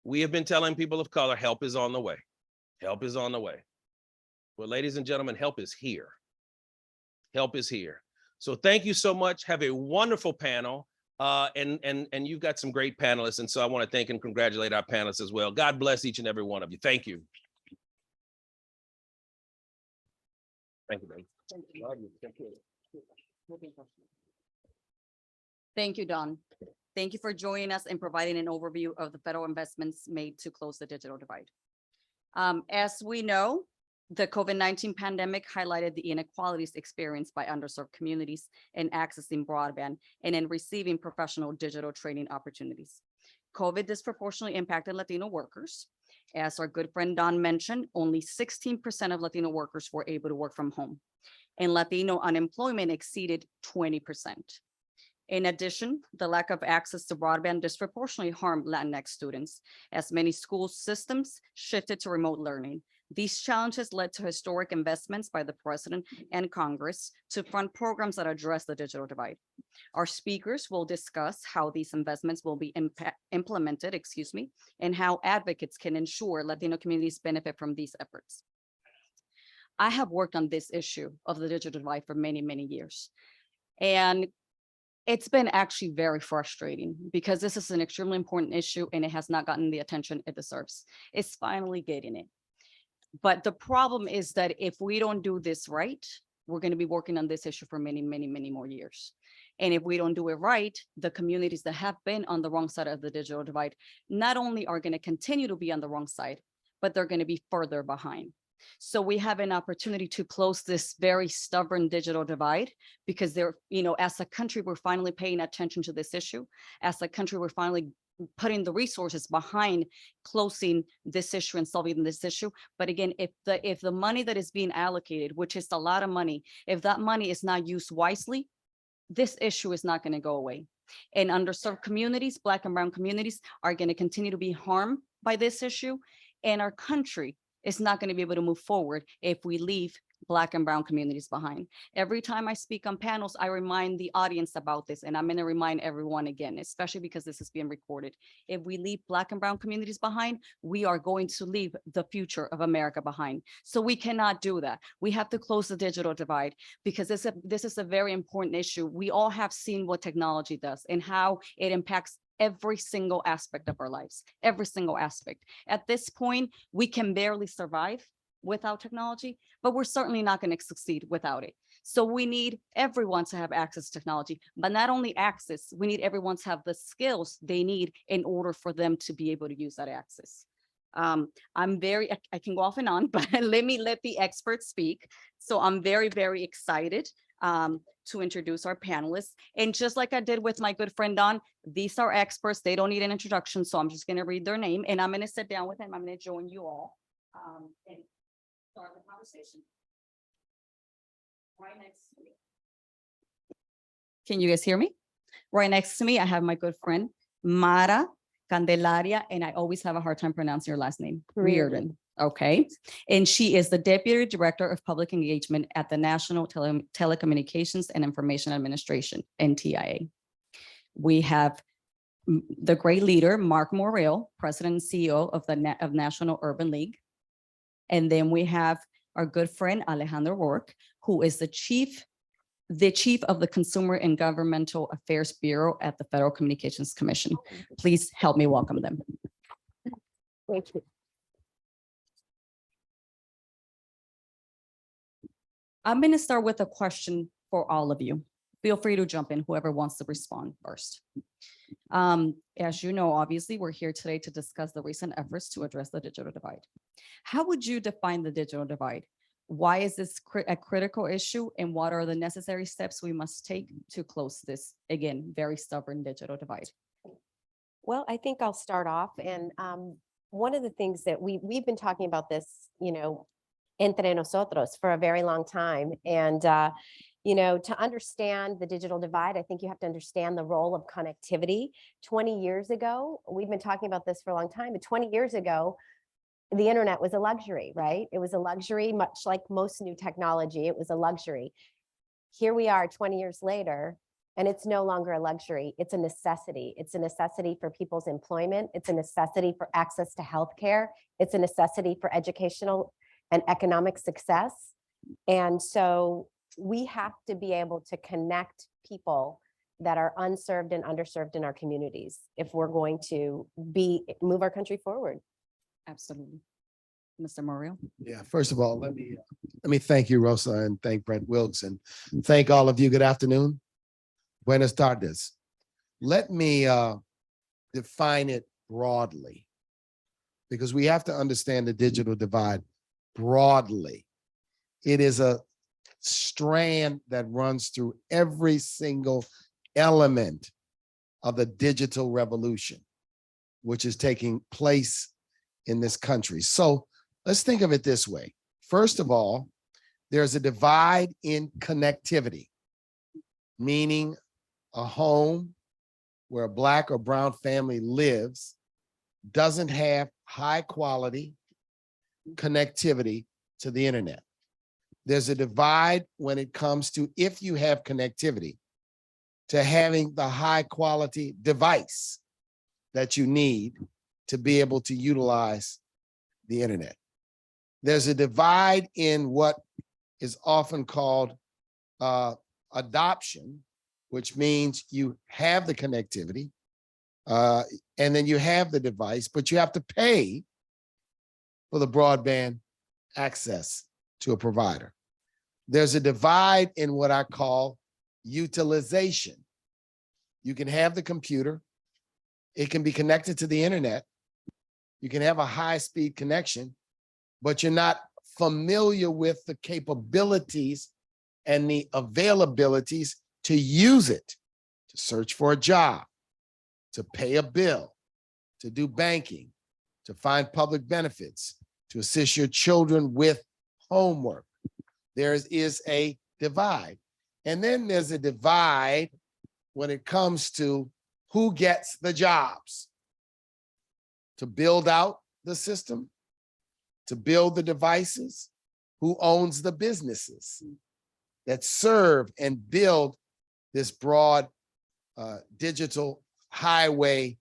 we have been telling people of color, help is on the way. Help is on the way. Well, ladies and gentlemen, help is here. Help is here. So thank you so much. Have a wonderful panel. And you've got some great panelists. And so I want to thank and congratulate our panelists as well. God bless each and every one of you. Thank you. Thank you, baby. Thank you, Don. Thank you for joining us and providing an overview of the federal investments made to close the digital divide. As we know, the COVID-19 pandemic highlighted the inequalities experienced by underserved communities in accessing broadband and in receiving professional digital training opportunities. COVID disproportionately impacted Latino workers. As our good friend Don mentioned, only 16% of Latino workers were able to work from home, and Latino unemployment exceeded 20%. In addition, the lack of access to broadband disproportionately harmed Latinx students, as many school systems shifted to remote learning. These challenges led to historic investments by the President and Congress to fund programs that address the digital divide. Our speakers will discuss how these investments will be implemented, and how advocates can ensure Latino communities benefit from these efforts. I have worked on this issue of the digital divide for many, many years. And it's been actually very frustrating because this is an extremely important issue and it has not gotten the attention it deserves. It's finally getting it. But the problem is that if we don't do this right, we're going to be working on this issue for many, many, many more years. And if we don't do it right, the communities that have been on the wrong side of the digital divide not only are going to continue to be on the wrong side, but they're going to be further behind. So we have an opportunity to close this very stubborn digital divide because as a country, we're finally paying attention to this issue. As a country, we're finally putting the resources behind closing this issue and solving this issue. But again, if the money that is being allocated, which is a lot of money, if that money is not used wisely, this issue is not going to go away. And underserved communities, Black and Brown communities, are going to continue to be harmed by this issue. And our country is not going to be able to move forward if we leave Black and Brown communities behind. Every time I speak on panels, I remind the audience about this, and I'm going to remind everyone again, especially because this is being recorded. If we leave Black and Brown communities behind, we are going to leave the future of America behind. So we cannot do that. We have to close the digital divide because this is a very important issue. We all have seen what technology does and how it impacts every single aspect of our lives, every single aspect. At this point, we can barely survive without technology, but we're certainly not going to succeed without it. So we need everyone to have access to technology, but not only access, we need everyone to have the skills they need in order for them to be able to use that access. I can go off and on, but let the experts speak. So I'm very, very excited to introduce our panelists. And just like I did with my good friend Don, these are experts. They don't need an introduction. So I'm just going to read their name and I'm going to sit down with them. I'm going to join you all and start the conversation. Right next to me. Can you guys hear me? Right next to me, I have my good friend, Mara Candelaria, and I always have a hard time pronouncing your last name, Reardon. Okay. And she is the Deputy Director of Public Engagement at the National Telecommunications and Information Administration, NTIA. We have the great leader, Mark Morrell, President and CEO of National Urban League. And then we have our good friend, Alejandro Rourke, who is the chief of the Consumer and Governmental Affairs Bureau at the Federal Communications Commission. Please help me welcome them. Thank you. I'm going to start with a question for all of you. Feel free to jump in, whoever wants to respond first. As you know, obviously, we're here today to discuss the recent efforts to address the digital divide. How would you define the digital divide? Why is this a critical issue, and what are the necessary steps we must take to close this, again, very stubborn digital divide? Well, I think I'll start off. And one of the things that we've been talking about this, entre nosotros for a very long time. And, to understand the digital divide, I think you have to understand the role of connectivity. 20 years ago, we've been talking about this for a long time, but 20 years ago, the internet was a luxury, right? It was a luxury, much like most new technology, it was a luxury. Here we are 20 years later, and it's no longer a luxury, it's a necessity. It's a necessity for people's employment. It's a necessity for access to healthcare. It's a necessity for educational and economic success. And so we have to be able to connect people that are unserved and underserved in our communities if we're going to move our country forward. Absolutely. Mr. Murillo. Yeah, first of all, let me thank you, Rosa, and thank Brent Wilkes, and thank all of you. Good afternoon. Buenas tardes. Let me define it broadly, because we have to understand the digital divide broadly. It is a strand that runs through every single element of the digital revolution, which is taking place in this country. So let's think of it this way. First of all, there's a divide in connectivity, meaning a home where a Black or brown family lives doesn't have high quality connectivity to the internet. There's a divide when it comes to, if you have connectivity, to having the high quality device that you need to be able to utilize the internet. There's a divide in what is often called adoption, which means you have the connectivity and then you have the device, but you have to pay for the broadband access to a provider. There's a divide in what I call utilization. You can have the computer, it can be connected to the internet, you can have a high-speed connection, but you're not familiar with the capabilities and the availabilities to use it, to search for a job, to pay a bill, to do banking, to find public benefits, to assist your children with homework. There is a divide. And then there's a divide when it comes to who gets the jobs to build out the system, to build the devices, who owns the businesses that serve and build this broad digital highway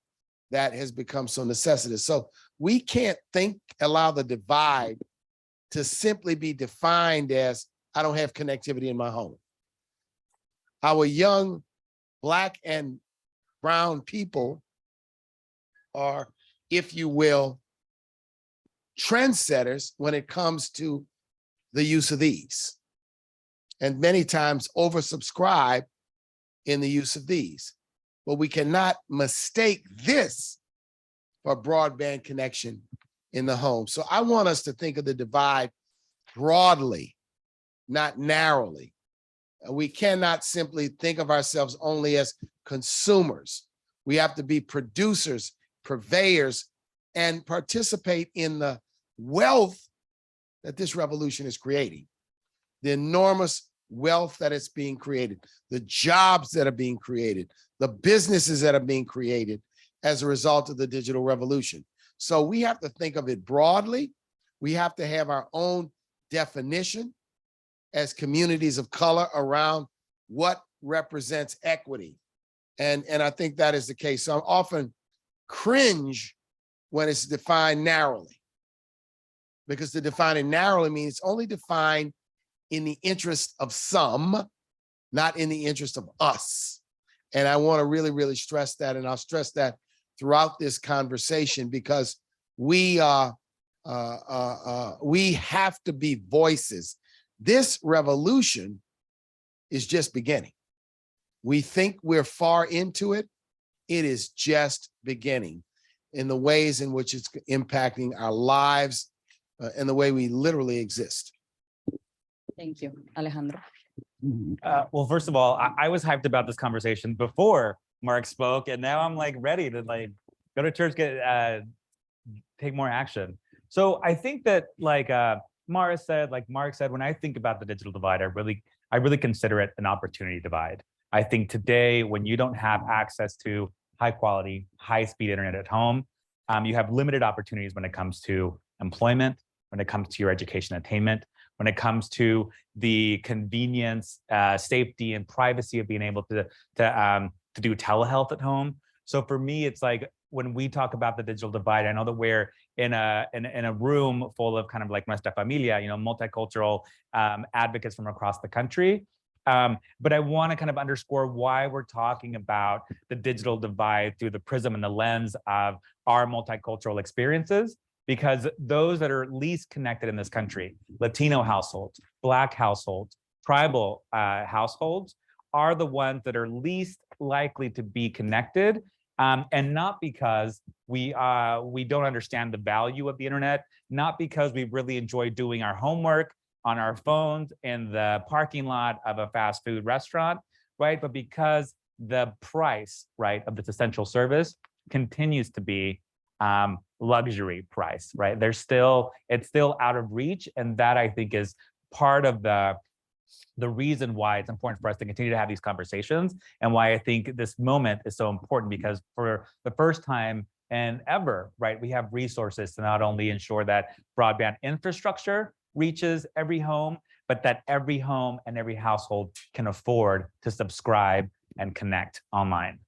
that has become so necessitous. So we can't allow the divide to simply be defined as, I don't have connectivity in my home. Our young Black and brown people are, if you will, trendsetters when it comes to the use of these, and many times oversubscribe in the use of these. But we cannot mistake this for broadband connection in the home. So I want us to think of the divide broadly, not narrowly. We cannot simply think of ourselves only as consumers. We have to be producers, purveyors, and participate in the wealth that this revolution is creating, the enormous wealth that is being created, the jobs that are being created, the businesses that are being created as a result of the digital revolution. So we have to think of it broadly. We have to have our own definition as communities of color around what represents equity. And I think that is the case. So I often cringe when it's defined narrowly, because to define it narrowly means it's only defined in the interest of some, not in the interest of us. And I want to really, really stress that. And I'll stress that throughout this conversation, because we have to be voices. This revolution is just beginning. We think we're far into it. It is just beginning in the ways in which it's impacting our lives and the way we literally exist. Thank you. Alejandro. Well, first of all, I was hyped about this conversation before Mark spoke, and now I'm like ready to Go to church, take more action. So I think that like Mara said, like Mark said, when I think about the digital divide, I really consider it an opportunity divide. I think today, when you don't have access to high quality, high speed internet at home, you have limited opportunities when it comes to employment, when it comes to your education attainment, when it comes to the convenience, safety, and privacy of being able to do telehealth at home. So for me, it's like when we talk about the digital divide, I know that we're in a room full of kind of like nuestra familia, multicultural advocates from across the country. But I want to kind of underscore why we're talking about the digital divide through the prism and the lens of our multicultural experiences, because those that are least connected in this country, Latino households, Black households, tribal households, are the ones that are least likely to be connected. And not because we don't understand the value of the internet, not because we really enjoy doing our homework on our phones in the parking lot of a fast food restaurant, right? But because the price, right, of this essential service continues to be luxury price, right? It's still out of reach. And that, I think, is part of the reason why it's important for us to continue to have these conversations, and why I think this moment is so important, because for the first time and ever, right, we have resources to not only ensure that broadband infrastructure reaches every home, but that every home and every household can afford to subscribe and connect online.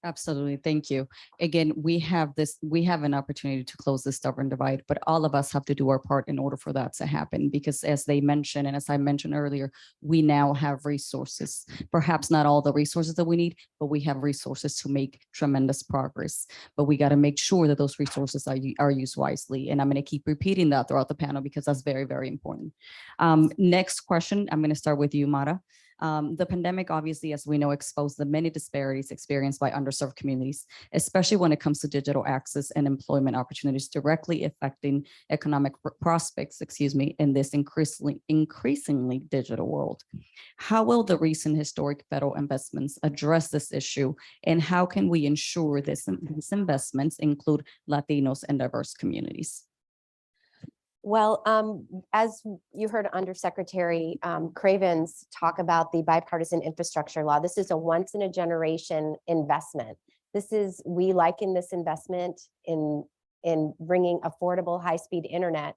Absolutely. Thank you. Again, we have an opportunity to close this stubborn divide, but all of us have to do our part in order for that to happen, because as they mentioned, and as I mentioned earlier, we now have resources, perhaps not all the resources that we need, but we have resources to make tremendous progress. But we got to make sure that those resources are used wisely. And I'm going to keep repeating that throughout the panel, because that's very, very important. Next question, I'm going to start with you, Mara. The pandemic, obviously, as we know, exposed the many disparities experienced by underserved communities, especially when it comes to digital access and employment opportunities, directly affecting economic prospects, in this increasingly digital world. How will the recent historic federal investments address this issue, and how can we ensure these investments include Latinos and diverse communities? Well, as you heard Undersecretary Cravens talk about the bipartisan infrastructure law, this is a once in a generation investment. We liken this investment in bringing affordable high-speed internet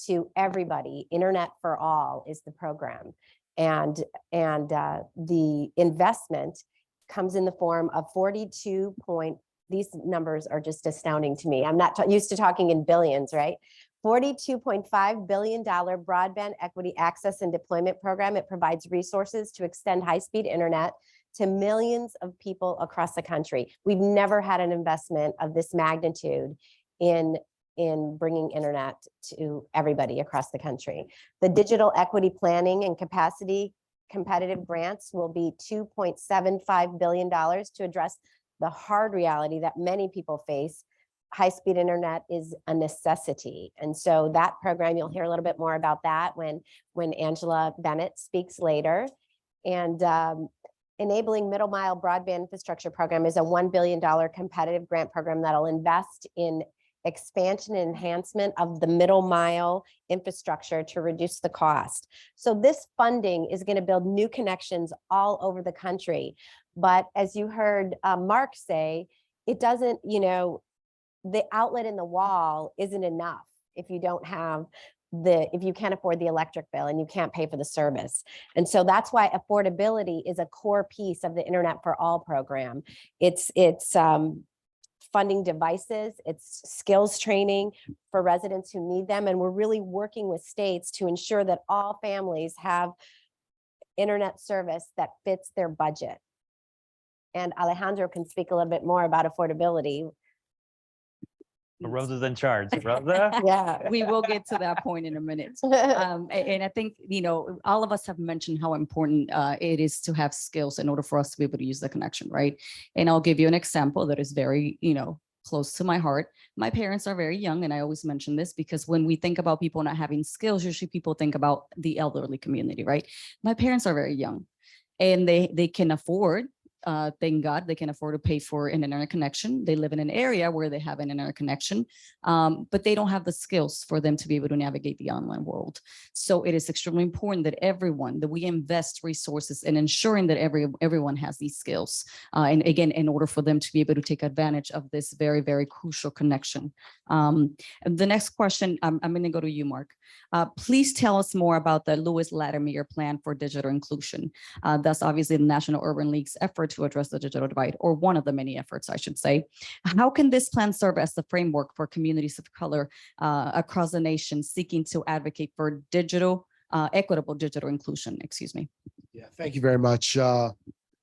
to everybody. Internet for all is the program. And the investment comes in the form of these numbers are just astounding to me. I'm not used to talking in billions, right? $42.5 billion broadband equity access and deployment program. It provides resources to extend high-speed internet to millions of people across the country. We've never had an investment of this magnitude in bringing internet to everybody across the country. The digital equity planning and capacity competitive grants will be $2.75 billion to address the hard reality that many people face. High-speed internet is a necessity. And so that program, you'll hear a little bit more about that when Angela Bennett speaks later. And enabling middle mile broadband infrastructure program is a $1 billion competitive grant program that'll invest in expansion and enhancement of the middle mile infrastructure to reduce the cost. So this funding is going to build new connections all over the country. But as you heard Mark say, it doesn't, the outlet in the wall isn't enough if you don't have if you can't afford the electric bill and you can't pay for the service. And so that's why affordability is a core piece of the Internet for All program. It's funding devices, it's skills training for residents who need them. And we're really working with states to ensure that all families have internet service that fits their budget. And Alejandro can speak a little bit more about affordability. Rosa's in charge. Rosa? Yeah. We will get to that point in a minute. And I think, all of us have mentioned how important it is to have skills in order for us to be able to use the connection, right? And I'll give you an example that is very, close to my heart. My parents are very young, and I always mention this because when we think about people not having skills, usually people think about the elderly community, right? My parents are very young, and they can afford thank God, they can afford to pay for an internet connection. They live in an area where they have an internet connection, but they don't have the skills for them to be able to navigate the online world. So it is extremely important that we invest resources in ensuring that everyone has these skills. And again, in order for them to be able to take advantage of this very, very crucial connection. And the next question, I'm going to go to you, Mark. Please tell us more about the Lewis Latimer Plan for Digital Inclusion. That's obviously the National Urban League's effort to address the digital divide, or one of the many efforts, I should say. How can this plan serve as the framework for communities of color across the nation seeking to advocate for equitable digital inclusion? Excuse me. Yeah, thank you very much.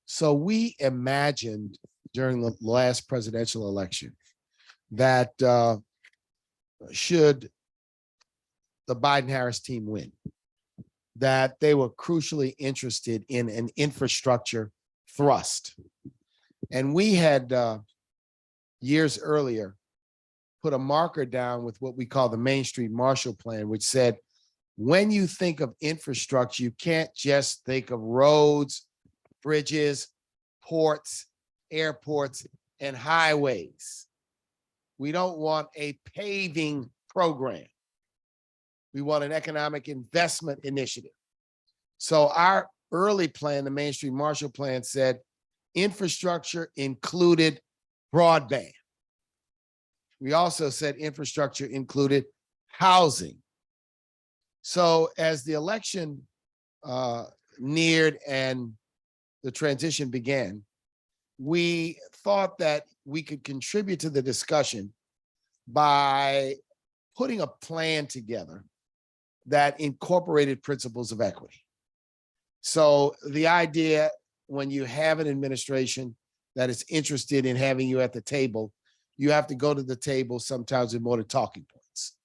So we imagined during the last presidential election that should the Biden-Harris team win, that they were crucially interested in an infrastructure thrust. And we had years earlier put a marker down with what we call the Main Street Marshall Plan, which said, when you think of infrastructure, you can't just think of roads, bridges, ports, airports, and highways. We don't want a paving program. We want an economic investment initiative. So our early plan, the Main Street Marshall Plan, said infrastructure included broadband. We also said infrastructure included housing. So as the election neared and the transition began, we thought that we could contribute to the discussion by putting a plan together that incorporated principles of equity. So the idea, when you have an administration that is interested in having you at the table, you have to go to the table sometimes with more than talking points.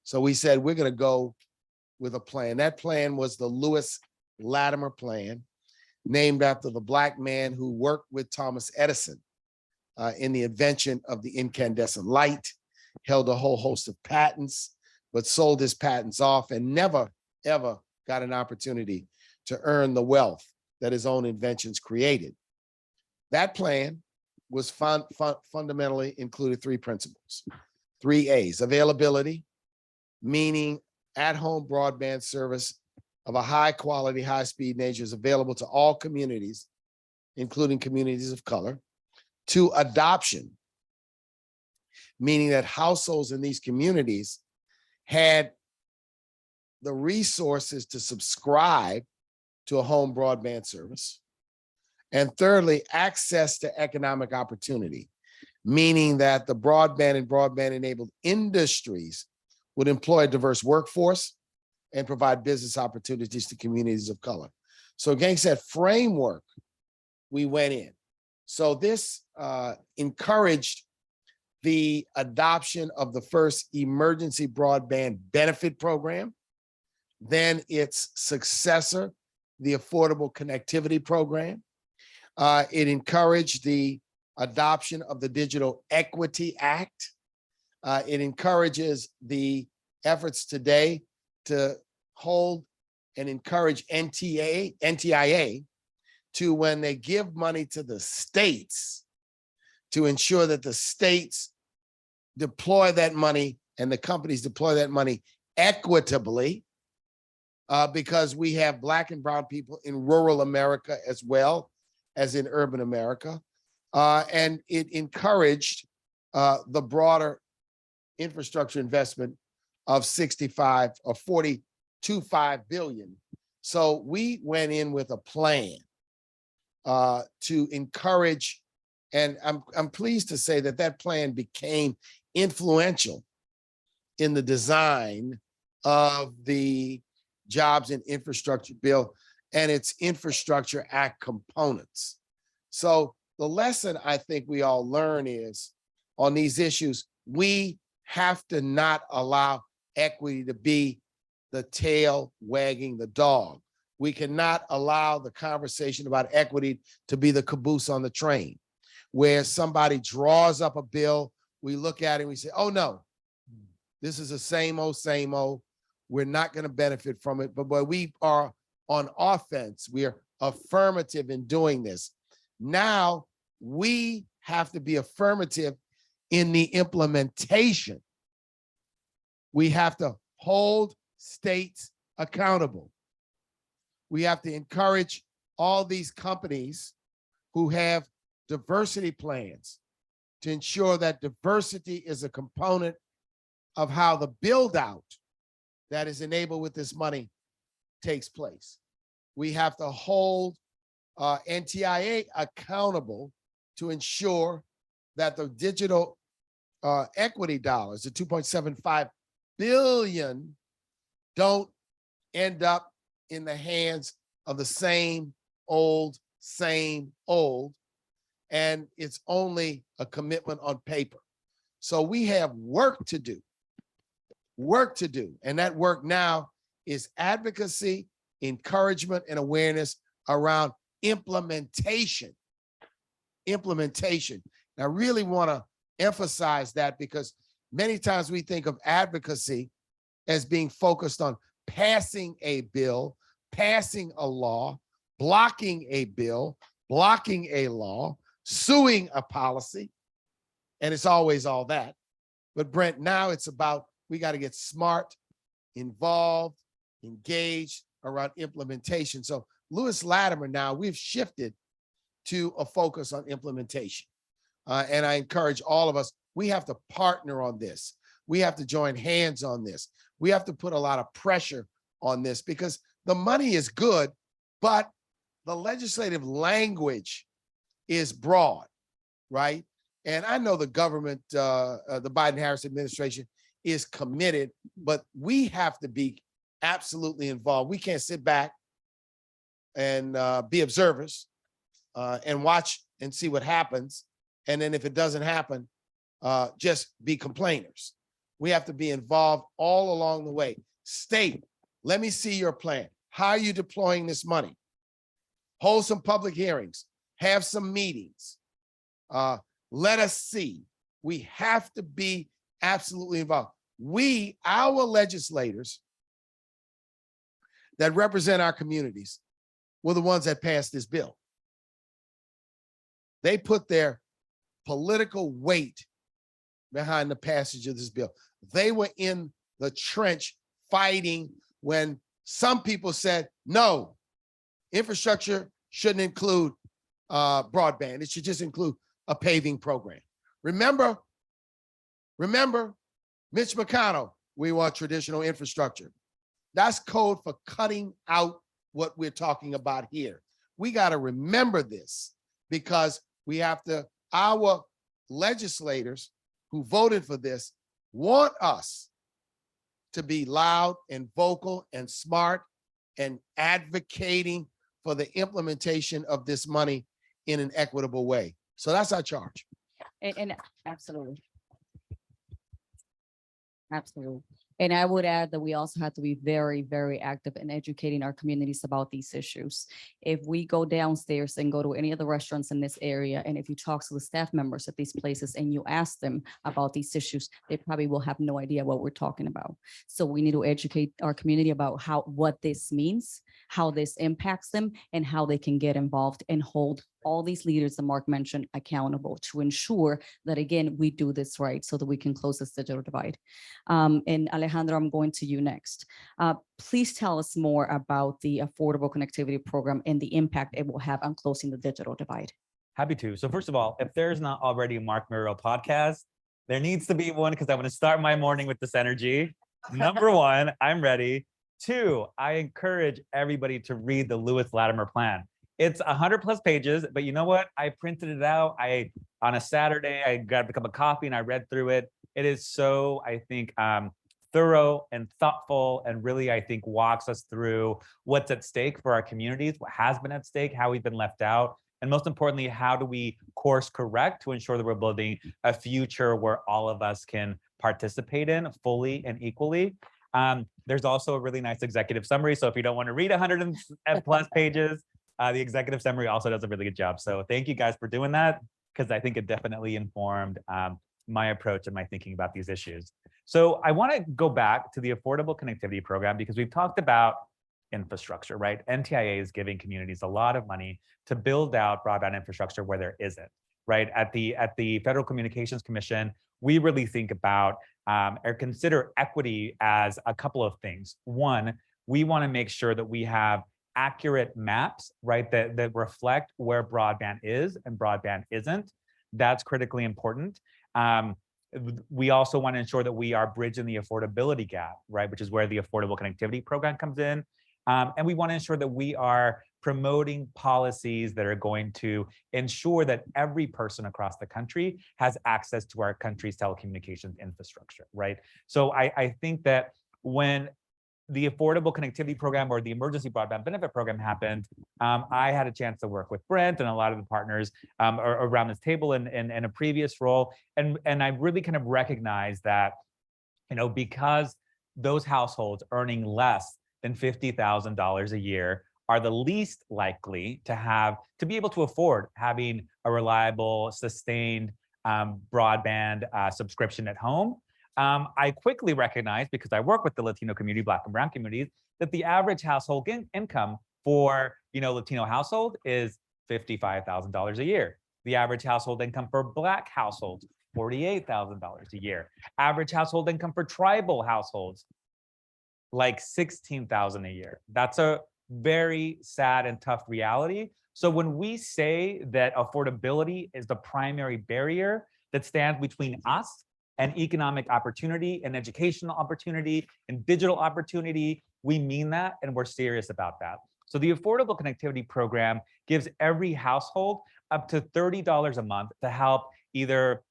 So we said, we're going to go with a plan. That plan was the Lewis Latimer Plan, named after the Black man who worked with Thomas Edison in the invention of the incandescent light, held a whole host of patents, but sold his patents off and never, ever got an opportunity to earn the wealth that his own inventions created. That plan was fundamentally included three principles, 3 A's: availability, meaning at-home broadband service of a high quality, high speed nature is available to all communities, including communities of color. 2, adoption, meaning that households in these communities had the resources to subscribe to a home broadband service. And thirdly, access to economic opportunity, meaning that the broadband and broadband-enabled industries would employ a diverse workforce and provide business opportunities to communities of color. So against that framework, we went in. So this encouraged the adoption of the first emergency broadband benefit program, then its successor, the Affordable Connectivity Program. It encouraged the adoption of the Digital Equity Act. It encourages the efforts today to hold and encourage NTIA to, when they give money to the states, to ensure that the states deploy that money and the companies deploy that money equitably, because we have Black and brown people in rural America as well as in urban America. And it encouraged the broader infrastructure investment of 42.5 billion. So we went in with a plan to encourage, and I'm pleased to say that that plan became influential in the design of the Jobs and Infrastructure Bill and its Infrastructure Act components. So the lesson I think we all learn is, on these issues, we have to not allow equity to be the tail wagging the dog. We cannot allow the conversation about equity to be the caboose on the train, where somebody draws up a bill, we look at it and we say, oh no, this is the same old, we're not going to benefit from it. But we are on offense, we are affirmative in doing this. Now we have to be affirmative in the implementation. We have to hold states accountable. We have to encourage all these companies who have diversity plans to ensure that diversity is a component of how the build out that is enabled with this money takes place. We have to hold NTIA accountable to ensure that the digital equity dollars, the 2.75 billion, don't end up in the hands of the same old, and it's only a commitment on paper. So we have work to do, and that work now is advocacy, encouragement, and awareness around implementation. And I really want to emphasize that because many times we think of advocacy as being focused on passing a bill, passing a law, blocking a bill, blocking a law, suing a policy, and it's always all that. But Brent, now it's about, we got to get smart, involved, engaged around implementation. So Lewis Latimer, now we've shifted to a focus on implementation. And I encourage all of us, we have to partner on this. We have to join hands on this. We have to put a lot of pressure on this because the money is good, but the legislative language is broad, right? And I know the government, the Biden-Harris administration is committed, but we have to be absolutely involved. We can't sit back and be observers and watch and see what happens. And then if it doesn't happen, just be complainers. We have to be involved all along the way. State, let me see your plan. How are you deploying this money? Hold some public hearings, have some meetings. Let us see. We have to be absolutely involved. We, our legislators that represent our communities, were the ones that passed this bill. They put their political weight behind the passage of this bill. They were in the trench fighting when some people said, no, infrastructure shouldn't include broadband. It should just include a paving program. Remember, Mitch McConnell, we want traditional infrastructure. That's code for cutting out what we're talking about here. We got to remember this because we have to, our legislators who voted for this want us to be loud and vocal and smart and advocating for the implementation of this money in an equitable way. So that's our charge. And absolutely. Absolutely. And I would add that we also have to be very, very active in educating our communities about these issues. If we go downstairs and go to any of the restaurants in this area, and if you talk to the staff members at these places and you ask them about these issues, they probably will have no idea what we're talking about. So we need to educate our community about what this means, how this impacts them, and how they can get involved and hold all these leaders that Mark mentioned accountable to ensure that, again, we do this right so that we can close this digital divide. And Alejandro, I'm going to you next. Please tell us more about the Affordable Connectivity Program and the impact it will have on closing the digital divide. Happy to. So first of all, if there's not already a Mark Muriel podcast, there needs to be one because I want to start my morning with this energy. Number one, I'm ready. Two, I encourage everybody to read the Lewis Latimer plan. It's 100+ pages, but you know what? I printed it out. On a Saturday, I got a cup of coffee and I read through it. It is so, I think, thorough and thoughtful, and really, I think, walks us through what's at stake for our communities, what has been at stake, how we've been left out, and most importantly, how do we course correct to ensure that we're building a future where all of us can participate in fully and equally. There's also a really nice executive summary. So if you don't want to read 100+ pages, the executive summary also does a really good job. So thank you guys for doing that, because I think it definitely informed my approach and my thinking about these issues. So I want to go back to the Affordable Connectivity Program because we've talked about infrastructure, right? NTIA is giving communities a lot of money to build out broadband infrastructure where there isn't, right? At the Federal Communications Commission, we really think about or consider equity as a couple of things. One, we want to make sure that we have accurate maps, right, that reflect where broadband is and broadband isn't. That's critically important. We also want to ensure that we are bridging the affordability gap, right, which is where the Affordable Connectivity Program comes in. And we want to ensure that we are promoting policies that are going to ensure that every person across the country has access to our country's telecommunications infrastructure, right? So I think that when the Affordable Connectivity Program or the Emergency Broadband Benefit Program happened, I had a chance to work with Brent and a lot of the partners around this table in a previous role. And I really kind of recognized that, because those households earning less than $50,000 a year are the least likely to be able to afford having a reliable, sustained broadband subscription at home. I quickly recognized, because I work with the Latino community, Black and Brown communities, that the average household income for Latino household is $55,000 a year. The average household income for Black households, $48,000 a year. Average household income for tribal households, like $16,000 a year. That's a very sad and tough reality. So when we say that affordability is the primary barrier that stands between us and economic opportunity and educational opportunity and digital opportunity, we mean that, and we're serious about that. So the Affordable Connectivity Program gives every household up to $30 a month to help either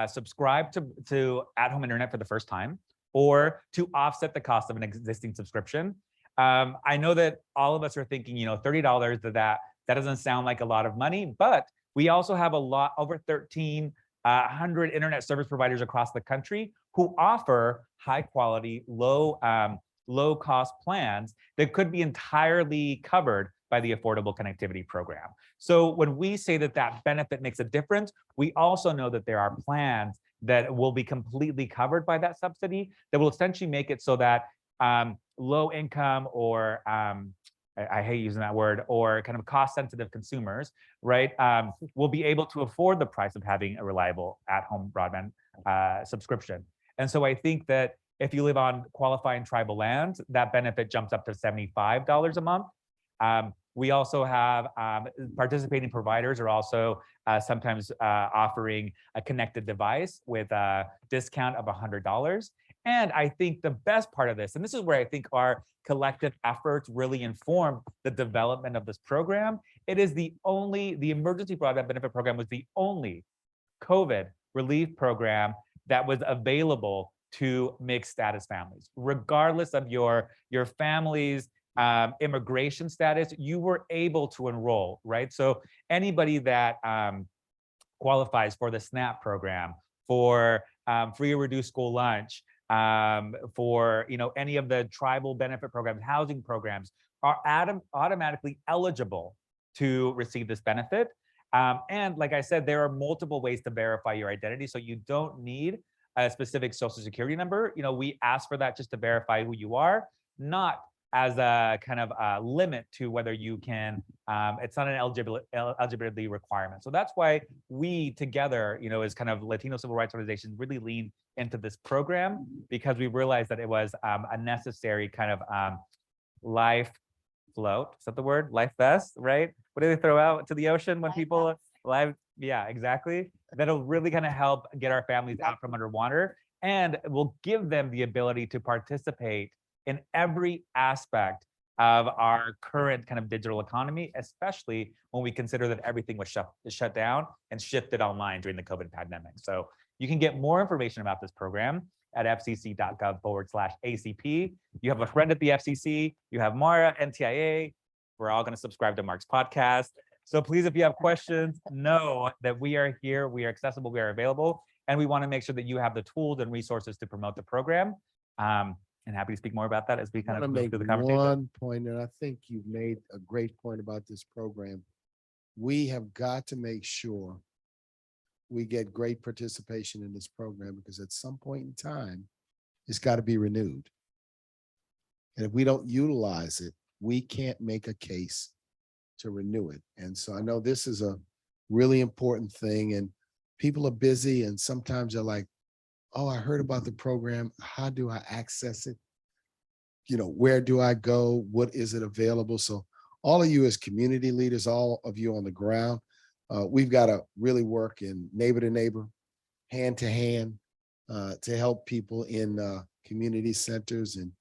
subscribe to at-home internet for the first time, or to offset the cost of an existing subscription. I know that all of us are thinking, $30, that doesn't sound like a lot of money, but we also have over 1,300 internet service providers across the country who offer high quality, low cost plans that could be entirely covered by the Affordable Connectivity Program. So when we say that benefit makes a difference, we also know that there are plans that will be completely covered by that subsidy that will essentially make it so that low income or I hate using that word, or kind of cost sensitive consumers, right, will be able to afford the price of having a reliable at-home broadband subscription. And so I think that if you live on qualifying tribal lands, that benefit jumps up to $75 a month. We also have participating providers are also sometimes offering a connected device with a discount of $100. And I think the best part of this, and this is where I think our collective efforts really inform the development of this program, the Emergency Broadband Benefit Program was the only COVID relief program that was available to mixed status families. Regardless of your family's immigration status, you were able to enroll, right? So anybody that qualifies for the SNAP program, for free or reduced school lunch, for any of the tribal benefit programs, housing programs, are automatically eligible to receive this benefit. And like I said, there are multiple ways to verify your identity, so you don't need a specific social security number. We ask for that just to verify who you are, not as a kind of limit to whether you can, it's not an eligibility requirement. So that's why we together, as kind of Latino civil rights organizations, really lean into this program, because we realized that it was a necessary kind of life float. Is that the word? Life vest, right? What do they throw out to the ocean when people live? Yeah, exactly. That'll really kind of help get our families out from underwater, and will give them the ability to participate in every aspect of our current kind of digital economy, especially when we consider that everything was shut down and shifted online during the COVID pandemic. So you can get more information about this program at fcc.gov/ACP. You have a friend at the FCC, you have Mara, NTIA. We're all going to subscribe to Mark's podcast. So please, if you have questions, know that we are here, we are accessible, we are available, and we want to make sure that you have the tools and resources to promote the program. And happy to speak more about that as we kind of move through the conversation. One point, and I think you've made a great point about this program. We have got to make sure we get great participation in this program, because at some point in time, it's got to be renewed. And if we don't utilize it, we can't make a case to renew it. And so I know this is a really important thing, and people are busy, and sometimes they're like, oh, I heard about the program. How do I access it? You know, where do I go? What is it available? So all of you as community leaders, all of you on the ground, we've got to really work in neighbor to neighbor, hand to hand, to help people in community centers and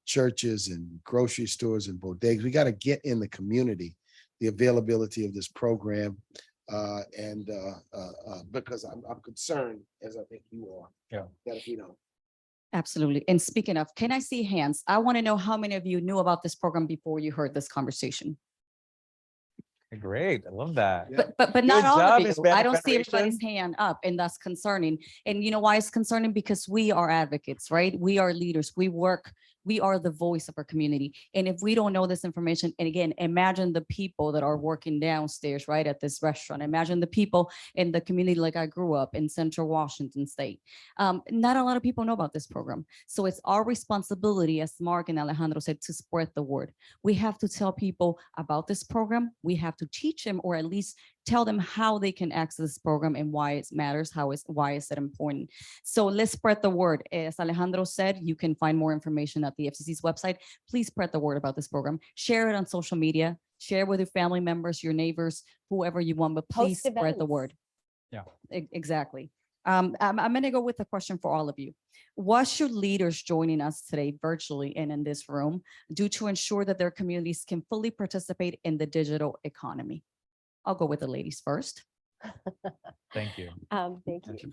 churches and grocery stores and bodegas. We got to get in the community the availability of this program. Because I'm concerned, as I think you are, that if you don't. Absolutely. And speaking of, can I see hands? I want to know how many of you knew about this program before you heard this conversation. Great, I love that. But not all of you. Hispanic I don't see Federation. everybody's hand up, and that's concerning. And you know why it's concerning? Because we are advocates, right? We are leaders. We are the voice of our community. And if we don't know this information, and again, imagine the people that are working downstairs, right, at this restaurant. Imagine the people in the community like I grew up in Central Washington State. Not a lot of people know about this program. So it's our responsibility, as Mark and Alejandro said, to spread the word. We have to tell people about this program. We have to teach them, or at least tell them how they can access this program and why it matters, why is it important. So let's spread the word. As Alejandro said, you can find more information at the FCC's website. Please spread the word about this program. Share it on social media. Share with your family members, your neighbors, whoever you want, but please spread the word. Yeah, exactly. I'm going to go with a question for all of you. What should leaders joining us today virtually and in this room do to ensure that their communities can fully participate in the digital economy? I'll go with the ladies first. Thank you. Thank you.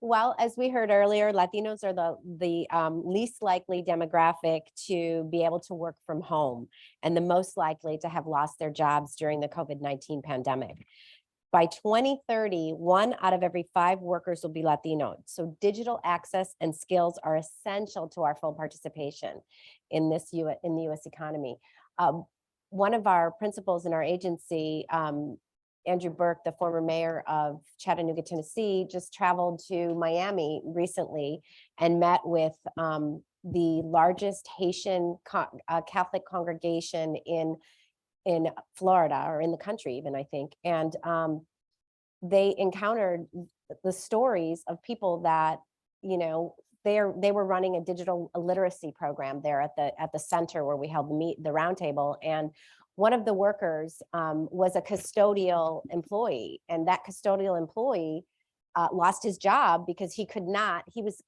Well, as we heard earlier, Latinos are the least likely demographic to be able to work from home and the most likely to have lost their jobs during the COVID-19 pandemic. By 2030, 1 out of every 5 workers will be Latino. So digital access and skills are essential to our full participation in the U.S. economy. One of our principals in our agency, Andrew Burke, the former mayor of Chattanooga, Tennessee, just traveled to Miami recently and met with the largest Haitian Catholic congregation in Florida, or in the country even, I think. And they encountered the stories of people that, you know, they were running a digital literacy program there at the center where we held the roundtable. And one of the workers was a custodial employee, and that custodial employee lost his job because he was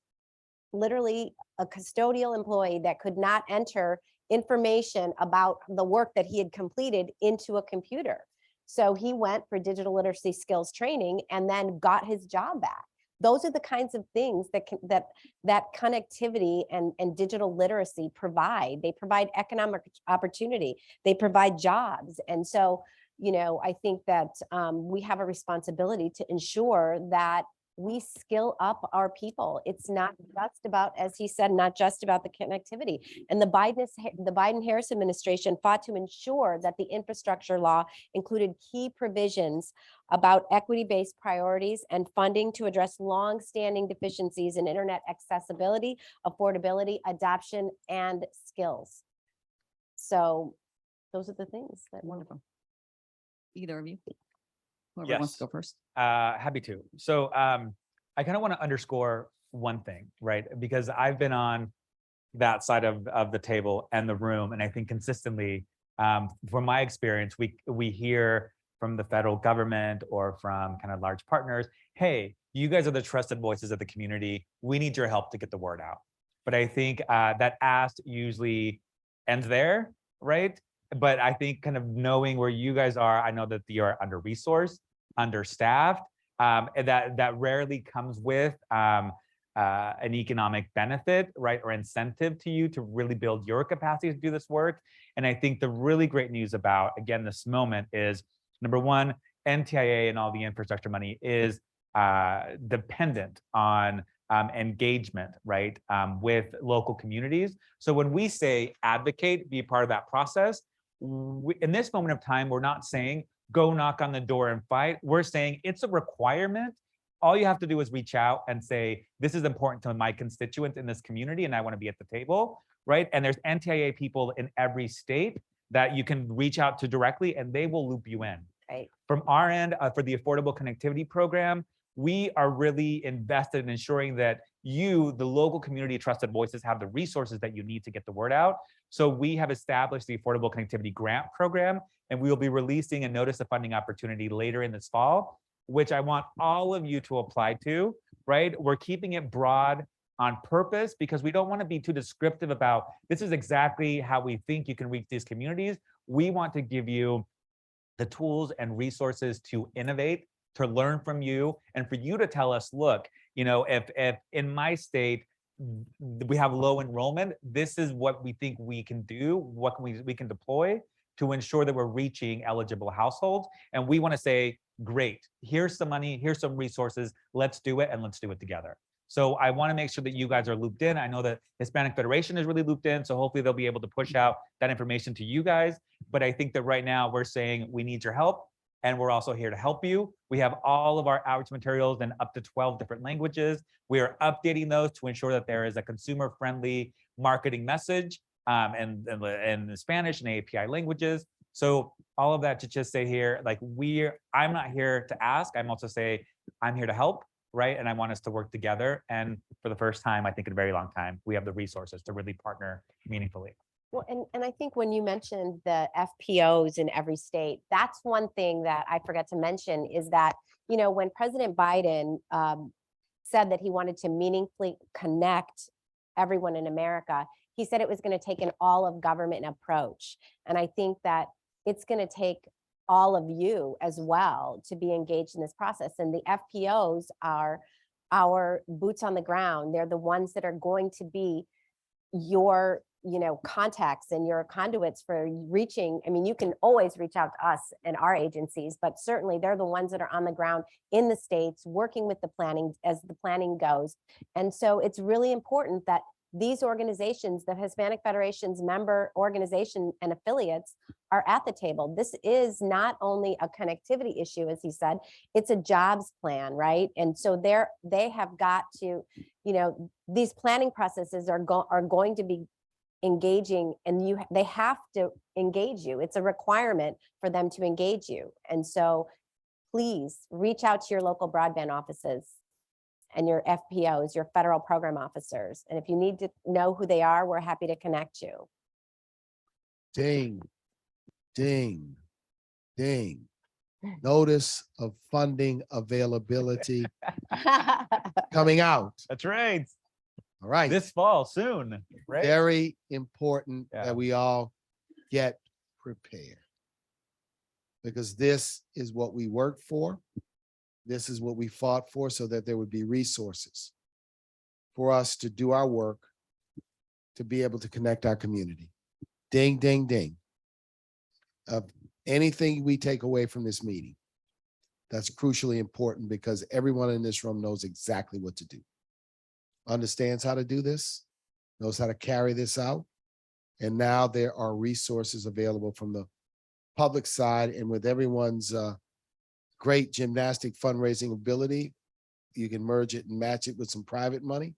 literally a custodial employee that could not enter information about the work that he had completed into a computer. So he went for digital literacy skills training and then got his job back. Those are the kinds of things that connectivity and digital literacy provide. They provide economic opportunity. They provide jobs. And so, you know, I think that we have a responsibility to ensure that we skill up our people. It's not just about, as he said, not just about the connectivity. And the Biden-Harris administration fought to ensure that the infrastructure law included key provisions about equity-based priorities and funding to address long-standing deficiencies in internet accessibility, affordability, adoption, and skills. So those are the things that wonderful. Either of you? Whoever wants to go first. Happy to. So I kind of want to underscore one thing, right? Because I've been on that side of the table and the room, and I think consistently, from my experience, we hear from the federal government or from kind of large partners, hey, you guys are the trusted voices of the community. We need your help to get the word out. But I think that ask usually ends there, right? But I think kind of knowing where you guys are, I know that you're under-resourced, understaffed, and that rarely comes with an economic benefit, right, or incentive to you to really build your capacity to do this work. And I think the really great news about, again, this moment is, number one, NTIA and all the infrastructure money is dependent on engagement, right, with local communities. So when we say advocate, be a part of that process, in this moment of time, we're not saying go knock on the door and fight. We're saying it's a requirement all you have to do is reach out and say, this is important to my constituents in this community and I want to be at the table, right? And there's NTIA people in every state that you can reach out to directly and they will loop you in. Right. From our end, for the Affordable Connectivity Program, we are really invested in ensuring that you, the local community trusted voices, have the resources that you need to get the word out. So we have established the Affordable Connectivity Grant Program, and we will be releasing a notice of funding opportunity later in this fall, which I want all of you to apply to, right? We're keeping it broad on purpose because we don't want to be too descriptive about this is exactly how we think you can reach these communities. We want to give you the tools and resources to innovate, to learn from you, and for you to tell us, look, you know, if in my state we have low enrollment, this is what we think we can do, what we can deploy to ensure that we're reaching eligible households. And we want to say, great, here's some money, here's some resources, let's do it, and let's do it together. So I want to make sure that you guys are looped in. I know that Hispanic Federation is really looped in, so hopefully they'll be able to push out that information to you guys. But I think that right now we're saying we need your help, and we're also here to help you. We have all of our outreach materials in up to 12 different languages. We are updating those to ensure that there is a consumer-friendly marketing message in Spanish and API languages. So all of that to just say here, like I'm not here to ask, I'm also say I'm here to help, right? And I want us to work together. And for the first time, I think in a very long time, we have the resources to really partner meaningfully. Well, and I think when you mentioned the FPOs in every state, that's one thing that I forgot to mention is that, you know, when President Biden said that he wanted to meaningfully connect everyone in America, he said it was going to take an all of government approach. And I think that it's going to take all of you as well to be engaged in this process. And the FPOs are our boots on the ground. They're the ones that are going to be your, you know, contacts and your conduits for reaching. I mean, you can always reach out to us and our agencies, but certainly they're the ones that are on the ground in the states working with the planning as the planning goes. And so it's really important that these organizations, the Hispanic Federation's member organization and affiliates, are at the table. This is not only a connectivity issue, as he said, it's a jobs plan, right? And so they have got to, you know, these planning processes are going to be engaging, and they have to engage you. It's a requirement for them to engage you. And so please reach out to your local broadband offices and your FPOs, your federal program officers. And if you need to know who they are, we're happy to connect you. Ding, ding, ding. Notice of funding availability coming out. That's right. All right. This fall soon, right? Very important Yeah. that we all get prepared, because this is what we worked for. This is what we fought for, so that there would be resources for us to do our work, to be able to connect our community. Ding, ding, ding. Anything we take away from this meeting, that's crucially important, because everyone in this room knows exactly what to do, understands how to do this, knows how to carry this out. And now there are resources available from the public side, and with everyone's great gymnastic fundraising ability, you can merge it and match it with some private money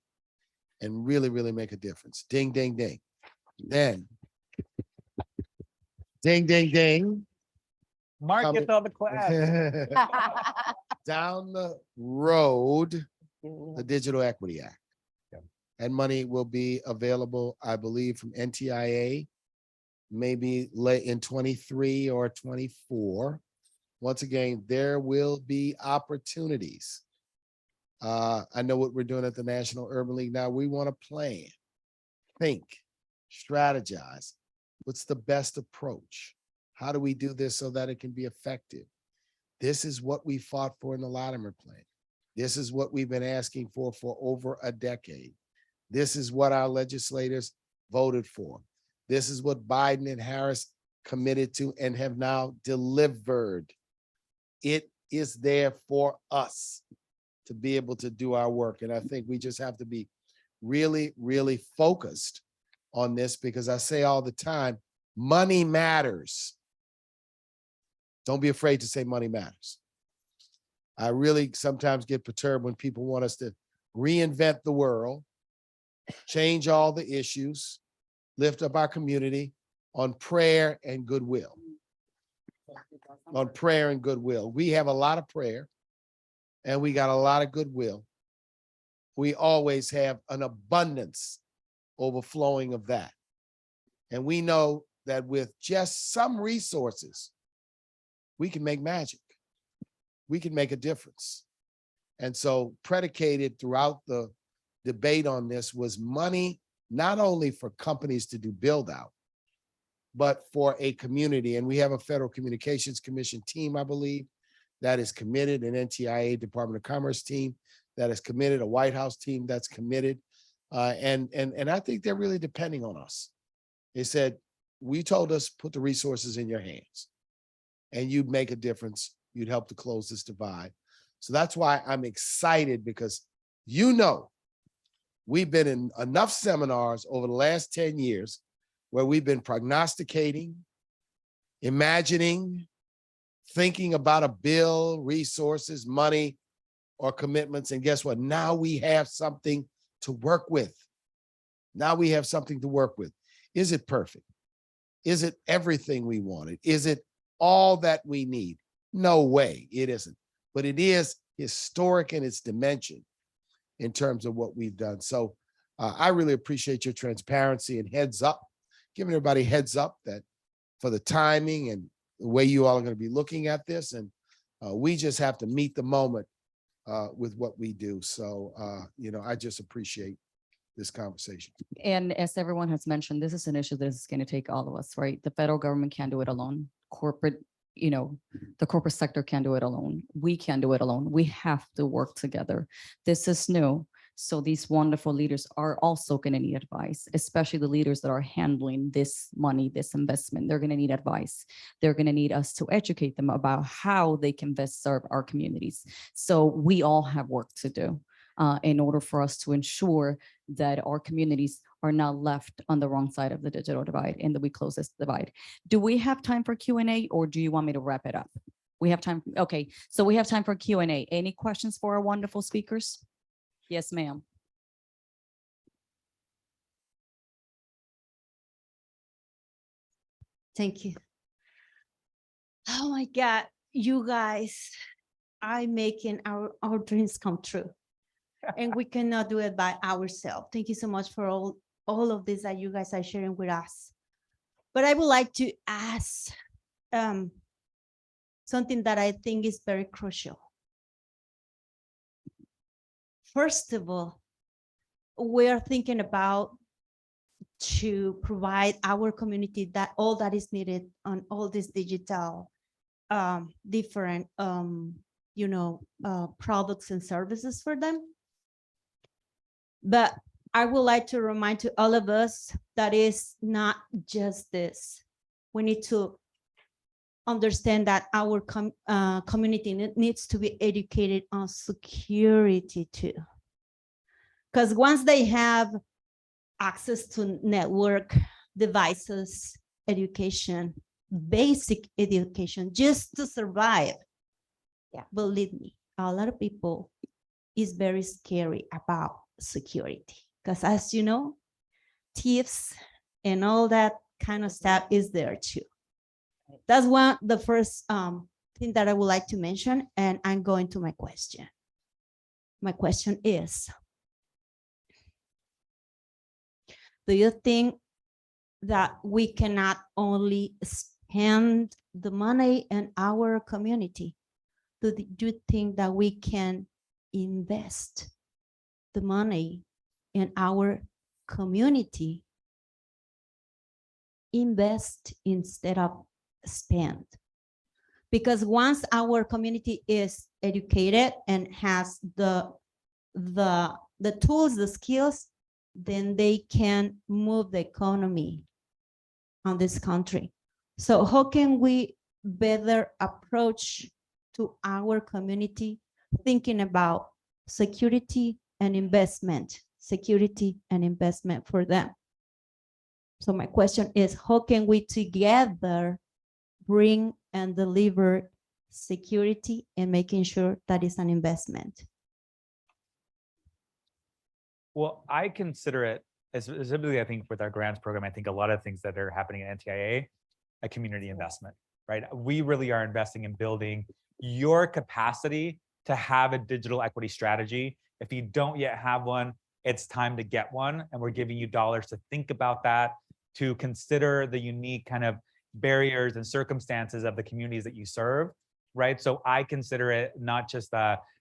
and really, really make a difference. Ding, ding, ding. Then, ding, ding, ding. Mark gets all the class. Down the road, the Digital Equity Act. Yeah. And money will be available, I believe, from NTIA, maybe late in 23 or 24. Once again, there will be opportunities. I know what we're doing at the National Urban League now. We want to plan, think, strategize. What's the best approach? How do we do this so that it can be effective? This is what we fought for in the Latimer plan. This is what we've been asking for over a decade. This is what our legislators voted for. This is what Biden and Harris committed to and have now delivered. It is there for us to be able to do our work. And I think we just have to be really, really focused on this, because I say all the time, money matters. Don't be afraid to say money matters. I really sometimes get perturbed when people want us to reinvent the world, change all the issues, lift up our community on prayer and goodwill. On prayer and goodwill. We have a lot of prayer and we got a lot of goodwill. We always have an abundance overflowing of that. And we know that with just some resources, we can make magic. We can make a difference. And so predicated throughout the debate on this was money, not only for companies to do build out, but for a community. And we have a Federal Communications Commission team, I believe, that is committed, an NTIA Department of Commerce team that is committed, a White House team that's committed. And I think they're really depending on us. They said, we told us, put the resources in your hands and you'd make a difference. You'd help to close this divide. So that's why I'm excited, because we've been in enough seminars over the last 10 years where we've been prognosticating, imagining, thinking about a bill, resources, money, or commitments. And guess what? Now we have something to work with. Now we have something to work with. Is it perfect? Is it everything we wanted? Is it all that we need? No way, it isn't. But it is historic in its dimension in terms of what we've done. So I really appreciate your transparency and heads up, giving everybody heads up that for the timing and the way you all are going to be looking at this. And we just have to meet the moment with what we do. So, I just appreciate this conversation. And as everyone has mentioned, this is an issue that is going to take all of us, right? The federal government can't do it alone. Corporate, the corporate sector can't do it alone. We can't do it alone. We have to work together. This is new. So these wonderful leaders are also going to need advice, especially the leaders that are handling this money, this investment. They're going to need advice. They're going to need us to educate them about how they can best serve our communities. So we all have work to do in order for us to ensure that our communities are not left on the wrong side of the digital divide and that we close this divide. Do we have time for Q&A, or do you want me to wrap it up? We have time. Okay, so we have time for Q&A. Any questions for our wonderful speakers? Yes, ma'am. Thank you. Oh my God, you guys are making our dreams come true. And we cannot do it by ourselves. Thank you so much for all of this that you guys are sharing with us. But I would like to ask something that I think is very crucial. First of all, we are thinking about to provide our community that all that is needed on all these digital different products and services for them. But I would like to remind to all of us that is not just this. We need to understand that our community needs to be educated on security too. Because once they have access to network devices, education, basic education, just to survive, believe me, a lot of people is very scary about security. Because as you know, thieves and all that kind of stuff is there too. That's the first thing that I would like to mention, and I'm going to my question. My question is, do you think that we cannot only spend the money in our community? Do you think that we can invest the money in our community? Invest instead of spend. Because once our community is educated and has the tools, the skills, then they can move the economy on this country. So how can we better approach to our community thinking about security and investment for them? So my question is, how can we together bring and deliver security, and making sure that it's an investment? Well, I consider it, specifically, I think with our grants program, I think a lot of things that are happening at NTIA, a community investment, right? We really are investing in building your capacity to have a digital equity strategy. If you don't yet have one, it's time to get one. And we're giving you dollars to think about that, to consider the unique kind of barriers and circumstances of the communities that you serve, right? So I consider it not just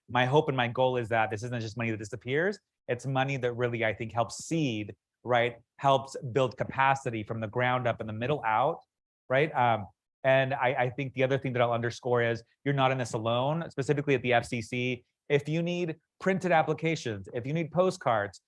my hope and my goal is that this isn't just money that disappears. It's money that really, I think, helps seed, right? Helps build capacity from the ground up and the middle out, right? And I think the other thing that I'll underscore is you're not in this alone, specifically at the FCC. If you need printed applications, if you need postcards,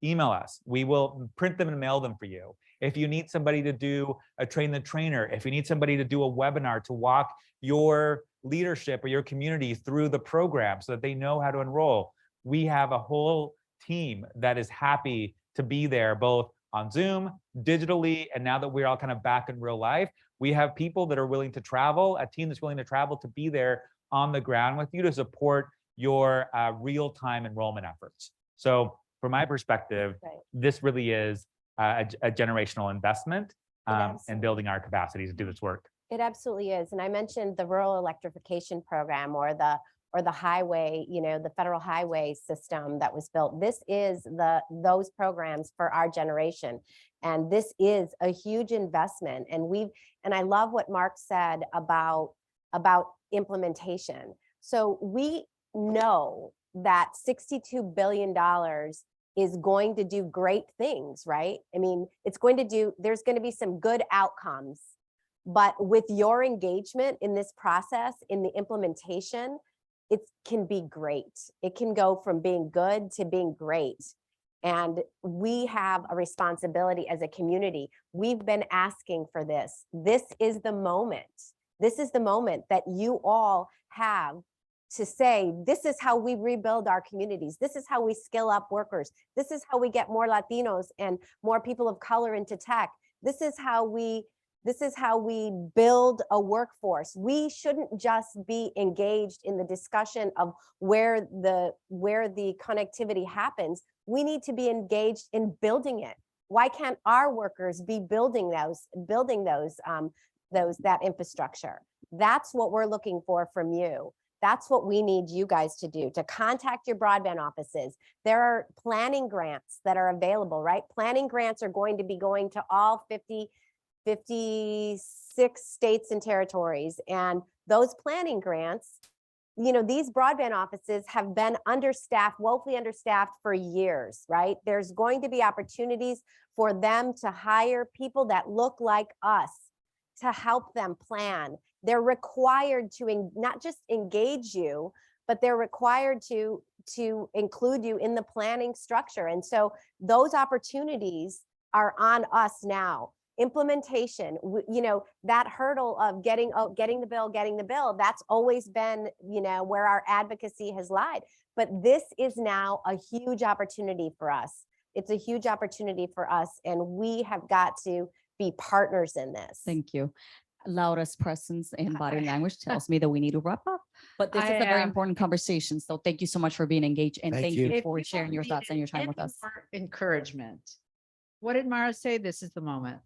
email us. We will print them and mail them for you. If you need somebody to do a train the trainer, if you need somebody to do a webinar to walk your leadership or your community through the program so that they know how to enroll, we have a whole team that is happy to be there, both on Zoom, digitally, and now that we're all kind of back in real life, we have people that are willing to travel, a team that's willing to travel to be there on the ground with you to support your real-time enrollment efforts. So from my perspective, this really is a generational investment in building our capacity to do this work. It absolutely is. And I mentioned the rural electrification program or the highway, the federal highway system that was built. This is those programs for our generation. And this is a huge investment. And I love what Mark said about implementation. So we know that $62 billion is going to do great things, right? I mean, there's going to be some good outcomes, but with your engagement in this process, in the implementation, it can be great. It can go from being good to being great. And we have a responsibility as a community. We've been asking for this. This is the moment. This is the moment that you all have to say, this is how we rebuild our communities. This is how we skill up workers. This is how we get more Latinos and more people of color into tech. This is how we build a workforce. We shouldn't just be engaged in the discussion of where the connectivity happens. We need to be engaged in building it. Why can't our workers be building that infrastructure? That's what we're looking for from you. That's what we need you guys to do, to contact your broadband offices. There are planning grants that are available, right? Planning grants are going to be going to all 56 states and territories. And those planning grants, these broadband offices have been understaffed, woefully understaffed for years, right? There's going to be opportunities for them to hire people that look like us to help them plan. They're required to not just engage you, but they're required to include you in the planning structure. And so those opportunities are on us now. Implementation, that hurdle of getting the bill, that's always been, where our advocacy has lied. But this is now a huge opportunity for us. It's a huge opportunity for us, and we have got to be partners in this. Thank you. Laura's presence and body language tells me that we need to wrap up, but this is a very important conversation. So thank you so much for being engaged, and thank you for sharing your thoughts and your time with us. Encouragement. What did Mara say? This is the moment.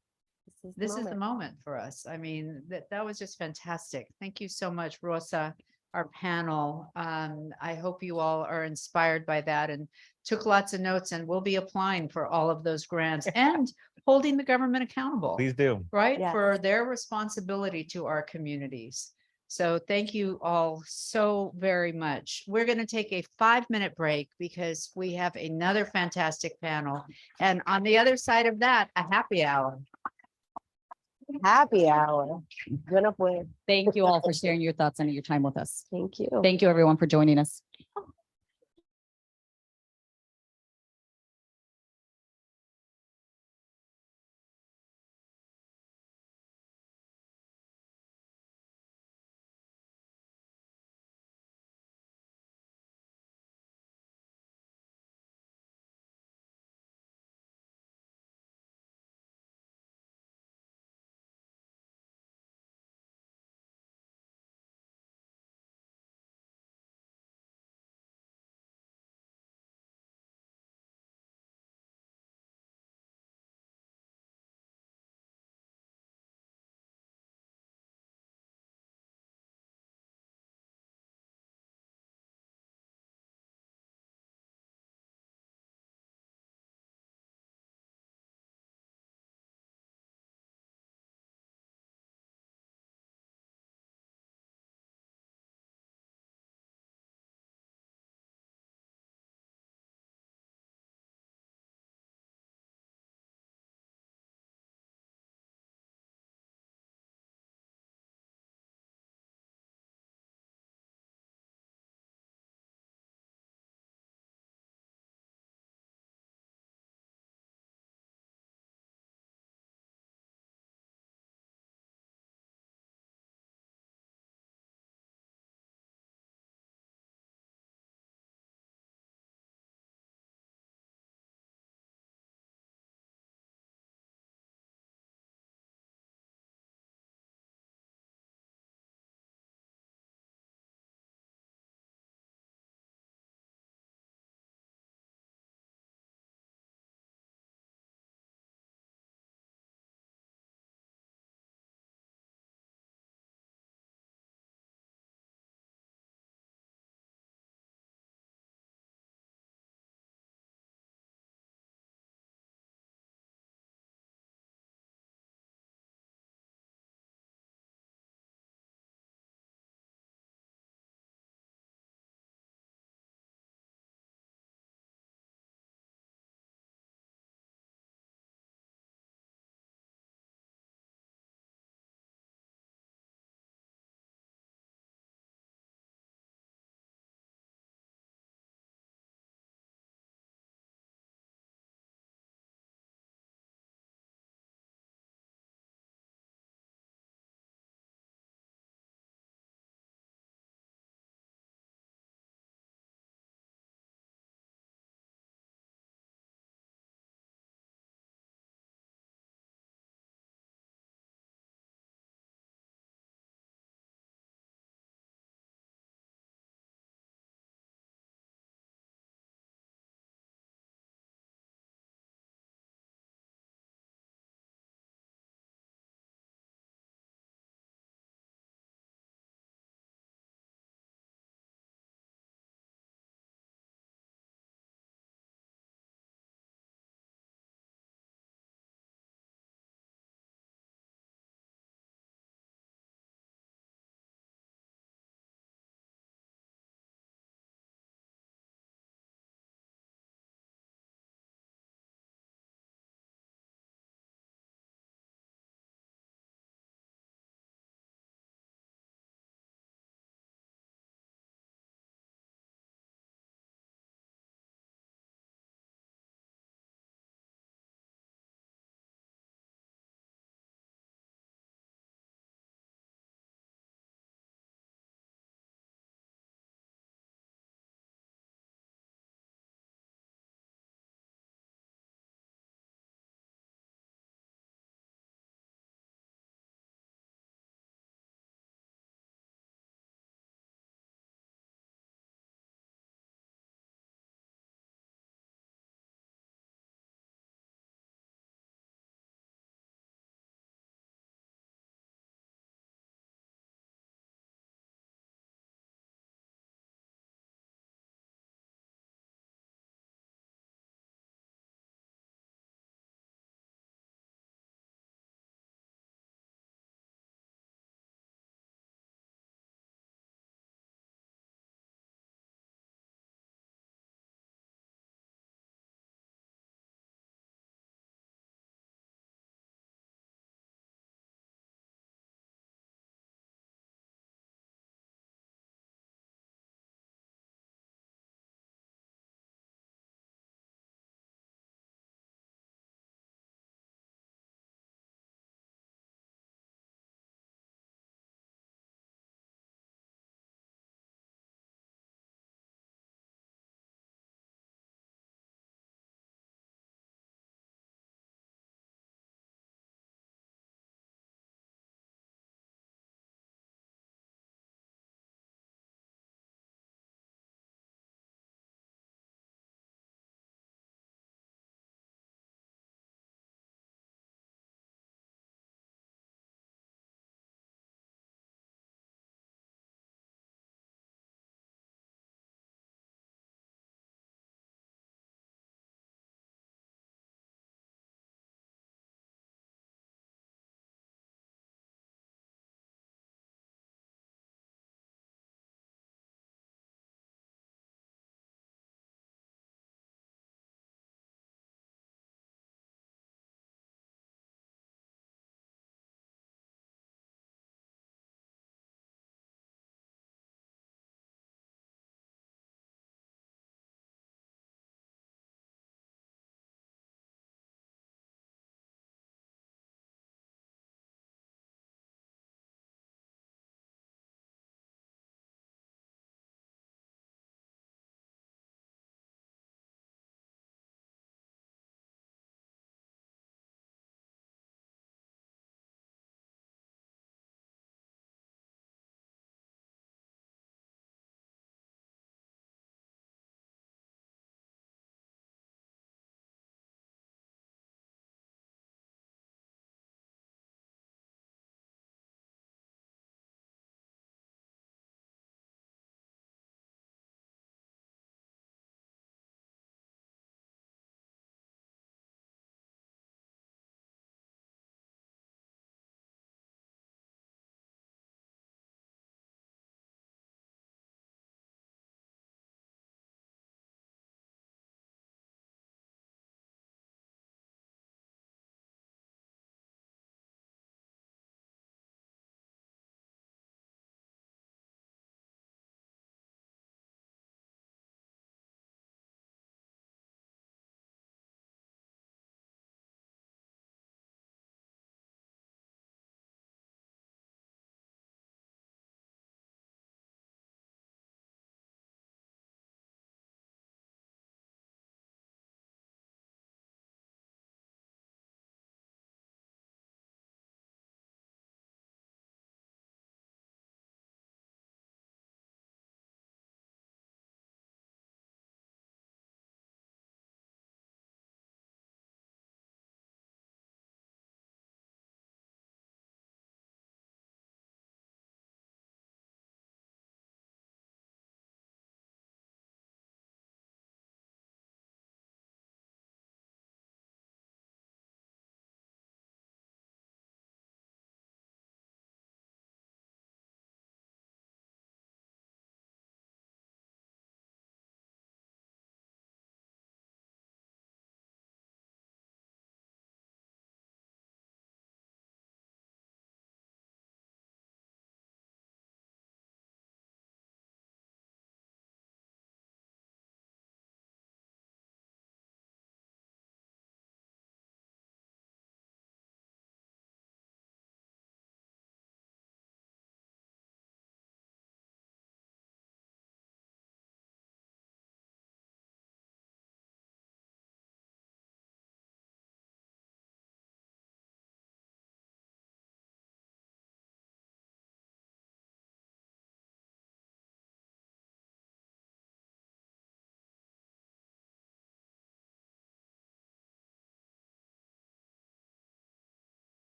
This is the moment for us. I mean, that was just fantastic. Thank you so much, Rosa, our panel. I hope you all are inspired by that and took lots of notes, and we'll be applying for all of those grants and holding the government accountable. Please do. Right? Yes. For their responsibility to our communities. So thank you all so very much. We're going to take a 5-minute break because we have another fantastic panel. And on the other side of that, a happy hour. Happy hour. Thank you all for sharing your thoughts and your time with us. Thank you. Thank you everyone for joining us.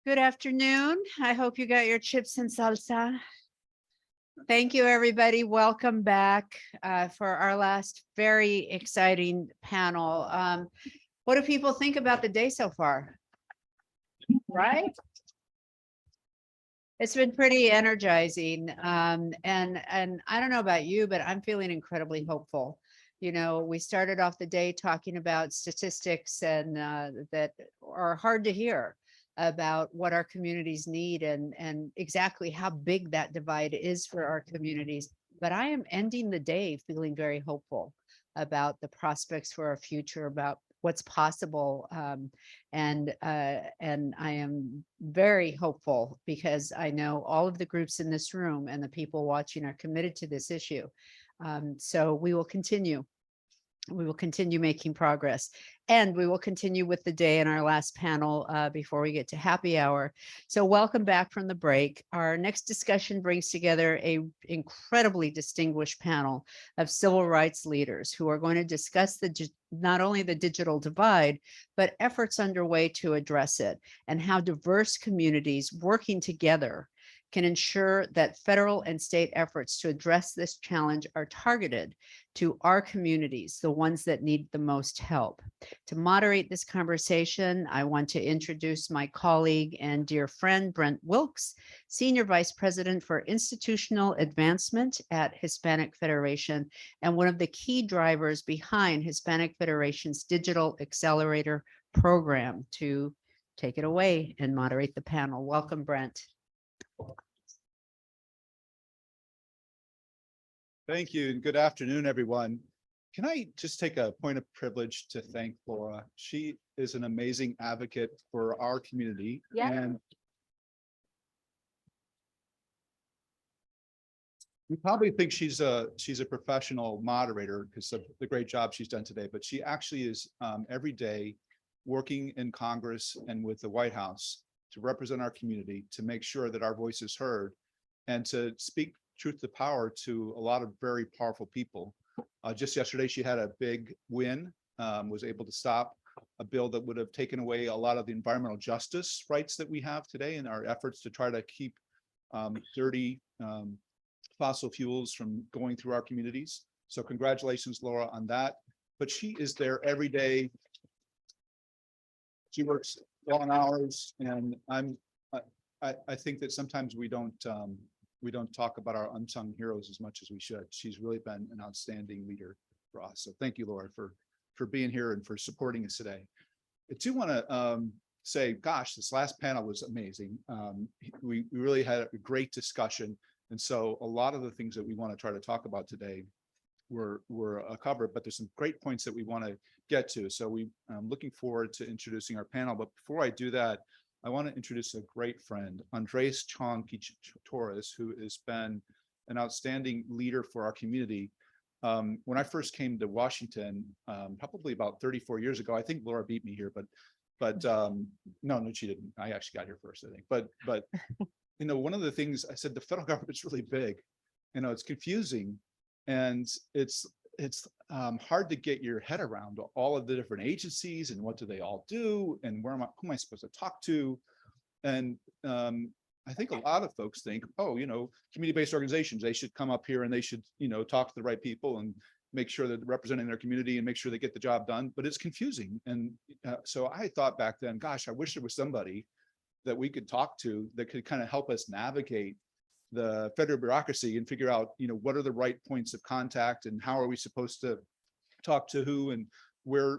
Good afternoon. I hope you got your chips and salsa. Thank you, everybody. Welcome back for our last very exciting panel. What do people think about the day so far? Right? It's been pretty energizing. And I don't know about you, but I'm feeling incredibly hopeful. You know, we started off the day talking about statistics and that are hard to hear about what our communities need and exactly how big that divide is for our communities. But I am ending the day feeling very hopeful about the prospects for our future, about what's possible. And I am very hopeful because I know all of the groups in this room and the people watching are committed to this issue. So we will continue. We will continue making progress, and we will continue with the day in our last panel before we get to happy hour. So welcome back from the break. Our next discussion brings together a incredibly distinguished panel of civil rights leaders who are going to discuss not only the digital divide, but efforts underway to address it and how diverse communities working together can ensure that federal and state efforts to address this challenge are targeted to our communities, the ones that need the most help. To moderate this conversation, I want to introduce my colleague and dear friend, Brent Wilkes, Senior Vice President for Institutional Advancement at Hispanic Federation, and one of the key drivers behind Hispanic Federation's Digital Accelerator program. To take it away and moderate the panel. Welcome, Brent. Thank you and good afternoon, everyone. Can I just take a point of privilege to thank Laura? She is an amazing advocate for our community. Yeah. And you probably think she's a professional moderator because of the great job she's done today, but she actually is every day working in Congress and with the White House to represent our community, to make sure that our voice is heard and to speak truth to power to a lot of very powerful people. Just yesterday, she had a big win, was able to stop a bill that would have taken away a lot of the environmental justice rights that we have today in our efforts to try to keep dirty fossil fuels from going through our communities. So congratulations, Laura, on that. But she is there every day. She works long hours, and I think that sometimes we don't talk about our unsung heroes as much as we should. She's really been an outstanding leader for us. So thank you, Laura, for being here and for supporting us today. I do want to say, gosh, this last panel was amazing. We really had a great discussion. And so a lot of the things that we want to try to talk about today were covered, but there's some great points that we want to get to. So I'm looking forward to introducing our panel. But before I do that, I want to introduce a great friend, Andres Chong-Torres, who has been an outstanding leader for our community. When I first came to Washington, probably about 34 years ago, I think Laura beat me here, but no, she didn't. I actually got here first, I think. But you know, one of the things I said, the federal government's really big. You know, it's confusing, and it's hard to get your head around all of the different agencies and what do they all do and who am I supposed to talk to? And I think a lot of folks think, oh, you know, community-based organizations, they should come up here and they should, you know, talk to the right people and make sure that they're representing their community and make sure they get the job done. But it's confusing. And so I thought back then, gosh, I wish there was somebody that we could talk to that could kind of help us navigate the federal bureaucracy and figure out, you know, what are the right points of contact and how are we supposed to talk to who and where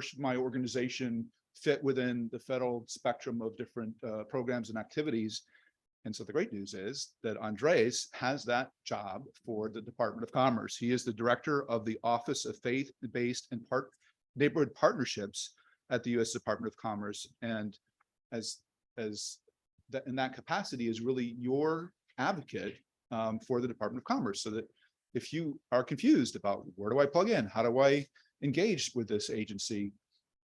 should my organization fit within the federal spectrum of different programs and activities. And so the great news is that Andres has that job for the Department of Commerce. He is the director of the Office of Faith-Based and Neighborhood Partnerships at the U.S. Department of Commerce. And in that capacity is really your advocate for the Department of Commerce, so that if you are confused about where do I plug in, how do I engage with this agency,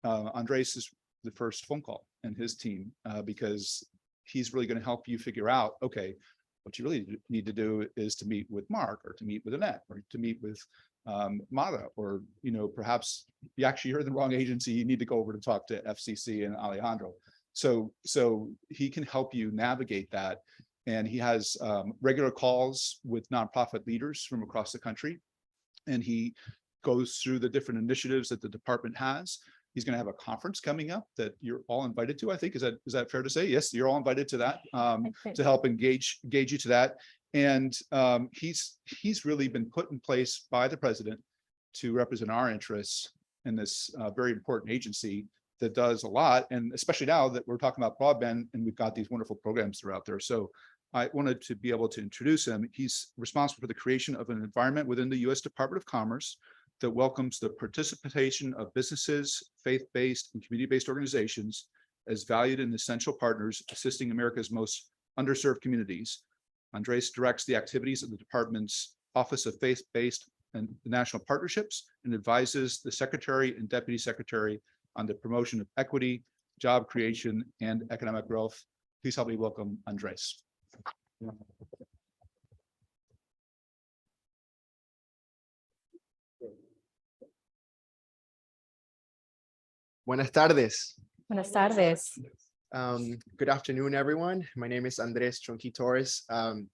Andres is the first phone call and his team, because he's really going to help you figure out, okay, what you really need to do is to meet with Mark or to meet with Annette or to meet with Mata, or, you know, perhaps you actually heard the wrong agency, you need to go over to talk to FCC and Alejandro. So he can help you navigate that. And he has regular calls with nonprofit leaders from across the country. And he goes through the different initiatives that the department has. He's going to have a conference coming up that you're all invited to, I think. Is that fair to say? Yes, you're all invited to that, to help engage you to that. And he's really been put in place by the president to represent our interests in this very important agency that does a lot. And especially now that we're talking about broadband and we've got these wonderful programs throughout there. So I wanted to be able to introduce him. He's responsible for the creation of an environment within the U.S. Department of Commerce that welcomes the participation of businesses, faith-based and community-based organizations as valued and essential partners assisting America's most underserved communities. Andres directs the activities of the department's Office of Faith-Based and National Partnerships and advises the Secretary and Deputy Secretary on the promotion of equity, job creation, and economic growth. Please help me welcome Andres. Buenas tardes. Buenas tardes. Good afternoon, everyone. My name is Andres Chonqui Torres.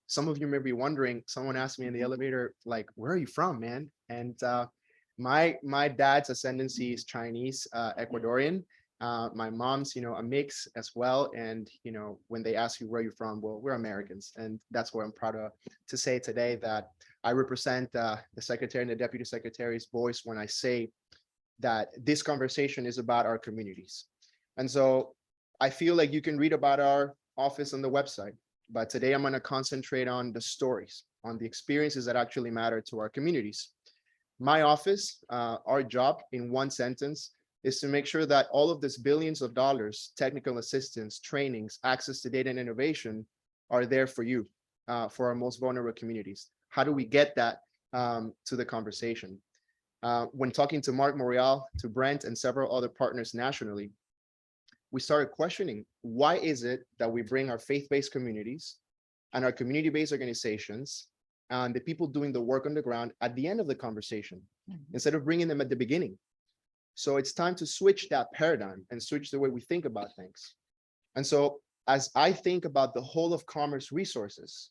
Some of you may be wondering, someone asked me in the elevator, like, where are you from, man? And my dad's ascendancy is Chinese, Ecuadorian. My mom's, a mix as well. And, when they ask you where you're from, well, we're Americans. And that's what I'm proud of to say today, that I represent the secretary and the deputy secretary's voice when I say that this conversation is about our communities. And so I feel like you can read about our office on the website, but today I'm going to concentrate on the stories, on the experiences that actually matter to our communities. My office, our job in one sentence, is to make sure that all of this billions of dollars, technical assistance, trainings, access to data and innovation are there for you, for our most vulnerable communities. How do we get that to the conversation? When talking to Mark Morial, to Brent, and several other partners nationally, we started questioning, why is it that we bring our faith-based communities and our community-based organizations and the people doing the work on the ground at the end of the conversation, instead of bringing them at the beginning? So it's time to switch that paradigm and switch the way we think about things. And so as I think about the whole of commerce resources,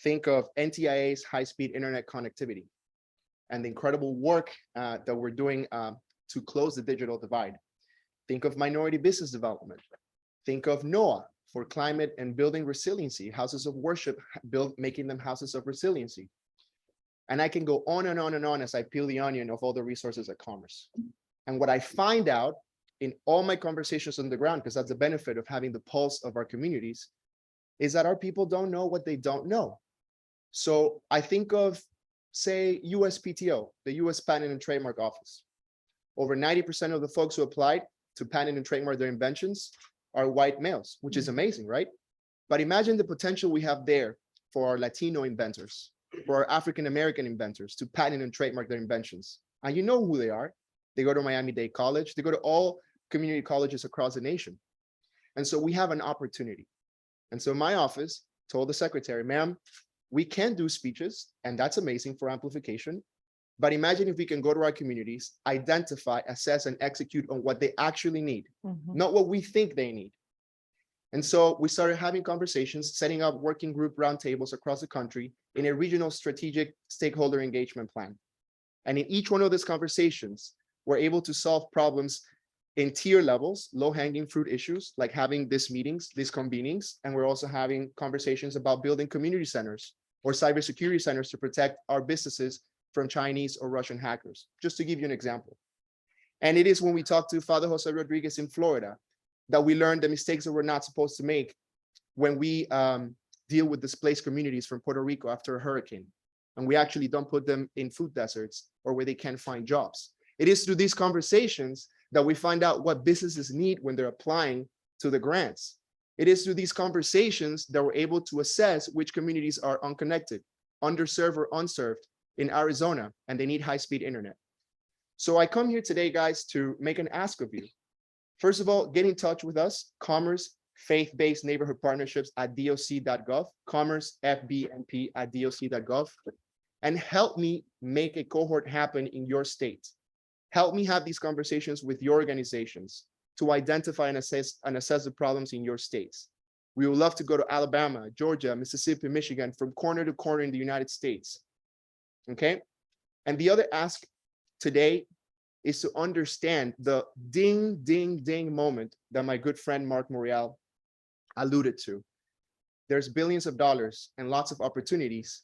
think of NTIA's high-speed internet connectivity and the incredible work that we're doing to close the digital divide. Think of minority business development. Think of NOAA for climate and building resiliency, houses of worship, making them houses of resiliency. And I can go on and on and on as I peel the onion of all the resources at commerce. And what I find out in all my conversations on the ground, because that's the benefit of having the pulse of our communities, is that our people don't know what they don't know. So I think of, say, USPTO, the US Patent and Trademark Office. Over 90% of the folks who applied to patent and trademark their inventions are white males, which is amazing, right? But imagine the potential we have there for our Latino inventors, for our African-American inventors to patent and trademark their inventions. And you know who they are. They go to Miami-Dade College. They go to all community colleges across the nation. And so we have an opportunity. And so my office told the secretary, ma'am, we can do speeches, and that's amazing for amplification. But imagine if we can go to our communities, identify, assess, and execute on what they actually need, not what we think they need. And so we started having conversations, setting up working group roundtables across the country in a regional strategic stakeholder engagement plan. And in each one of those conversations, we're able to solve problems in tier levels, low-hanging fruit issues, like having these meetings, these convenings, and we're also having conversations about building community centers or cybersecurity centers to protect our businesses from Chinese or Russian hackers, just to give you an example. And it is when we talk to Father Jose Rodriguez in Florida that we learned the mistakes that we're not supposed to make when we deal with displaced communities from Puerto Rico after a hurricane. And we actually don't put them in food deserts or where they can't find jobs. It is through these conversations that we find out what businesses need when they're applying to the grants. It is through these conversations that we're able to assess which communities are unconnected, underserved or unserved in Arizona, and they need high-speed internet. So I come here today, guys, to make an ask of you. First of all, get in touch with us, Commerce Faith-Based Neighborhood Partnerships at doc.gov, Commerce FBNP at doc.gov, and help me make a cohort happen in your state. Help me have these conversations with your organizations to identify and assess the problems in your states. We would love to go to Alabama, Georgia, Mississippi, Michigan, from corner to corner in the United States. Okay. And the other ask today is to understand the ding, ding, ding moment that my good friend Mark Morial alluded to. There's billions of dollars and lots of opportunities.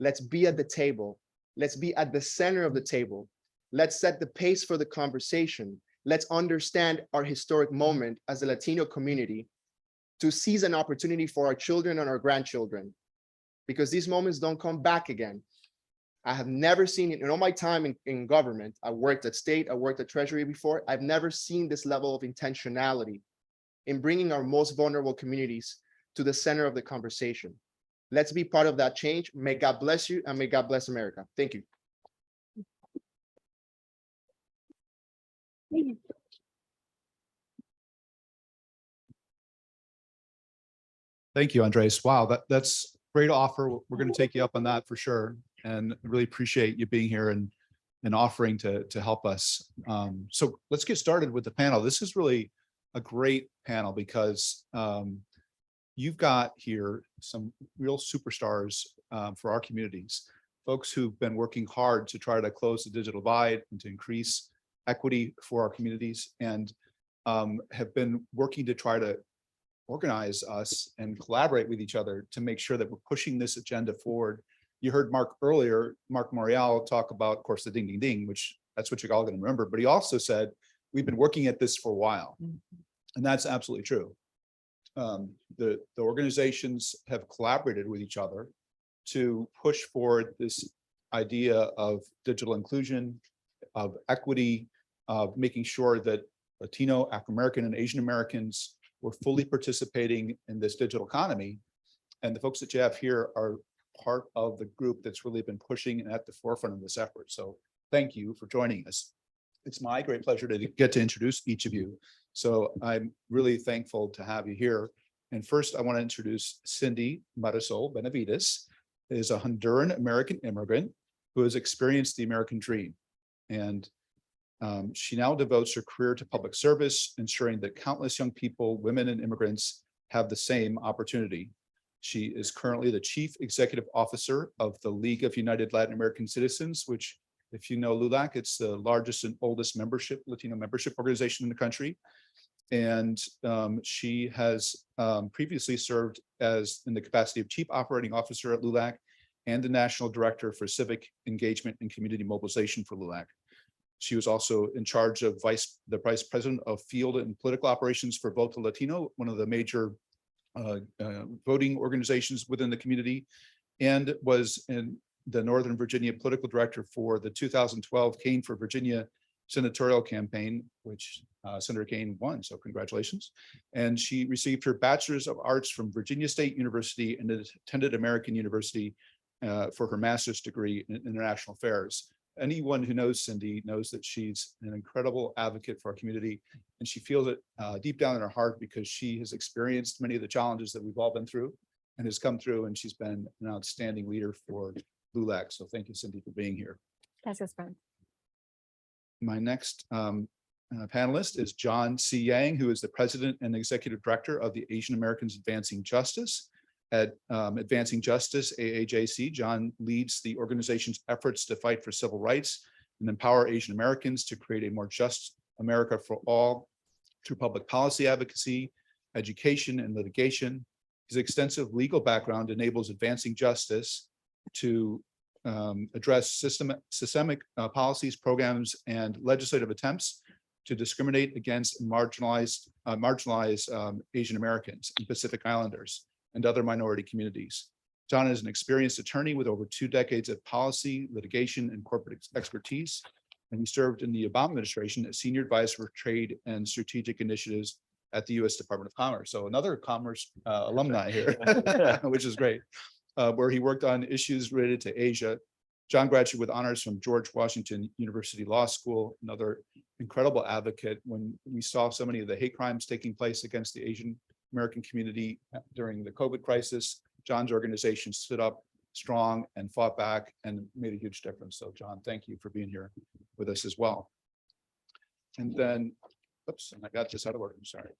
Let's be at the table. Let's be at the center of the table. Let's set the pace for the conversation. Let's understand our historic moment as a Latino community to seize an opportunity for our children and our grandchildren, because these moments don't come back again. I have never seen it in all my time in government. I worked at state, I worked at Treasury before. I've never seen this level of intentionality in bringing our most vulnerable communities to the center of the conversation. Let's be part of that change. May God bless you and may God bless America. Thank you. Thank you, Andres. Wow, that's great offer. We're going to take you up on that for sure. And really appreciate you being here and offering to help us. So let's get started with the panel. This is really a great panel because you've got here some real superstars for our communities, folks who've been working hard to try to close the digital divide and to increase equity for our communities, and have been working to try to organize us and collaborate with each other to make sure that we're pushing this agenda forward. You heard Mark earlier, Mark Morial, talk about, of course, the ding, ding, ding, which that's what you're all going to remember. But he also said, we've been working at this for a while. And that's absolutely true. The organizations have collaborated with each other to push forward this idea of digital inclusion, of equity, of making sure that Latino, Afro-American, and Asian Americans were fully participating in this digital economy. And the folks that you have here are part of the group that's really been pushing and at the forefront of this effort. So thank you for joining us. It's my great pleasure to get to introduce each of you. So I'm really thankful to have you here. And first, I want to introduce Cindy Marisol Benavides, who is a Honduran American immigrant who has experienced the American dream. And she now devotes her career to public service, ensuring that countless young people, women, and immigrants have the same opportunity. She is currently the Chief Executive Officer of the League of United Latin American Citizens, which, if you know LULAC, it's the largest and oldest Latino membership organization in the country. And she has previously served in the capacity of Chief Operating Officer at LULAC and the National Director for Civic Engagement and Community Mobilization for LULAC. She was also in charge of the Vice President of Field and Political Operations for Voto Latino, one of the major voting organizations within the community, and was in the Northern Virginia Political Director for the 2012 Kane for Virginia senatorial campaign, which Senator Kane won, so congratulations. And she received her Bachelor's of Arts from Virginia State University and attended American University for her master's degree in international affairs. Anyone who knows Cindy knows that she's an incredible advocate for our community, and she feels it deep down in her heart because she has experienced many of the challenges that we've all been through and has come through, and she's been an outstanding leader for LULAC. So thank you, Cindy, for being here. Gracias, friend. My next panelist is John C. Yang, who is the President and Executive Director of the Asian Americans Advancing Justice. At Advancing Justice, AAJC, John leads the organization's efforts to fight for civil rights and empower Asian Americans to create a more just America for all through public policy advocacy, education, and litigation. His extensive legal background enables Advancing Justice to address systemic policies, programs, and legislative attempts to discriminate against and marginalize Asian Americans and Pacific Islanders and other minority communities. John is an experienced attorney with over 2 decades of policy, litigation, and corporate expertise, and he served in the Obama administration as Senior Advisor for Trade and Strategic Initiatives at the U.S. Department of Commerce. So another commerce alumni here, which is great, where he worked on issues related to Asia. John graduated with honors from George Washington University Law School, another incredible advocate when we saw so many of the hate crimes taking place against the Asian American community during the COVID crisis. John's organization stood up strong and fought back and made a huge difference. So John, thank you for being here with us as well. And then Oops, and I got this out of order, I'm sorry.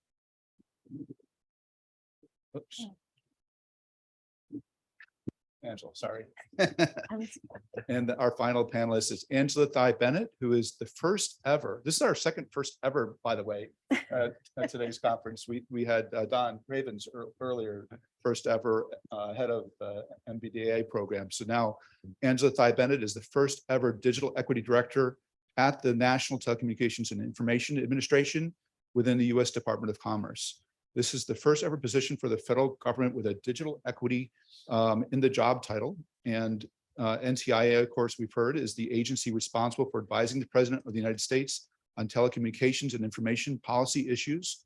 Oops. Angela, sorry. And our final panelist is Angela Thigh Bennett, who is the first ever, this is our second first ever, by the way, at today's conference. We had Don Ravens earlier, first ever head of MBDA program. So now Angela Thigh Bennett is the first ever digital equity director at the National Telecommunications and Information Administration within the U.S. Department of Commerce. This is the first ever position for the federal government with a digital equity in the job title. And NTIA, of course, we've heard, is the agency responsible for advising the President of the United States on telecommunications and information policy issues.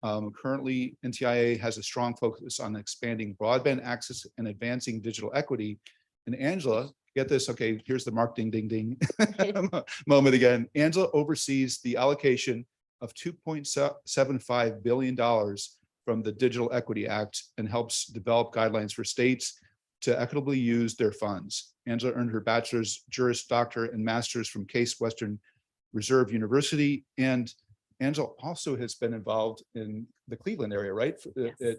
Currently, NTIA has a strong focus on expanding broadband access and advancing digital equity. And Angela, get this, okay, here's the marketing ding ding moment again. Angela oversees the allocation of $2.75 billion from the Digital Equity Act and helps develop guidelines for states to equitably use their funds. Angela earned her bachelor's, Juris Doctor, and master's from Case Western Reserve University. And Angela also has been involved in the Cleveland area, right? Yes.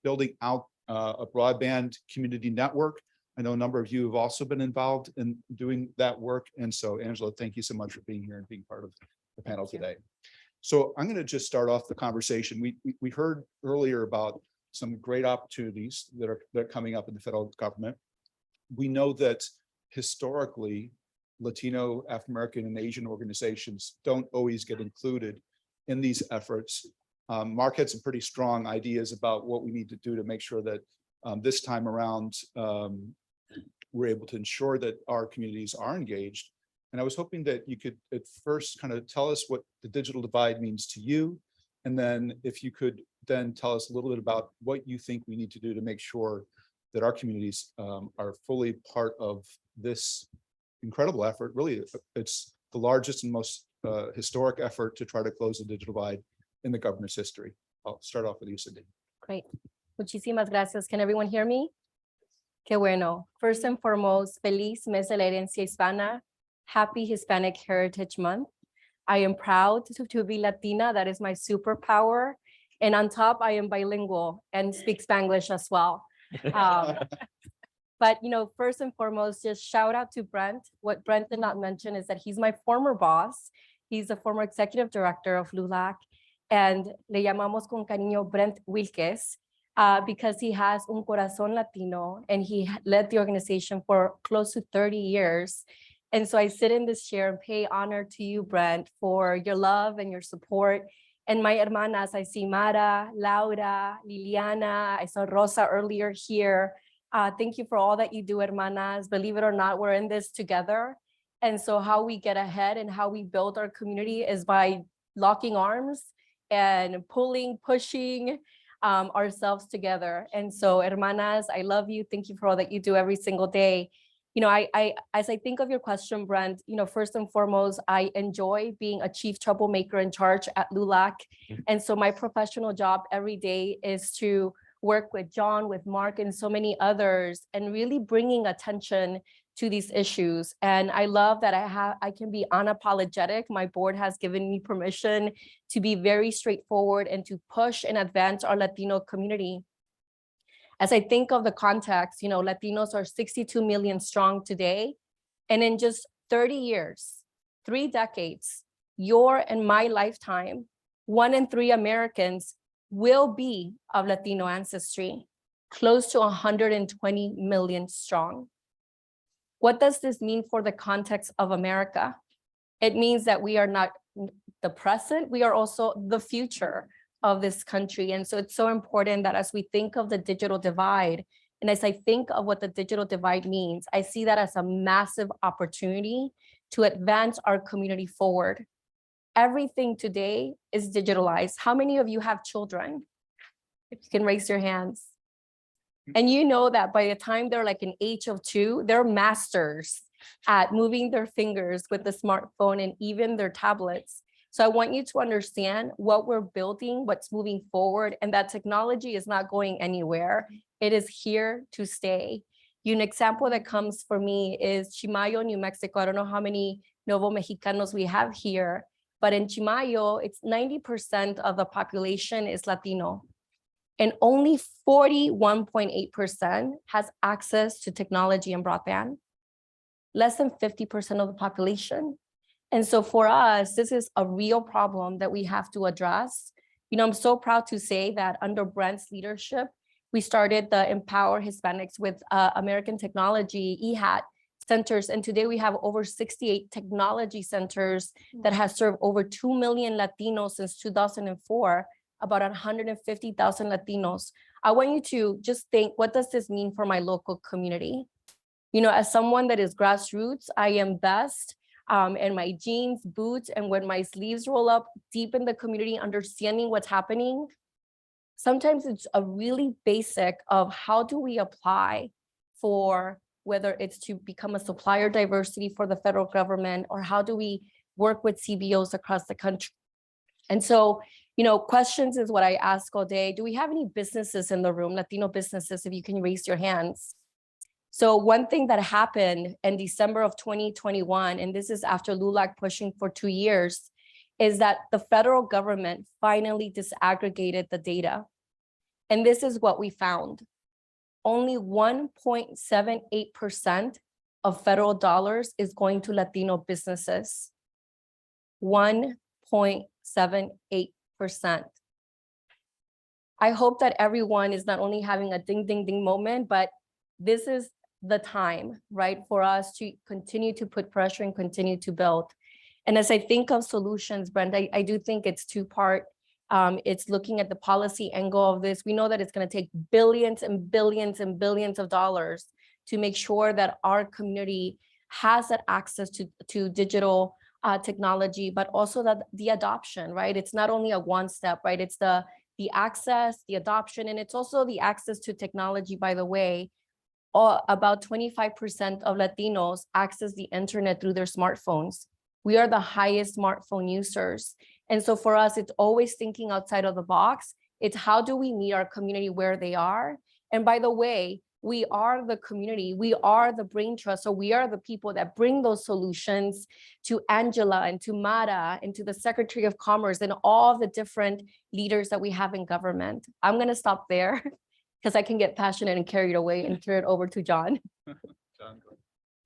Building out a broadband community network. I know a number of you have also been involved in doing that work. And so, Angela, thank you so much for being here and being part of the panel today. So I'm going to just start off the conversation. We heard earlier about some great opportunities that are coming up in the federal government. We know that historically, Latino, African American, and Asian organizations don't always get included in these efforts. Mark had some pretty strong ideas about what we need to do to make sure that this time around, we're able to ensure that our communities are engaged. And I was hoping that you could at first kind of tell us what the digital divide means to you. And then if you could then tell us a little bit about what you think we need to do to make sure that our communities are fully part of this incredible effort. Really, it's the largest and most historic effort to try to close the digital divide in the government's history. I'll start off with you, Cindy. Great. Muchísimas gracias. Can everyone hear me? Qué bueno. First and foremost, feliz mes de la herencia hispana. Happy Hispanic Heritage Month. I am proud to be Latina. That is my superpower. And on top, I am bilingual and speak Spanglish as well. But, you know, first and foremost, just shout out to Brent. What Brent did not mention is that he's my former boss. He's the former executive director of LULAC. And le llamamos con cariño Brent Wilkes because he has un corazón Latino and he led the organization for close to 30 years. And so I sit in this chair and pay honor to you, Brent, for your love and your support. And my hermanas, I see Mara, Laura, Liliana, I saw Rosa earlier here. Thank you for all that you do, hermanas. Believe it or not, we're in this together. And so how we get ahead and how we build our community is by locking arms and pulling, pushing ourselves together. And so, hermanas, I love you. Thank you for all that you do every single day. You know, as I think of your question, Brent, you know, first and foremost, I enjoy being a chief troublemaker in charge at LULAC. And so my professional job every day is to work with John, with Mark, and so many others, and really bringing attention to these issues. And I love that I can be unapologetic. My board has given me permission to be very straightforward and to push and advance our Latino community. As I think of the context, you know, Latinos are 62 million strong today. And in just 30 years, 3 decades, your and my lifetime, 1 in 3 Americans will be of Latino ancestry, close to 120 million strong. What does this mean for the context of America? It means that we are not the present, we are also the future of this country. And so it's so important that as we think of the digital divide, and as I think of what the digital divide means, I see that as a massive opportunity to advance our community forward. Everything today is digitalized. How many of you have children? If you can raise your hands. And you know that by the time they're like an age of 2, they're masters at moving their fingers with the smartphone and even their tablets. So I want you to understand what we're building, what's moving forward, and that technology is not going anywhere. It is here to stay. An example that comes for me is Chimayo, New Mexico. I don't know how many Novo Mexicanos we have here, But in Chimayo, it's 90% of the population is Latino. And only 41.8% has access to technology and broadband. Less than 50% of the population. And so for us, this is a real problem that we have to address. I'm so proud to say that under Brent's leadership, we started the Empower Hispanics with American Technology, EHAT centers. And today we have over 68 technology centers that has served over 2 million Latinos since 2004, about 150,000 Latinos. I want you to just think, what does this mean for my local community? As someone that is grassroots, I am best in my jeans, boots, and when my sleeves roll up deep in the community, understanding what's happening. Sometimes it's a really basic of how do we apply for whether it's to become a supplier diversity for the federal government, or how do we work with CBOs across the country? And so, questions is what I ask all day. Do we have any businesses in the room, Latino businesses, if you can raise your hands? So one thing that happened in December of 2021, and this is after LULAC pushing for 2 years, is that the federal government finally disaggregated the data. And this is what we found. Only 1.78% of federal dollars is going to Latino businesses. 1.78%. I hope that everyone is not only having a ding, ding, ding moment, but this is the time, right, for us to continue to put pressure and continue to build. And as I think of solutions, Brent, I do think it's two-part. It's looking at the policy angle of this. We know that it's going to take billions and billions and billions of dollars to make sure that our community has that access to digital technology, but also that the adoption, right? It's not only a one step, right? It's the access, the adoption, and it's also the access to technology, by the way. About 25% of Latinos access the internet through their smartphones. We are the highest smartphone users. And so for us, it's always thinking outside of the box. It's how do we meet our community where they are? And by the way, we are the community, we are the brain trust. So we are the people that bring those solutions to Angela and to Mara and to the Secretary of Commerce and all the different leaders that we have in government. I'm going to stop there because I can get passionate and carried away and turn it over to John.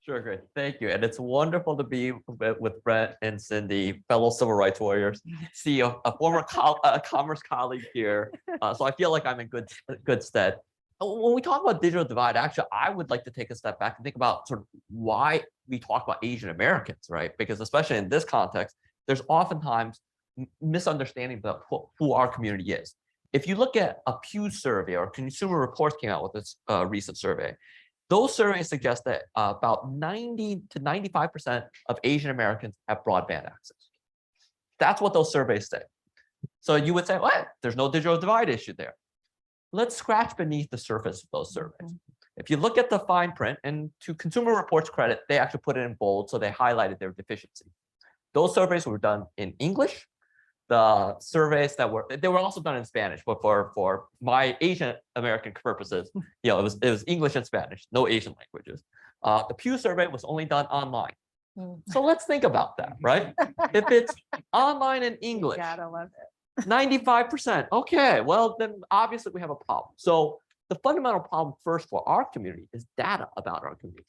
Sure, great. Thank you. And it's wonderful to be with Brent and Cindy, fellow civil rights warriors, see a former commerce colleague here. So I feel like I'm in good stead. When we talk about digital divide, actually, I would like to take a step back and think about sort of why we talk about Asian Americans, right? Because especially in this context, there's oftentimes misunderstanding about who our community is. If you look at a Pew survey, or Consumer Reports came out with this recent survey, those surveys suggest that about 90 to 95% of Asian Americans have broadband access. That's what those surveys say. So you would say, well, there's no digital divide issue there. Let's scratch beneath the surface of those surveys. If you look at the fine print, and to Consumer Reports credit, they actually put it in bold, so they highlighted their deficiency. Those surveys were done in English. The surveys they were also done in Spanish, but for my Asian American purposes, it was English and Spanish, no Asian languages. The Pew survey was only done online. So let's think about that, right? If it's online in English, 95%. Okay, well, then obviously we have a problem. So the fundamental problem first for our community is data about our community.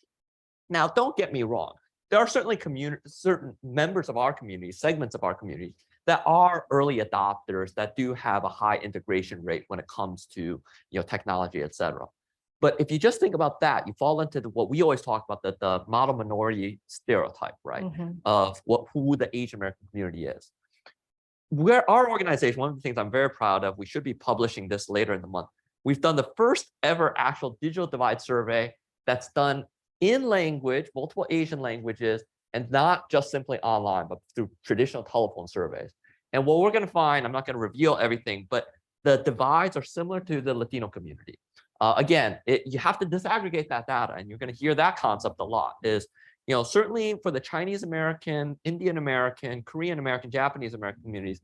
Now, don't get me wrong. There are certainly certain members of our community, segments of our community, that are early adopters that do have a high integration rate when it comes to technology, et cetera. But if you just think about that, you fall into what we always talk about, the model minority stereotype, right? Of who the Asian American community is. Our organization, one of the things I'm very proud of, we should be publishing this later in the month. We've done the first ever actual digital divide survey that's done in language, multiple Asian languages, and not just simply online, but through traditional telephone surveys. And what we're going to find, I'm not going to reveal everything, but the divides are similar to the Latino community. Again, you have to disaggregate that data, and you're going to hear that concept a lot. Is certainly for the Chinese American, Indian American, Korean American, Japanese American communities,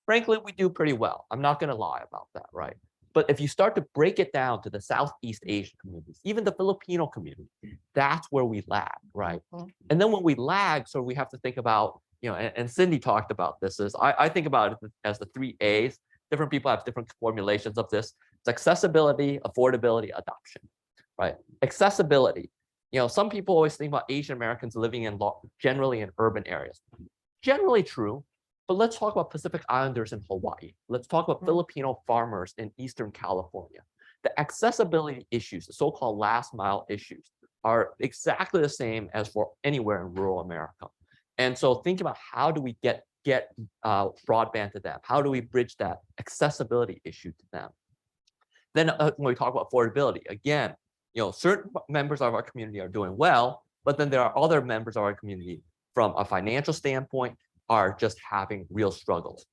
frankly, we do pretty well. I'm not going to lie about that, right? But if you start to break it down to the Southeast Asian communities, even the Filipino community, that's where we lag, right? And then when we lag, so we have to think about and Cindy talked about this, is I think about it as the 3 A's. Different people have different formulations of this. It's accessibility, affordability, adoption, right? Accessibility. Some people always think about Asian Americans living in generally in urban areas. Generally true, but let's talk about Pacific Islanders in Hawaii. Let's talk about Filipino farmers in Eastern California. The accessibility issues, the so-called last mile issues, are exactly the same as for anywhere in rural America. And so think about how do we get broadband to them? How do we bridge that accessibility issue to them? Then when we talk about affordability, again, certain members of our community are doing well, but then there are other members of our community from a financial standpoint are just having real struggles.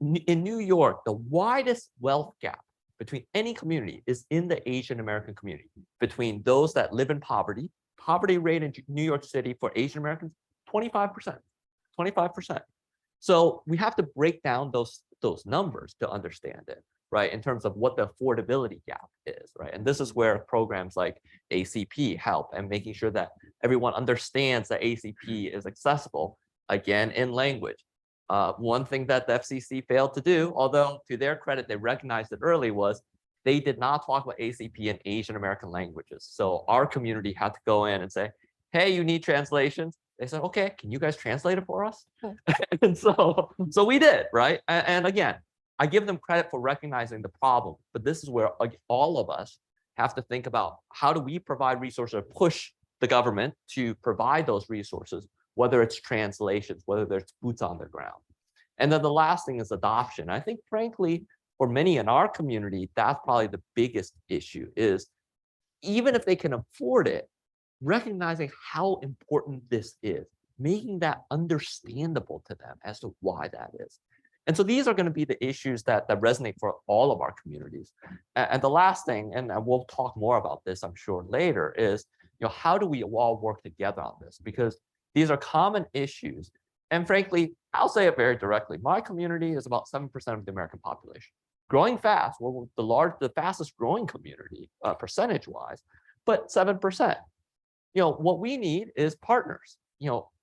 In New York, the widest wealth gap between any community is in the Asian American community, between those that live in poverty. Poverty rate in New York City for Asian Americans, 25%, 25%. So we have to break down those numbers to understand it, right? In terms of what the affordability gap is, right? And this is where programs like ACP help, and making sure that everyone understands that ACP is accessible, again, in language. One thing that the FCC failed to do, although to their credit, they recognized it early, was they did not talk about ACP in Asian American languages. So our community had to go in and say, hey, you need translations. They said, okay, can you guys translate it for us? And so we did, right? And again, I give them credit for recognizing the problem, but this is where all of us have to think about how do we provide resources or push the government to provide those resources, whether it's translations, whether there's boots on the ground. And then the last thing is adoption. I think, frankly, for many in our community, that's probably the biggest issue, is even if they can afford it, recognizing how important this is, making that understandable to them as to why that is. And so these are going to be the issues that resonate for all of our communities. And the last thing, and we'll talk more about this, I'm sure, later, is how do we all work together on this? Because these are common issues. And frankly, I'll say it very directly. My community is about 7% of the American population. Growing fast, we're the fastest growing community percentage-wise, but 7%. What we need is partners,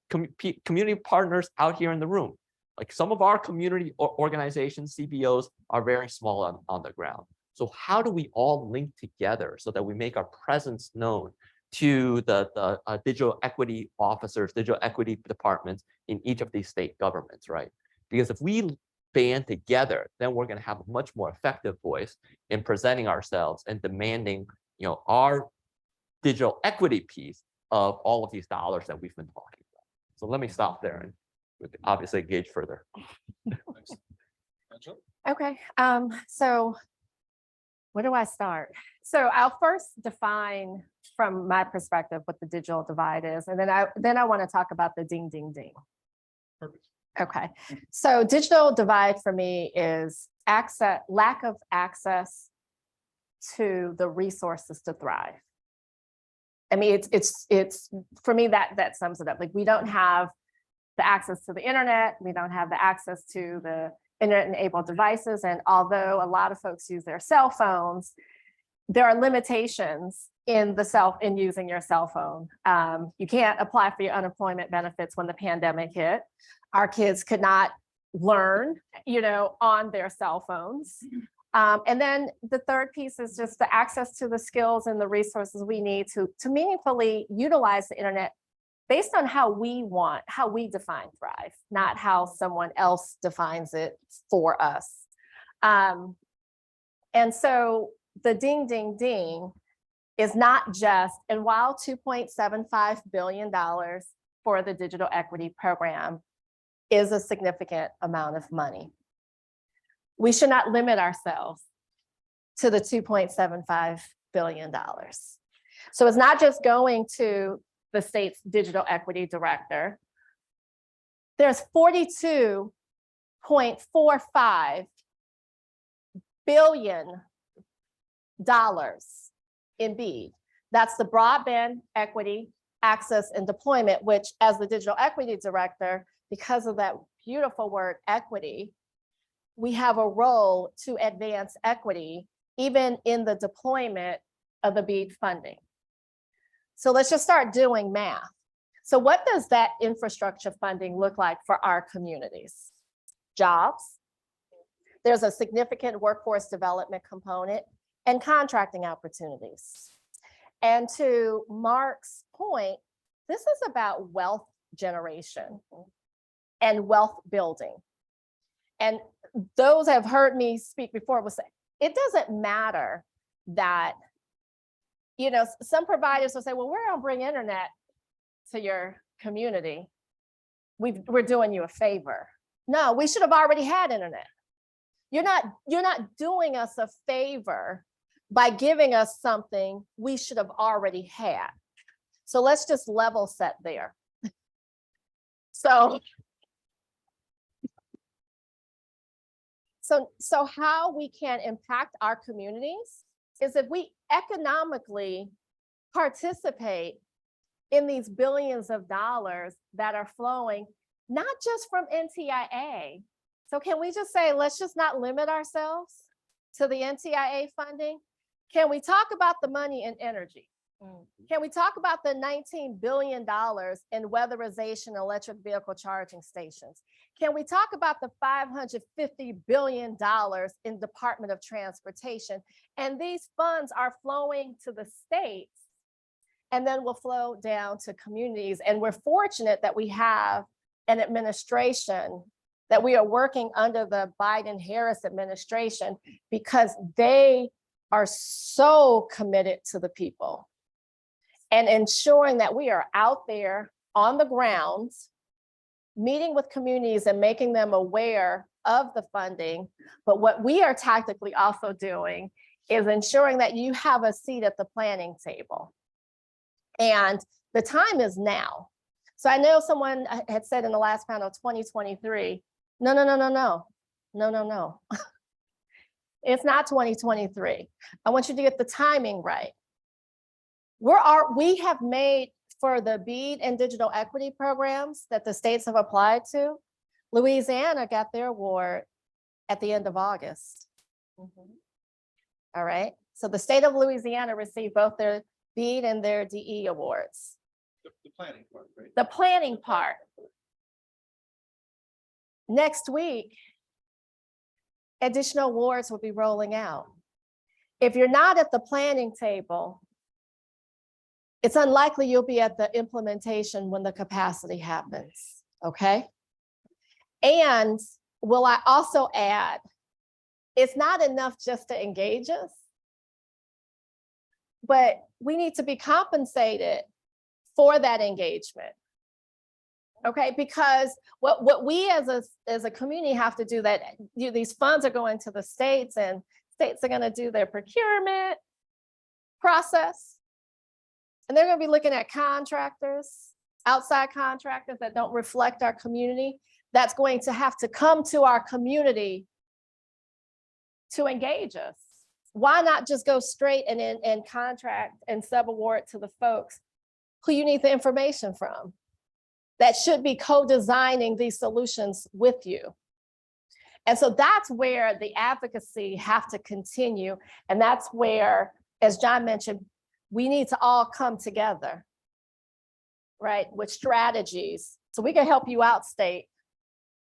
community partners out here in the room. Like some of our community organizations, CBOs, are very small on the ground. So how do we all link together so that we make our presence known to the digital equity officers, digital equity departments in each of these state governments, right? Because if we band together, then we're going to have a much more effective voice in presenting ourselves and demanding, our digital equity piece of all of these dollars that we've been talking about. So let me stop there and obviously engage further. Okay, so where do I start? So I'll first define from my perspective what the digital divide is, and then I want to talk about the ding, ding, ding. Perfect. Okay, so digital divide for me is lack of access to the resources to thrive. I mean, it's for me that sums it up. Like, we don't have the access to the internet, we don't have the access to the internet-enabled devices, and although a lot of folks use their cell phones, there are limitations in using your cell phone. You can't apply for your unemployment benefits when the pandemic hit. Our kids could not learn, on their cell phones. And then the third piece is just the access to the skills and the resources we need to meaningfully utilize the internet based on how we define thrive, not how someone else defines it for us. And so the ding, ding, ding is not just, and while $2.75 billion for the digital equity program is a significant amount of money, we should not limit ourselves to the $2.75 billion. So it's not just going to the state's digital equity director. There's $42.45 billion in BEAD. That's the broadband equity, access, and deployment, which, as the digital equity director, because of that beautiful word equity, we have a role to advance equity even in the deployment of the BEAD funding. So let's just start doing math. So what does that infrastructure funding look like for our communities? Jobs. There's a significant workforce development component and contracting opportunities. And to Mark's point, this is about wealth generation and wealth building. And those have heard me speak before will say, it doesn't matter that, you know, some providers will say, well, we're gonna bring internet to your community. We're doing you a favor. No, we should have already had internet. You're not doing us a favor by giving us something we should have already had. So let's just level set there. So how we can impact our communities is if we economically participate in these billions of dollars that are flowing, not just from NTIA. So can we just say, let's just not limit ourselves to the NTIA funding? Can we talk about the money in energy? Can we talk about the $19 billion in weatherization electric vehicle charging stations? Can we talk about the $550 billion in Department of Transportation? And these funds are flowing to the states and then will flow down to communities. And we're fortunate that we have an administration that we are working under the Biden-Harris administration because they are so committed to the people and ensuring that we are out there on the ground, meeting with communities and making them aware of the funding. But what we are tactically also doing is ensuring that you have a seat at the planning table. And the time is now. So I know someone had said in the last panel, 2023. No. It's not 2023. I want you to get the timing right. We have made for the BEAD and digital equity programs that the states have applied to. Louisiana got their award at the end of August. All right. So the state of Louisiana received both their BEAD and their DE awards. The planning part, right? The planning part. Next week, additional awards will be rolling out. If you're not at the planning table, it's unlikely you'll be at the implementation when the capacity happens, okay? And will I also add, it's not enough just to engage us, but we need to be compensated for that engagement. Okay, because what we as a community have to do that, these funds are going to the states and states are gonna do their procurement process. And they're gonna be looking at contractors, outside contractors that don't reflect our community. That's going to have to come to our community to engage us. Why not just go straight and contract and sub-award to the folks who you need the information from? That should be co-designing these solutions with you. And so that's where the advocacy have to continue. And that's where, as John mentioned, we need to all come together, right, with strategies. So we can help you out, state.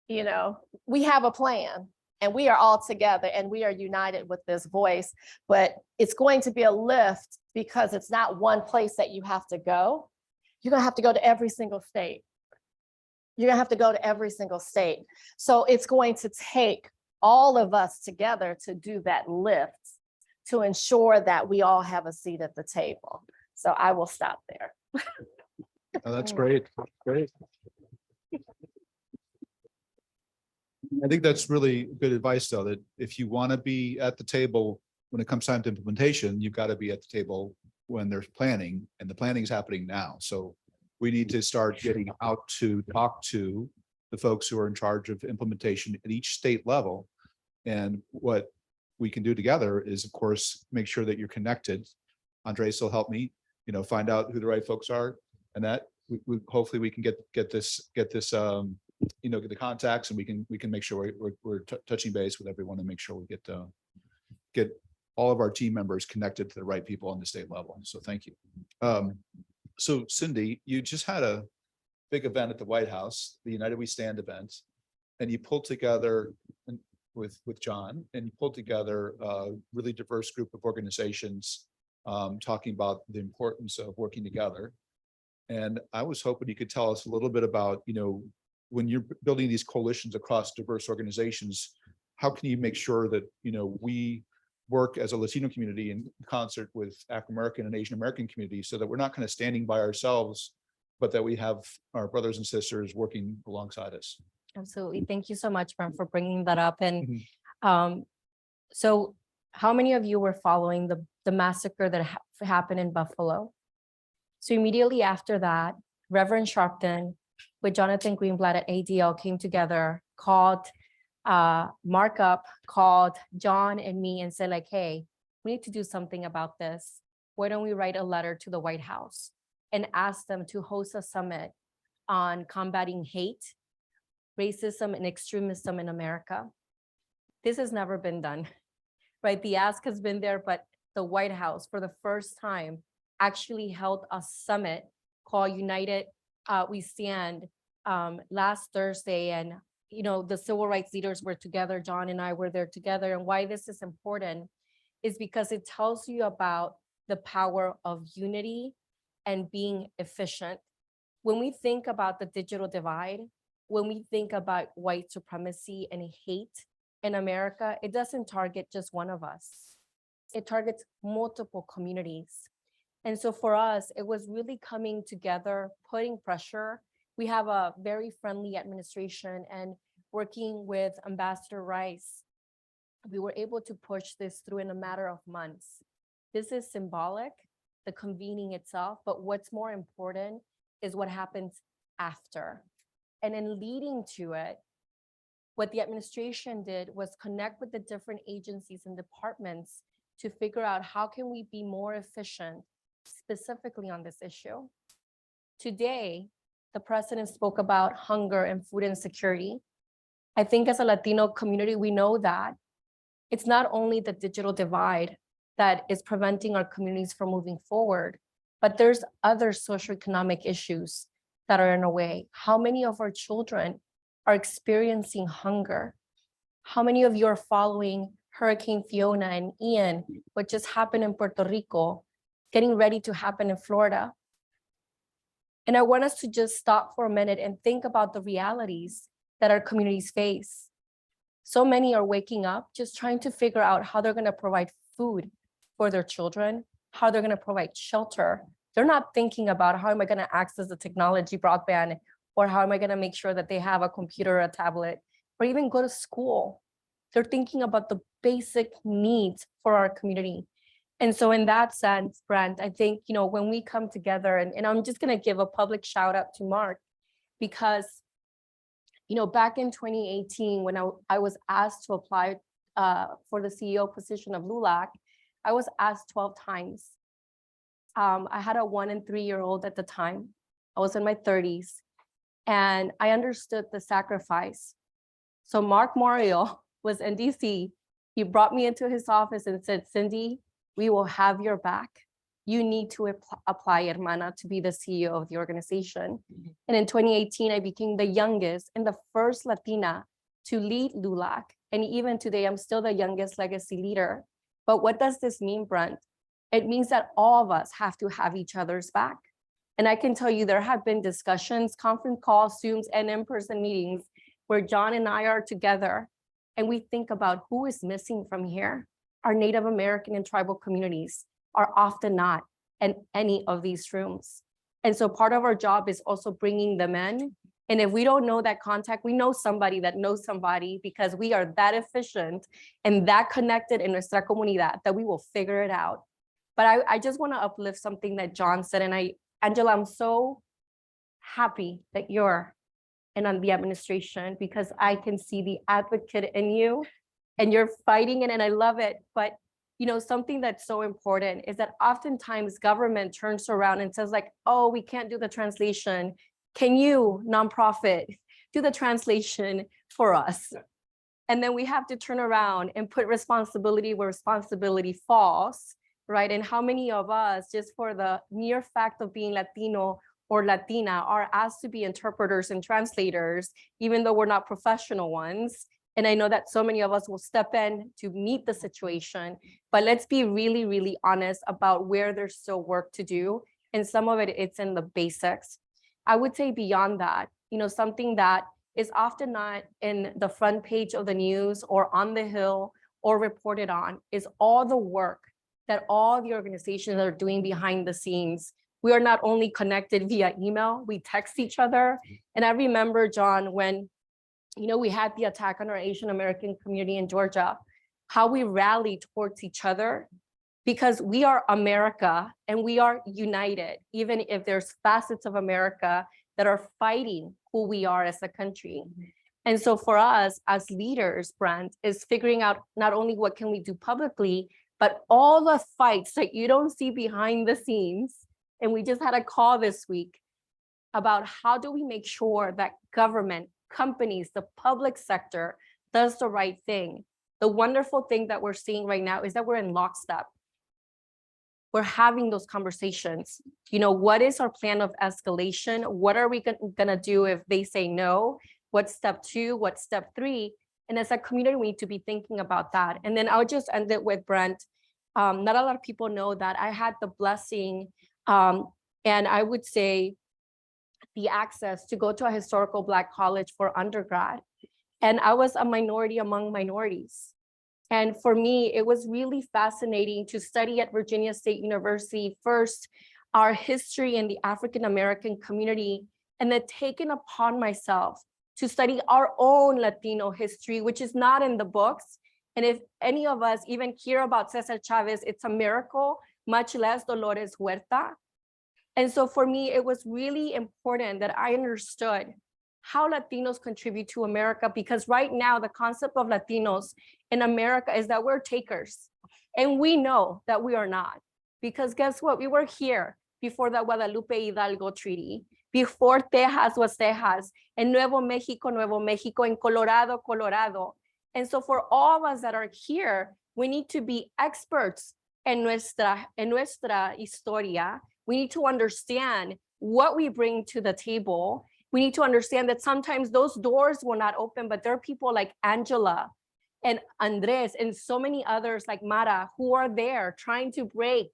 You know, we have a plan and we are all together and we are united with this voice, but it's going to be a lift because it's not one place that you have to go. You're gonna have to go to every single state. You're gonna have to go to every single state. So it's going to take all of us together to do that lift to ensure that we all have a seat at the table. So I will stop there. Oh, that's great. Great. I think that's really good advice, though, that if you want to be at the table when it comes time to implementation, you've got to be at the table when there's planning, and the planning is happening now. So we need to start getting out to talk to the folks who are in charge of implementation at each state level. And what we can do together is, of course, make sure that you're connected. Andres will help me, you know, find out who the right folks are, and that we hopefully we can get this you know, get the contacts, and we can make sure we're touching base with everyone and make sure we get all of our team members connected to the right people on the state level. So thank you. So Cindy, you just had a big event at the White House, the United We Stand event. And you pulled together with John, and you pulled together a really diverse group of organizations talking about the importance of working together. And I was hoping you could tell us a little bit about, when you're building these coalitions across diverse organizations, how can you make sure that, we work as a Latino community in concert with African-American and Asian American communities so that we're not kind of standing by ourselves, but that we have our brothers and sisters working alongside us. Absolutely. Thank you so much, Brent, for bringing that up. And Mhm. so how many of you were following the massacre that happened in Buffalo? So immediately after that, Reverend Sharpton with Jonathan Greenblatt at ADL came together, called Mark up, called John and me and said like, hey, we need to do something about this. Why don't we write a letter to the White House and ask them to host a summit on combating hate, racism, and extremism in America? This has never been done, right? The ask has been there, but the White House for the first time actually held a summit called United We Stand last Thursday. And, the civil rights leaders were together. John and I were there together. And why this is important is because it tells you about the power of unity and being efficient. When we think about the digital divide, when we think about white supremacy and hate in America, it doesn't target just one of us. It targets multiple communities. And so for us, it was really coming together, putting pressure. We have a very friendly administration, and working with Ambassador Rice, we were able to push this through in a matter of months. This is symbolic, the convening itself, but what's more important is what happens after. And in leading to it, what the administration did was connect with the different agencies and departments to figure out how can we be more efficient specifically on this issue. Today, the president spoke about hunger and food insecurity. I think as a Latino community, we know that it's not only the digital divide that is preventing our communities from moving forward, but there's other socioeconomic issues that are in a way. How many of our children are experiencing hunger? How many of you are following Hurricane Fiona and Ian, what just happened in Puerto Rico, getting ready to happen in Florida? And I want us to just stop for a minute and think about the realities that our communities face. So many are waking up just trying to figure out how they're going to provide food for their children, how they're going to provide shelter. They're not thinking about how am I going to access the technology broadband, or how am I going to make sure that they have a computer or a tablet, or even go to school. They're thinking about the basic needs for our community. And so in that sense, Brent, I think, when we come together, and I'm just going to give a public shout out to Mark, because, back in 2018, when I was asked to apply for the CEO position of LULAC, I was asked 12 times. I had a 1 and 3-year-old at the time. I was in my 30s, and I understood the sacrifice. So Mark Mario was in DC. He brought me into his office and said, Cindy, we will have your back. You need to apply, hermana, to be the CEO of the organization. And in 2018, I became the youngest and the first Latina to lead LULAC. And even today, I'm still the youngest legacy leader. But what does this mean, Brent? It means that all of us have to have each other's back. And I can tell you there have been discussions, conference calls, Zooms, and in-person meetings where John and I are together and we think about who is missing from here. Our Native American and tribal communities are often not in any of these rooms. And so part of our job is also bringing them in. And if we don't know that contact, we know somebody that knows somebody, because we are that efficient and that connected in nuestra comunidad that we will figure it out. But I just want to uplift something that John said. And Angela, I'm so happy that you're on the administration, because I can see the advocate in you and you're fighting it, and I love it. But something that's so important is that oftentimes government turns around and says like, oh, we can't do the translation. Can you, nonprofit, do the translation for us? And then we have to turn around and put responsibility where responsibility falls, right? And how many of us, just for the mere fact of being Latino or Latina are asked to be interpreters and translators, even though we're not professional ones. And I know that so many of us will step in to meet the situation, but let's be really, really honest about where there's still work to do. And some of it's in the basics. I would say beyond that, something that is often not in the front page of the news or on the Hill or reported on is all the work that all the organizations are doing behind the scenes. We are not only connected via email, we text each other. And I remember, John, when we had the attack on our Asian American community in Georgia, how we rallied towards each other, because we are America and we are united, even if there's facets of America that are fighting who we are as a country. And so for us as leaders, Brent, is figuring out not only what can we do publicly, but all the fights that you don't see behind the scenes. And we just had a call this week about how do we make sure that government, companies, the public sector does the right thing. The wonderful thing that we're seeing right now is that we're in lockstep. We're having those conversations. What is our plan of escalation? What are we gonna do if they say no? What's step 2? What's step 3? And as a community, we need to be thinking about that. And then I'll just end it with Brent. Not a lot of people know that I had the blessing, and I would say the access to go to a historical Black college for undergrad. And I was a minority among minorities. And for me, it was really fascinating to study at Virginia State University, first, our history in the African-American community, and then taken upon myself to study our own Latino history, which is not in the books. And if any of us even hear about Cesar Chavez, it's a miracle, much less Dolores Huerta. And so for me, it was really important that I understood how Latinos contribute to America, because right now the concept of Latinos in America is that we're takers. And we know that we are not, because guess what? We were here before the Guadalupe Hidalgo Treaty, before Texas was Texas, and Nuevo Mexico, in Colorado, Colorado. And so for all of us that are here, we need to be experts en nuestra historia. We need to understand what we bring to the table. We need to understand that sometimes those doors will not open, but there are people like Angela and Andres and so many others like Mara who are there trying to break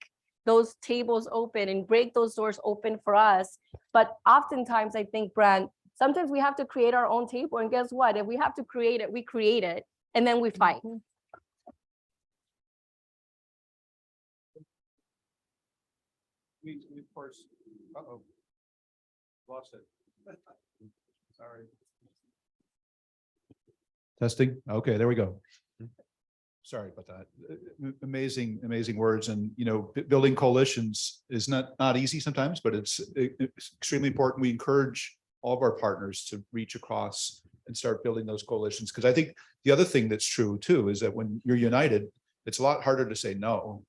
those tables open and break those doors open for us. But oftentimes I think, Brent, sometimes we have to create our own table. And guess what? If we have to create it, we create it, and then we fight. We of course, lost it. Sorry. Testing. Okay, there we go. Sorry about that. Amazing, amazing words. And, building coalitions is not easy sometimes, but it's extremely important. We encourage all of our partners to reach across and start building those coalitions. Because I think the other thing that's true too, is that when you're united, it's a lot harder to say no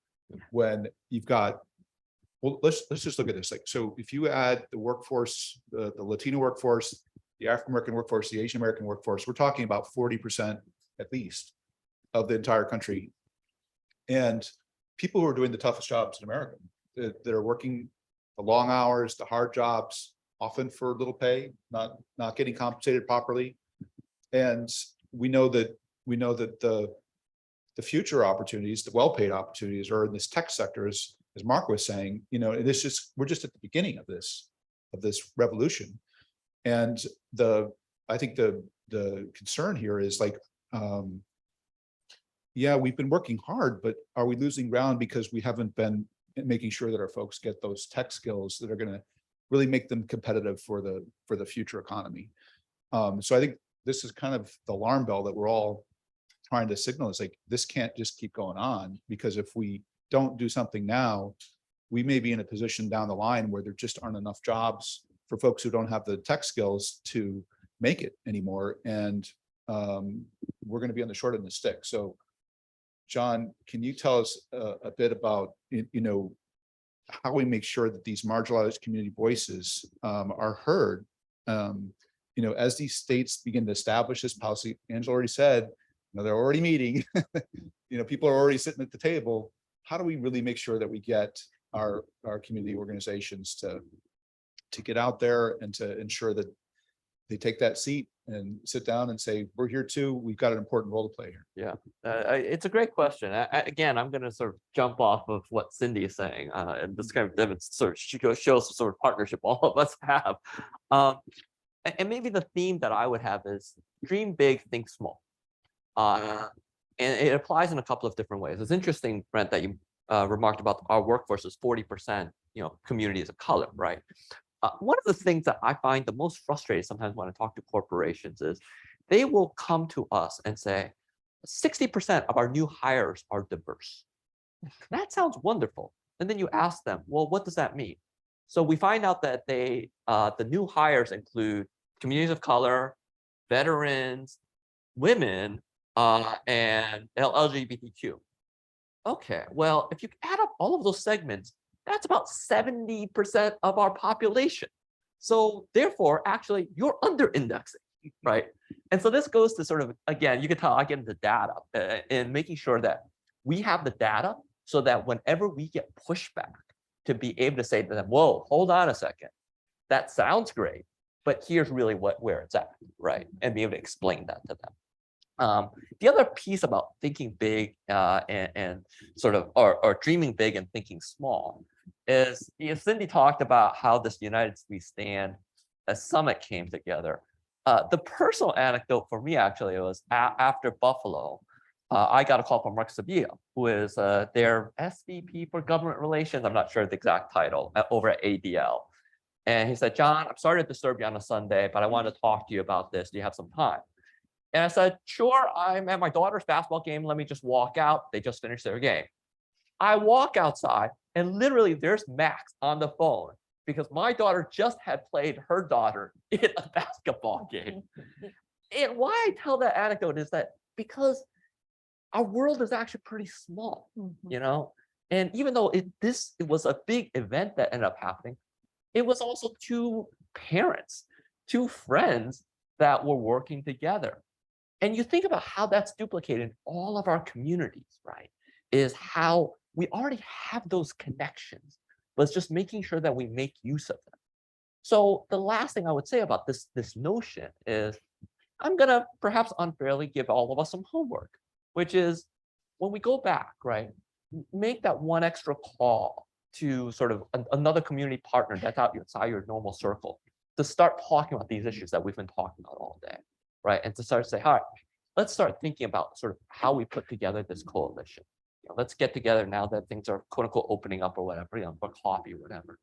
when you've got, well, let's just look at this. So if you add the workforce, the Latino workforce, the African-American workforce, the Asian American workforce, we're talking about 40% at least of the entire country. And people who are doing the toughest jobs in America, that are working the long hours, the hard jobs, often for little pay, not getting compensated properly. And we know that the future opportunities, the well-paid opportunities, are in this tech sector, as Mark was saying, we're just at the beginning of this revolution. And I think the concern here is yeah, we've been working hard, but are we losing ground because we haven't been making sure that our folks get those tech skills that are going to really make them competitive for the future economy? So I think this is kind of the alarm bell that we're all trying to signal. It's this can't just keep going on, because if we don't do something now, we may be in a position down the line where there just aren't enough jobs for folks who don't have the tech skills to make it anymore. And we're going to be on the short end of the stick. So John, can you tell us a bit about, how we make sure that these marginalized community voices are heard, as these states begin to establish this policy? Angela already said, they're already meeting, people are already sitting at the table. How do we really make sure that we get our community organizations to get out there and to ensure that they take that seat and sit down and say, we're here too. We've got an important role to play here. Yeah, it's a great question. Again, I'm going to sort of jump off of what Cindy is saying, and this kind of shows the sort of partnership all of us have. And maybe the theme that I would have is dream big, think small. And it applies in a couple of different ways. It's interesting, Brent, that you remarked about our workforce is 40%, communities of color, right? One of the things that I find the most frustrating sometimes when I talk to corporations is they will come to us and say, 60% of our new hires are diverse. That sounds wonderful. And then you ask them, well, what does that mean? So we find out that the new hires include communities of color, veterans, women, and LGBTQ. Okay, well, if you add up all of those segments, that's about 70% of our population. So therefore, actually, you're under indexing, right? And so this goes to sort of, again, you can tell I get into data and making sure that we have the data so that whenever we get pushback to be able to say to them, whoa, hold on a second, that sounds great, but here's really where it's at, right? And be able to explain that to them. The other piece about thinking big and sort of or dreaming big and thinking small is Cindy talked about how this United We Stand summit came together. The personal anecdote for me actually was after Buffalo, I got a call from Mark Sevilla, who is their SVP for government relations. I'm not sure the exact title over at ADL. And he said, John, I'm sorry to disturb you on a Sunday, but I wanted to talk to you about this. Do you have some time? And I said, sure, I'm at my daughter's basketball game. Let me just walk out. They just finished their game. I walk outside and literally there's Max on the phone because my daughter just had played her daughter in a basketball game. And why I tell that anecdote is that because our world is actually pretty small, And even though it was a big event that ended up happening, it was also two parents, two friends that were working together. And you think about how that's duplicated in all of our communities, right? Is how we already have those connections, but it's just making sure that we make use of them. So the last thing I would say about this notion is I'm gonna perhaps unfairly give all of us some homework, which is when we go back, right? Make that one extra call to sort of another community partner that's outside your normal circle to start talking about these issues that we've been talking about all day. Right, and to start to say, all right, let's start thinking about sort of how we put together this coalition. Let's get together now that things are quote unquote opening up or whatever, for coffee or whatever.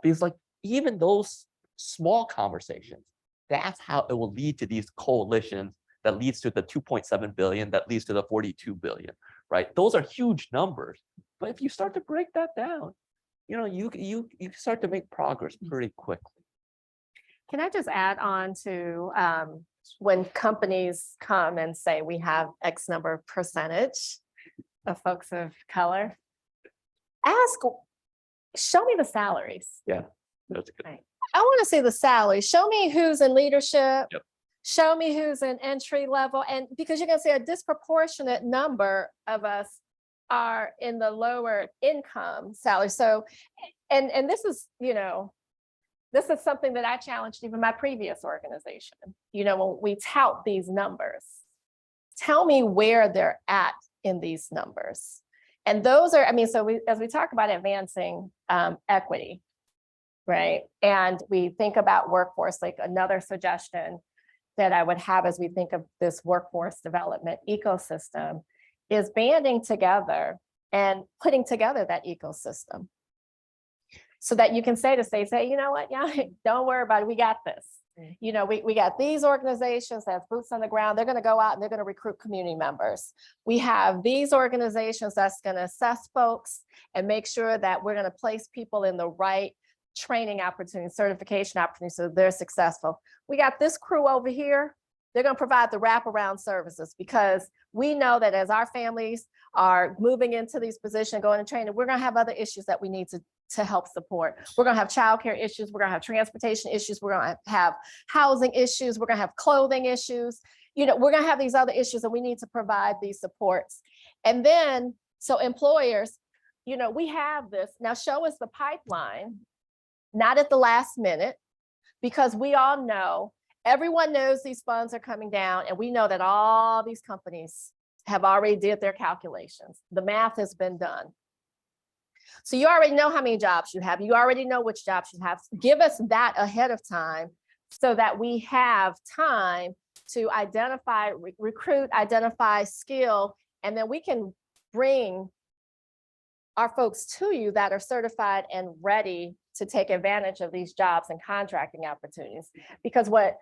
Because like even those small conversations, that's how it will lead to these coalitions that leads to the 2.7 billion, that leads to the 42 billion, right? Those are huge numbers. But if you start to break that down, you start to make progress pretty quickly. Can I just add on to when companies come and say we have X number of percentage of folks of color, show me the salaries. Yeah, that's good. Right. I want to see the salary. Show me who's in leadership. Yep. Show me who's in entry level. And because you're going to see a disproportionate number of us are in the lower income salary. So, and this is, this is something that I challenged even my previous organization. When we tout these numbers, tell me where they're at in these numbers. And those are, as we talk about advancing equity, right? And we think about workforce, like another suggestion that I would have as we think of this workforce development ecosystem is banding together and putting together that ecosystem. So that you can say to states, hey, you know what, yeah, don't worry about it, we got this. We got these organizations that have boots on the ground, they're gonna go out and they're gonna recruit community members. We have these organizations that's gonna assess folks and make sure that we're gonna place people in the right training opportunities, certification opportunities, so they're successful. We got this crew over here, they're gonna provide the wraparound services because we know that as our families are moving into these positions, going to training, we're gonna have other issues that we need to help support. We're gonna have childcare issues, we're gonna have transportation issues, we're gonna have housing issues, we're gonna have clothing issues. We're gonna have these other issues and we need to provide these supports. And then, so employers, we have this, now show us the pipeline not at the last minute, because we all know, everyone knows these funds are coming down, and we know that all these companies have already did their calculations. The math has been done. So you already know how many jobs you have. You already know which jobs you have. Give us that ahead of time so that we have time to identify, recruit, identify, skill, and then we can bring our folks to you that are certified and ready to take advantage of these jobs and contracting opportunities. Because what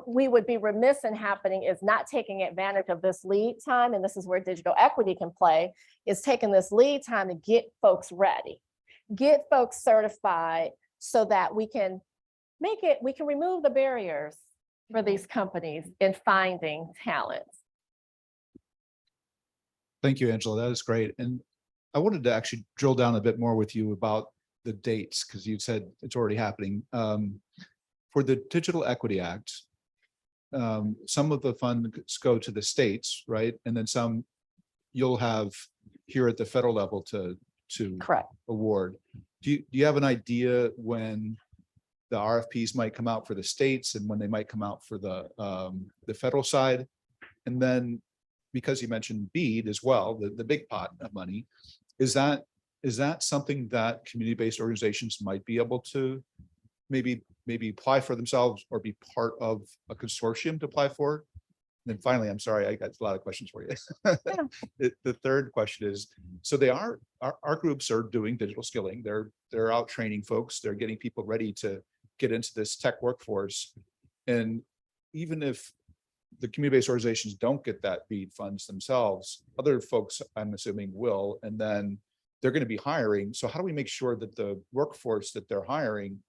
we would be remiss in happening is not taking advantage of this lead time, and this is where digital equity can play, is taking this lead time to get folks ready, get folks certified so that we can remove the barriers for these companies in finding talent. Thank you, Angela. That is great. And I wanted to actually drill down a bit more with you about the dates, because you said it's already happening. For the Digital Equity Act, some of the funds go to the states, right? And then some you'll have here at the federal level to Correct. award. Do you have an idea when the RFPs might come out for the states and when they might come out for the federal side? And then, because you mentioned BEAD as well, the big pot of money, is that something that community-based organizations might be able to maybe apply for themselves or be part of a consortium to apply for? And then finally, I'm sorry, I got a lot of questions for you. The third question is, so our groups are doing digital skilling. They're out training folks. They're getting people ready to get into this tech workforce. And even if the community-based organizations don't get that BEAD funds themselves, other folks, I'm assuming, will, and then they're going to be hiring. So how do we make sure that the workforce that they're hiring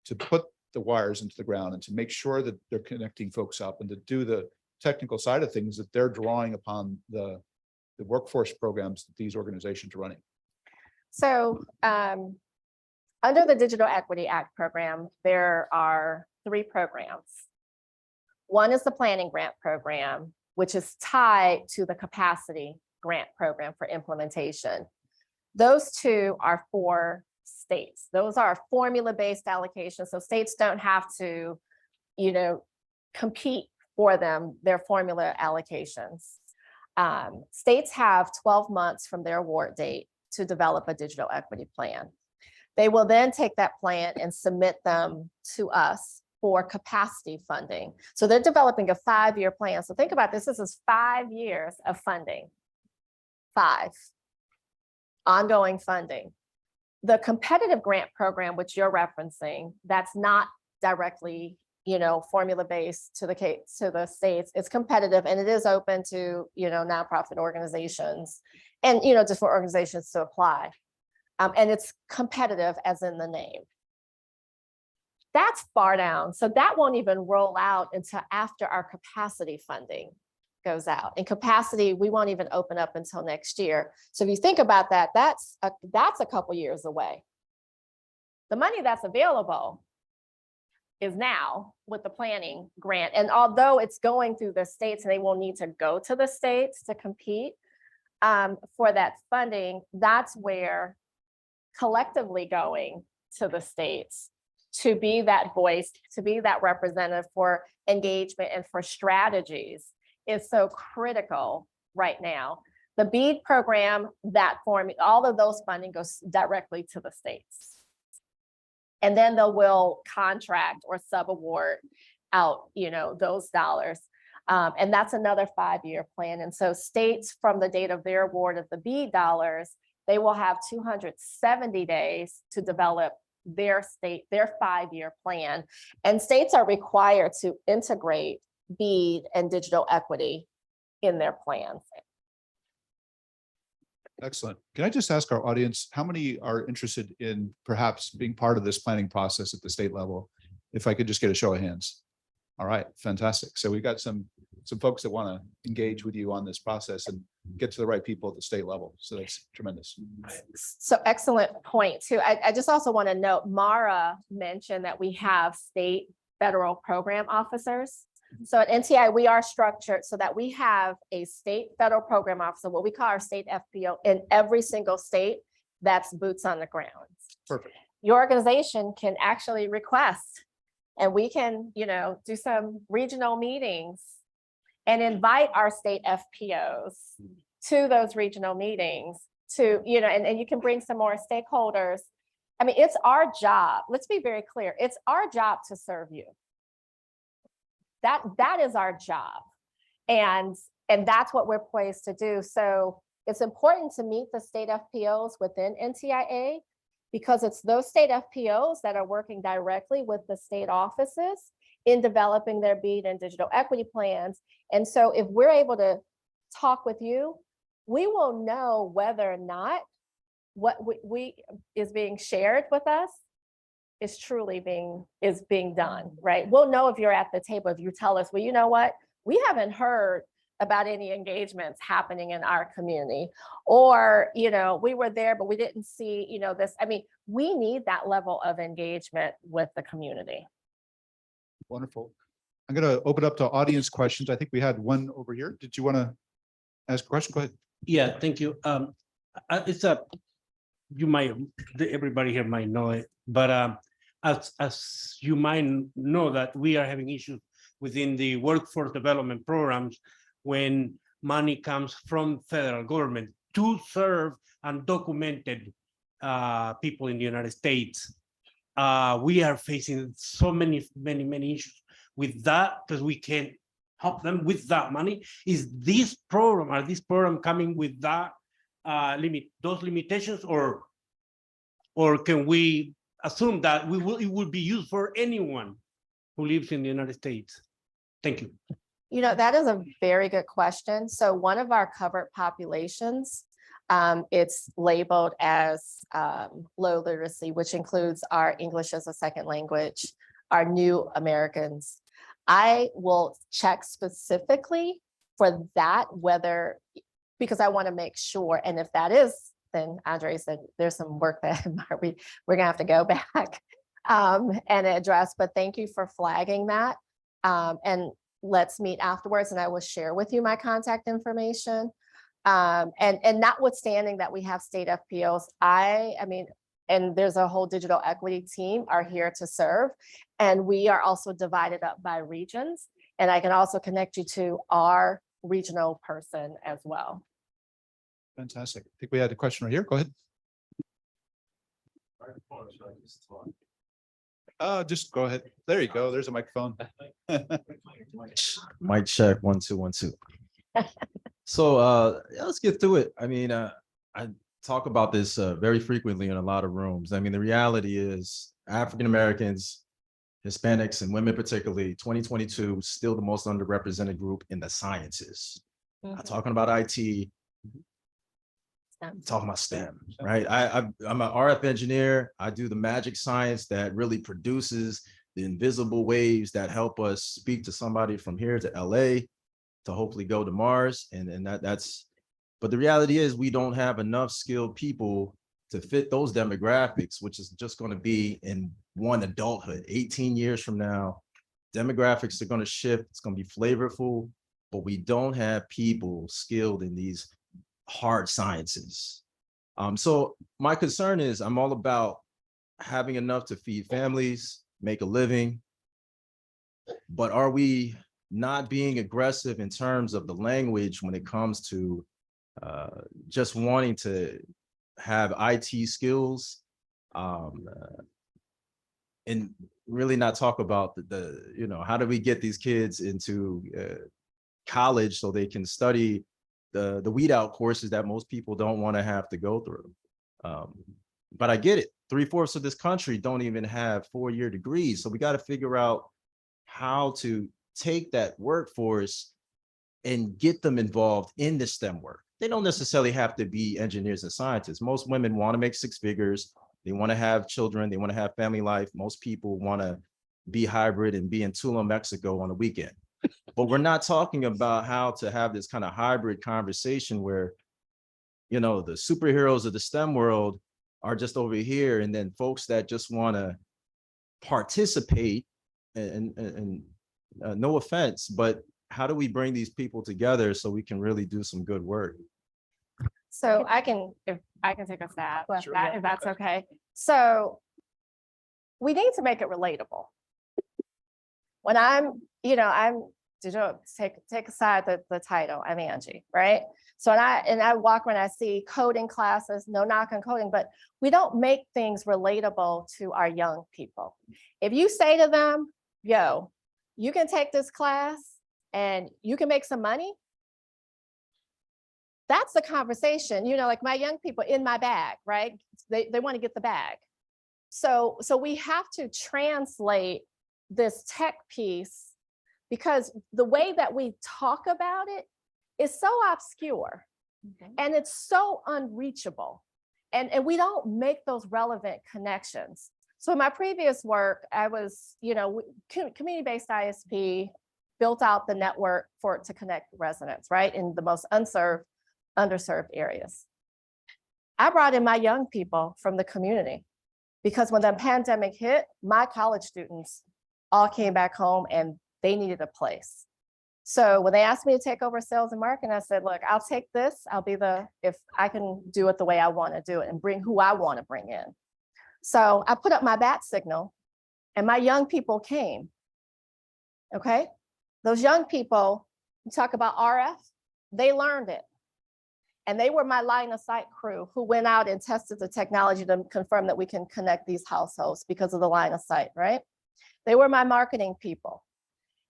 to put the wires into the ground and to make sure that they're connecting folks up and to do the technical side of things, that they're drawing upon the workforce programs that these organizations are running? So under the Digital Equity Act program, there are 3 programs. One is the planning grant program, which is tied to the capacity grant program for implementation. Those 2 are for states. Those are formula-based allocations. So states don't have to, compete for them, their formula allocations. States have 12 months from their award date to develop a digital equity plan. They will then take that plan and submit them to us for capacity funding. So they're developing a 5-year plan. So think about this, this is 5 years of funding, 5 ongoing funding. The competitive grant program, which you're referencing, that's not directly, formula-based to the states. It's competitive and it is open to, nonprofit organizations and, just for organizations to apply. And it's competitive as in the name. That's far down. So that won't even roll out until after our capacity funding goes out. And capacity, we won't even open up until next year. So if you think about that, that's a couple years away. The money that's available is now with the planning grant. And although it's going through the states and they will need to go to the states to compete for that funding, that's where collectively going to the states to be that voice, to be that representative for engagement and for strategies is so critical right now. The BEAD program, all of those funding goes directly to the states. And then they will contract or subaward out, those dollars. And that's another 5-year plan. And so states, from the date of their award of the BEAD dollars, they will have 270 days to develop their 5-year plan. And states are required to integrate BEAD and digital equity in their plans. Excellent. Can I just ask our audience, how many are interested in perhaps being part of this planning process at the state level? If I could just get a show of hands. All right, fantastic. So we've got some folks that want to engage with you on this process and get to the right people at the state level. So that's tremendous. So excellent point too. I just also want to note, Mara mentioned that we have state federal program officers. So at NTI, we are structured so that we have a state federal program officer, what we call our state FPO, in every single state that's boots on the ground. Perfect. your organization can actually request, and we can, you know, do some regional meetings and invite our state FPOs to those regional meetings to, you know, and you can bring some more stakeholders. I mean, it's our job. Let's be very clear. It's our job to serve you. That is our job. And that's what we're poised to do. So it's important to meet the state FPOs within NTIA, because it's those state FPOs that are working directly with the state offices in developing their BEAD and digital equity plans. And so if we're able to talk with you, we will know whether or not what we is being shared with us is truly being done, right? We'll know if you're at the table, if you tell us, well, you know what, we haven't heard about any engagements happening in our community, or, you know, we were there, but we didn't see, you know, this. I mean, we need that level of engagement with the community. Wonderful. I'm going to open up to audience questions. I think we had one over here. Did you want to ask a question? Go ahead. Yeah, thank you. It's you might, everybody here might know it, but as you might know, that we are having issues within the workforce development programs when money comes from federal government to serve undocumented people in the United States. We are facing so many issues with that, because we can't help them with that money. Is this program, are this program coming with that those limitations, or can we assume that it will be used for anyone who lives in the United States? Thank you. You know, that is a very good question. So one of our covered populations, it's labeled as low literacy, which includes our English as a second language, our new Americans. I will check specifically for that, whether, because I want to make sure. And if that is, then Andre said there's some work that we're gonna have to go back and address, but thank you for flagging that. And let's meet afterwards and I will share with you my contact information. And notwithstanding that we have state FPOs, I mean, and there's a whole digital equity team are here to serve. And we are also divided up by regions. And I can also connect you to our regional person as well. Fantastic. I think we had a question right here. Go ahead. Just go ahead. There you go. There's a microphone. Mic check 1 2 1 2. So let's get through it. I mean, I talk about this very frequently in a lot of rooms. I mean, the reality is African Americans, Hispanics, and women particularly, 2022 still the most underrepresented group in the sciences. I'm talking about IT. Talking about STEM, right? I'm an RF engineer. I do the magic science that really produces the invisible waves that help us speak to somebody from here to LA to hopefully go to Mars. And that's, but the reality is we don't have enough skilled people to fit those demographics, which is just going to be in one adulthood. 18 years from now, demographics are going to shift. It's going to be flavorful, but we don't have people skilled in these hard sciences. So my concern is I'm all about having enough to feed families, make a living, but are we not being aggressive in terms of the language when it comes to just wanting to have IT skills and really not talk about the you know, how do we get these kids into college so they can study the weed out courses that most people don't want to have to go through. But I get it. 3/4 of this country don't even have 4-year degrees. So we got to figure out how to take that workforce and get them involved in the STEM work. They don't necessarily have to be engineers and scientists. Most women want to make 6 figures. They want to have children. They want to have family life. Most people want to be hybrid and be in Tulum, Mexico on a weekend. But we're not talking about how to have this kind of hybrid conversation where, you know, the superheroes of the STEM world are just over here, and then folks that just want to participate and no offense, but how do we bring these people together so we can really do some good work? So if I can take a stab, Sure. if that's okay. So we need to make it relatable. When I'm, take aside the title, I'm Angie, right? So I walk when I see coding classes, no knock on coding, but we don't make things relatable to our young people. If you say to them, yo, you can take this class and you can make some money, that's the conversation, like my young people in my bag, right? They want to get the bag. So we have to translate this tech piece, because the way that we talk about it is so obscure and it's so unreachable. And we don't make those relevant connections. So in my previous work, I was, community-based ISP, built out the network to connect residents, right? In the most underserved areas. I brought in my young people from the community, because when the pandemic hit, my college students all came back home and they needed a place. So when they asked me to take over sales and marketing, I said, look, I'll take this. If I can do it the way I want to do it and bring who I want to bring in. So I put up my bat signal and my young people came. Okay. Those young people, you talk about RF, they learned it. And they were my line of sight crew who went out and tested the technology to confirm that we can connect these households because of the line of sight, right? They were my marketing people.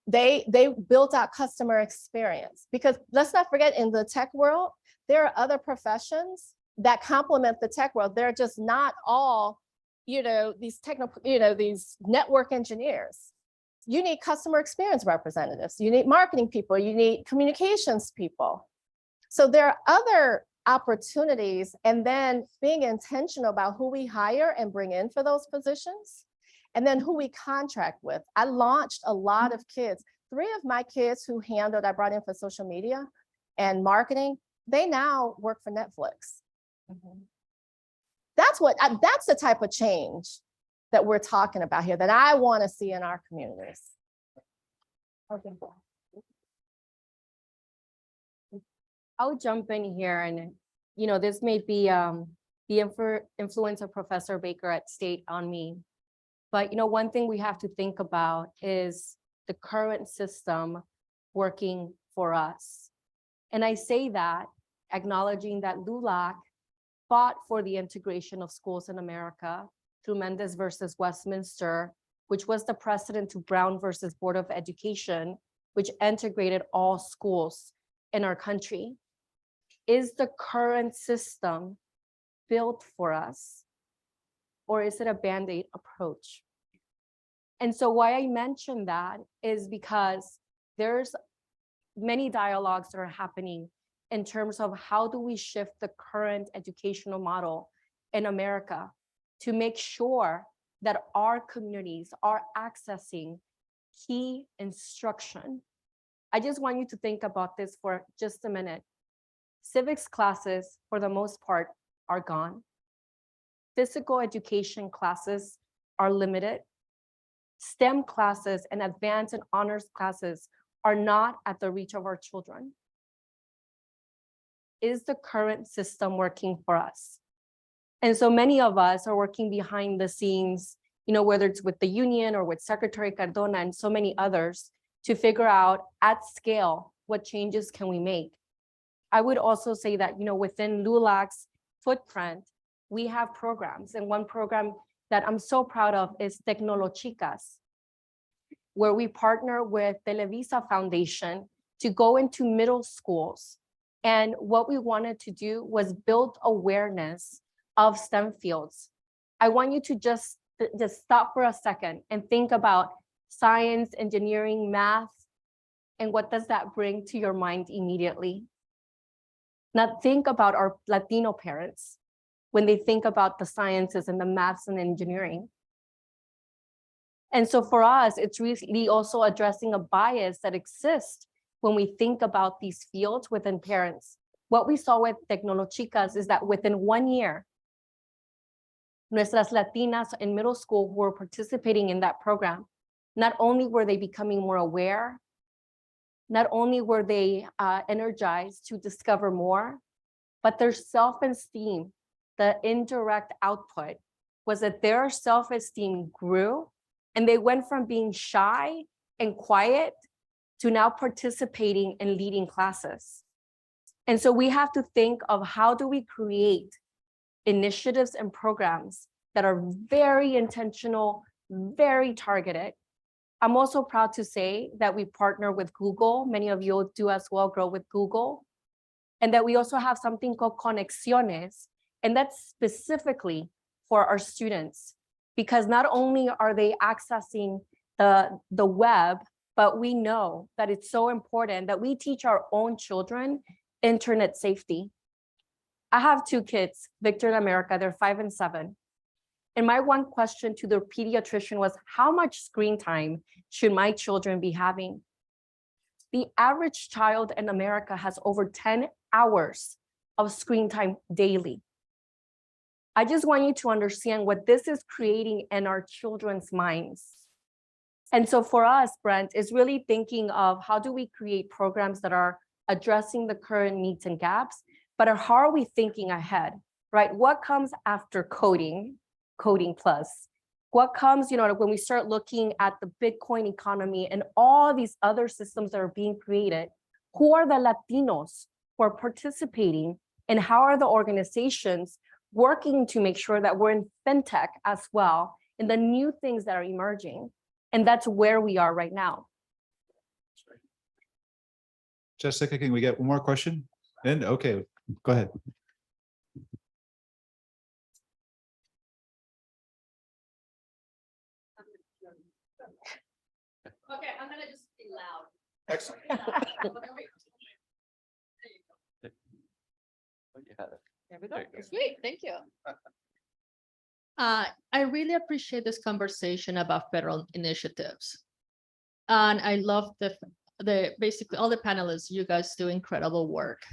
They built out customer experience, because let's not forget, in the tech world, there are other professions that complement the tech world. They're just not all, these these network engineers. You need customer experience representatives. You need marketing people. You need communications people. So there are other opportunities, and then being intentional about who we hire and bring in for those positions, and then who we contract with. I launched a lot of kids. 3 of my kids who I brought in for social media and marketing, they now work for Netflix. That's the type of change that we're talking about here that I want to see in our communities. Okay. I'll jump in here, and this may be the influence of Professor Baker at State on me. But one thing we have to think about is the current system working for us. And I say that acknowledging that LULAC fought for the integration of schools in America through Mendes versus Westminster, which was the precedent to Brown versus Board of Education, which integrated all schools in our country. Is the current system built for us, or is it a Band-Aid approach? And so why I mention that is because there's many dialogues that are happening in terms of how do we shift the current educational model in America to make sure that our communities are accessing key instruction. I just want you to think about this for just a minute. Civics classes, for the most part, are gone. Physical education classes are limited. STEM classes and advanced and honors classes are not at the reach of our children. Is the current system working for us? And so many of us are working behind the scenes, whether it's with the union or with Secretary Cardona and so many others, to figure out at scale, what changes can we make? I would also say that, within LULAC's footprint, we have programs, and one program that I'm so proud of is Tecnolochicas, where we partner with Televisa Foundation to go into middle schools. And what we wanted to do was build awareness of STEM fields. I want you to just stop for a second and think about science, engineering, math, and what does that bring to your mind immediately? Now think about our Latino parents when they think about the sciences and the maths and engineering. And so for us, it's really also addressing a bias that exists when we think about these fields within parents. What we saw with Tecnolochicas is that within 1 year, nuestras Latinas in middle school who were participating in that program, not only were they becoming more aware, not only were they energized to discover more, but their self-esteem, the indirect output was that their self-esteem grew and they went from being shy and quiet to now participating and leading classes. And so we have to think of how do we create initiatives and programs that are very intentional, very targeted. I'm also proud to say that we partner with Google. Many of you do as well, grow with Google. And that we also have something called Conexiones, and that's specifically for our students, because not only are they accessing the web, but we know that it's so important that we teach our own children internet safety. I have two kids, Victor and America, they're 5 and 7. And my one question to the pediatrician was, how much screen time should my children be having? The average child in America has over 10 hours of screen time daily. I just want you to understand what this is creating in our children's minds. And so for us, Brent, is really thinking of how do we create programs that are addressing the current needs and gaps, but how are we thinking ahead, right? What comes after coding, coding plus? What comes, when we start looking at the Bitcoin economy and all these other systems that are being created, who are the Latinos who are participating, and how are the organizations working to make sure that we're in fintech as well, and the new things that are emerging? And that's where we are right now. Jessica, can we get one more question? And okay, go ahead. Okay, I'm gonna just be loud. Excellent. There we go. Sweet, thank you. I really appreciate this conversation about federal initiatives. And I love the basically all the panelists, you guys do incredible work.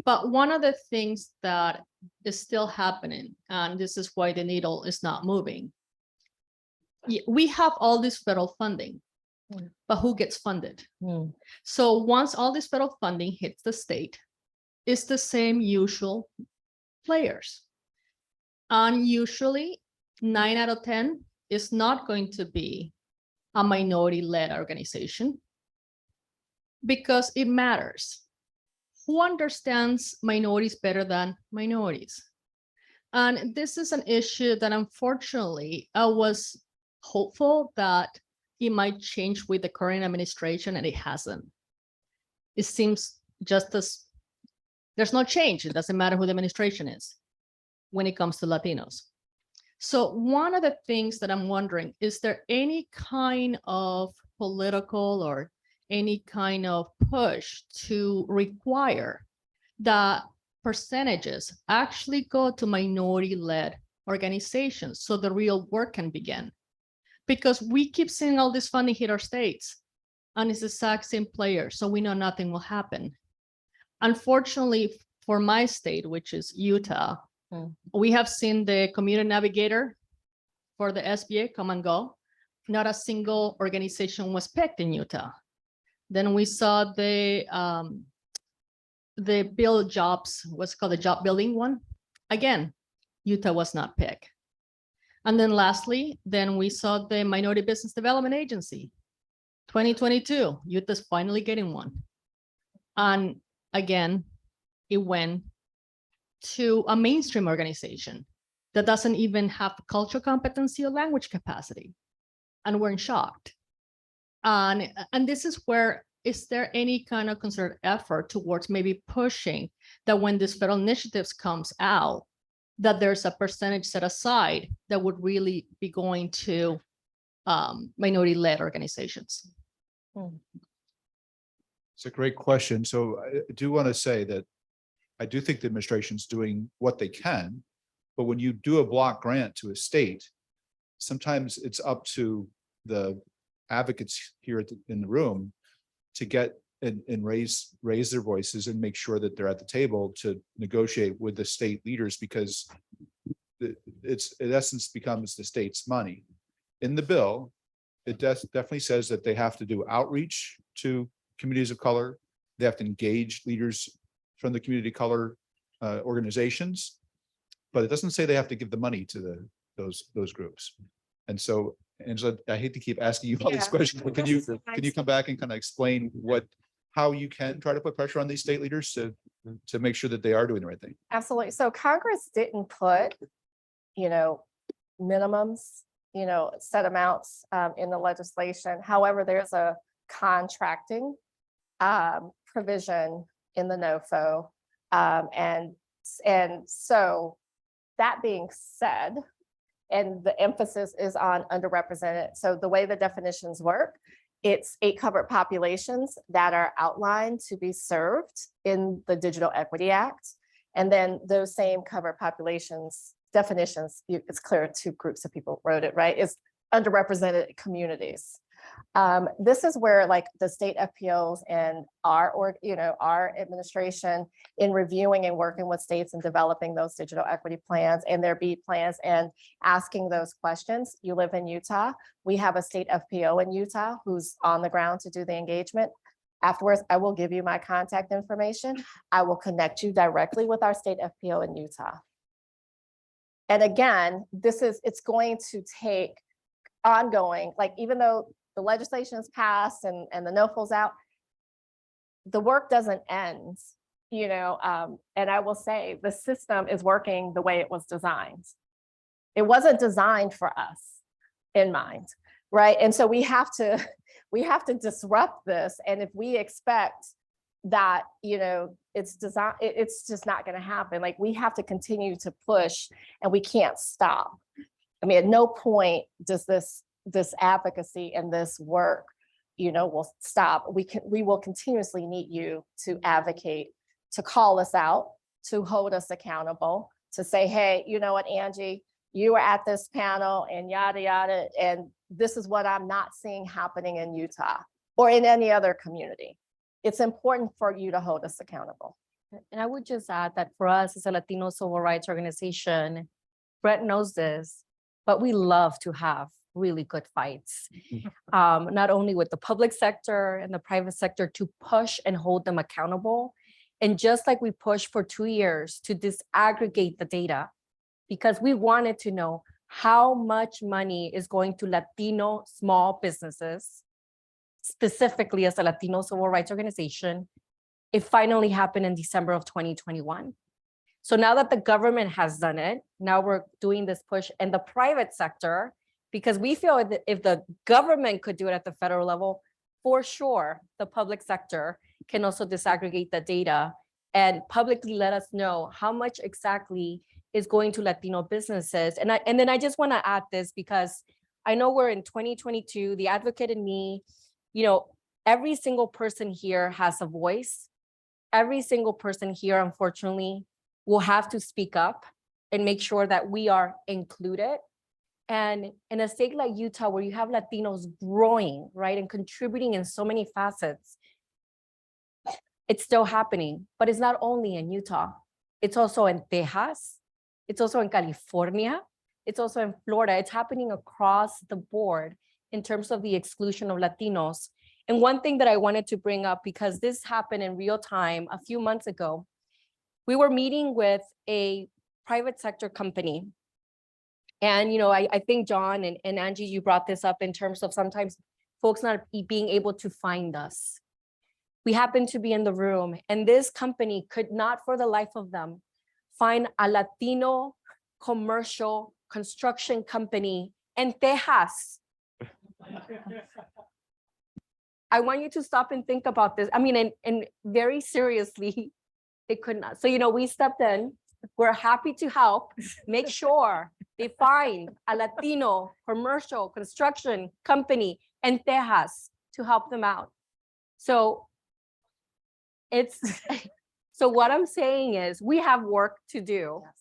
But one of the things that is still happening, and this is why the needle is not moving. We have all this federal funding, but who gets funded? So once all this federal funding hits the state, it's the same usual players. And usually 9 out of 10 is not going to be a minority-led organization because it matters. Who understands minorities better than minorities? And this is an issue that unfortunately I was hopeful that it might change with the current administration, and it hasn't. It seems just as there's no change. It doesn't matter who the administration is when it comes to Latinos. So one of the things that I'm wondering, is there any kind of political or any kind of push to require that percentages actually go to minority-led organizations so the real work can begin? Because we keep seeing all this funding hit our states and it's the exact same player, so we know nothing will happen. Unfortunately, for my state, which is Utah, we have seen the community navigator for the SBA come and go. Not a single organization was picked in Utah. Then we saw the build jobs, what's called the job building one. Again, Utah was not picked. And then lastly, then we saw the Minority Business Development Agency. 2022, Utah's finally getting one. And again, it went to a mainstream organization that doesn't even have cultural competency or language capacity. And we're shocked. And this is where, is there any kind of concerted effort towards maybe pushing that when this federal initiatives comes out, that there's a percentage set aside that would really be going to minority-led organizations? It's a great question. So I do want to say that I do think the administration's doing what they can, but when you do a block grant to a state, sometimes it's up to the advocates here in the room to get and raise their voices and make sure that they're at the table to negotiate with the state leaders, because it's in essence becomes the state's money. In the bill, it definitely says that they have to do outreach to communities of color. They have to engage leaders from the community color organizations, but it doesn't say they have to give the money to those groups. And so, Angela, I hate to keep asking you all these Yeah. questions, but can you come back and kind of explain how you can try to put pressure on these state leaders to make sure that they are doing the right thing? Absolutely. So Congress didn't put, minimums, set amounts in the legislation. However, there's a contracting provision in the NOFO. And so that being said, and the emphasis is on underrepresented. So the way the definitions work, it's 8 covered populations that are outlined to be served in the Digital Equity Act. And then those same covered populations definitions, it's clear 2 groups of people wrote it, right? It's underrepresented communities. This is where like the state FPOs and our administration in reviewing and working with states and developing those digital equity plans and their BEAD plans and asking those questions. You live in Utah. We have a state FPO in Utah who's on the ground to do the engagement. Afterwards, I will give you my contact information. I will connect you directly with our state FPO in Utah. And again, it's going to take ongoing, like even though the legislation is passed and the NOFO's out, the work doesn't end, and I will say the system is working the way it was designed. It wasn't designed for us in mind, right? And so we have to disrupt this. And if we expect that, it's designed, it's just not going to happen. Like we have to continue to push and we can't stop. I mean, at no point does this advocacy and this work, will stop. We will continuously need you to advocate, to call us out, to hold us accountable, to say, hey, you know what, Angie, you were at this panel and yada, yada, and this is what I'm not seeing happening in Utah or in any other community. It's important for you to hold us accountable. And I would just add that for us as a Latino civil rights organization, Brett knows this, but we love to have really good fights, not only with the public sector and the private sector to push and hold them accountable. And just like we pushed for 2 years to disaggregate the data, because we wanted to know how much money is going to Latino small businesses, specifically as a Latino civil rights organization. It finally happened in December of 2021. So now that the government has done it, now we're doing this push in the private sector, because we feel that if the government could do it at the federal level, for sure, the public sector can also disaggregate the data and publicly let us know how much exactly is going to Latino businesses. And then I just want to add this because I know we're in 2022, the advocate in me, every single person here has a voice. Every single person here, unfortunately, will have to speak up and make sure that we are included. And in a state like Utah, where you have Latinos growing, right, and contributing in so many facets, it's still happening. But it's not only in Utah. It's also in Texas. It's also in California. It's also in Florida. It's happening across the board in terms of the exclusion of Latinos. And one thing that I wanted to bring up, because this happened in real time a few months ago, we were meeting with a private sector company. And, I think John and Angie, you brought this up in terms of sometimes folks not being able to find us. We happened to be in the room, and this company could not for the life of them find a Latino commercial construction company in Texas. I want you to stop and think about this. I mean, and very seriously, they could not. So, we stepped in. We're happy to help make sure they find a Latino commercial construction company in Texas to help them out. So what I'm saying is we have work to do. Yes.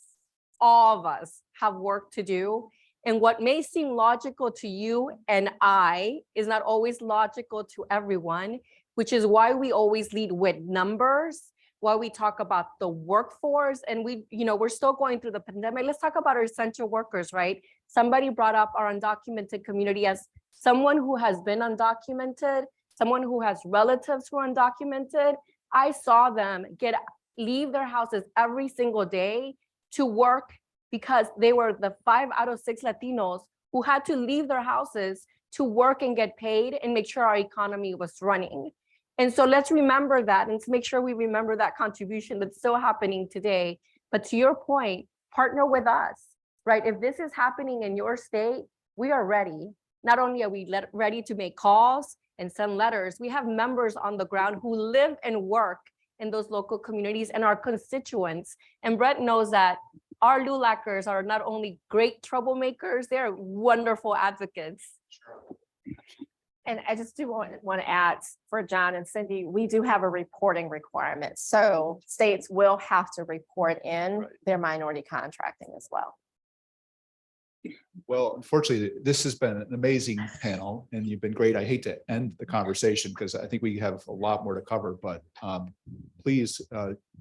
All of us have work to do. And what may seem logical to you and I is not always logical to everyone, which is why we always lead with numbers, why we talk about the workforce. And we're still going through the pandemic. Let's talk about our essential workers, right? Somebody brought up our undocumented community as someone who has been undocumented, someone who has relatives who are undocumented. I saw them leave their houses every single day to work because they were the 5 out of 6 Latinos who had to leave their houses to work and get paid and make sure our economy was running. And so let's remember that and to make sure we remember that contribution that's still happening today. But to your point, partner with us, right? If this is happening in your state, we are ready. Not only are we ready to make calls and send letters, we have members on the ground who live and work in those local communities and our constituents. And Brett knows that our LULACers are not only great troublemakers, they're wonderful advocates. And I just do want to add for John and Cindy, we do have a reporting requirement. So states will have to report in their minority contracting as well. Well, unfortunately, this has been an amazing panel and you've been great. I hate to end the conversation because I think we have a lot more to cover, but please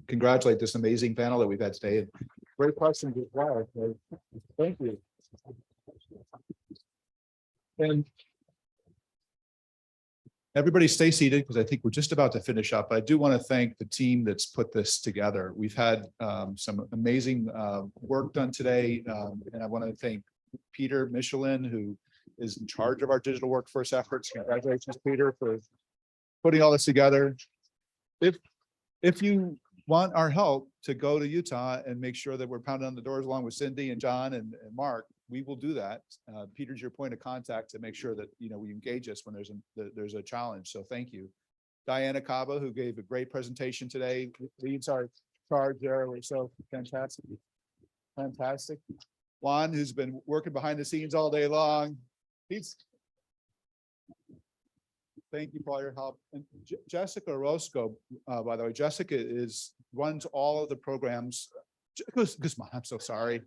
congratulate this amazing panel that we've had today. And great questions as well. So, thank you. And everybody stay seated because I think we're just about to finish up. I do want to thank the team that's put this together. We've had some amazing work done today. And I want to thank Peter Michelin, who is in charge of our digital workforce efforts. Congratulations, Peter, for putting all this together. If you want our help to go to Utah and make sure that we're pounding on the doors along with Cindy and John and Mark, we will do that. Peter's your point of contact to make sure that we engage us when there's a challenge. So thank you. Diana Caba, who gave a great presentation today, leads our charge there. We're so fantastic. Fantastic. Juan, who's been working behind the scenes all day long. Thank you for all your help. And Jessica Roscoe, by the way, Jessica runs all of the programs. Guzman, I'm so sorry.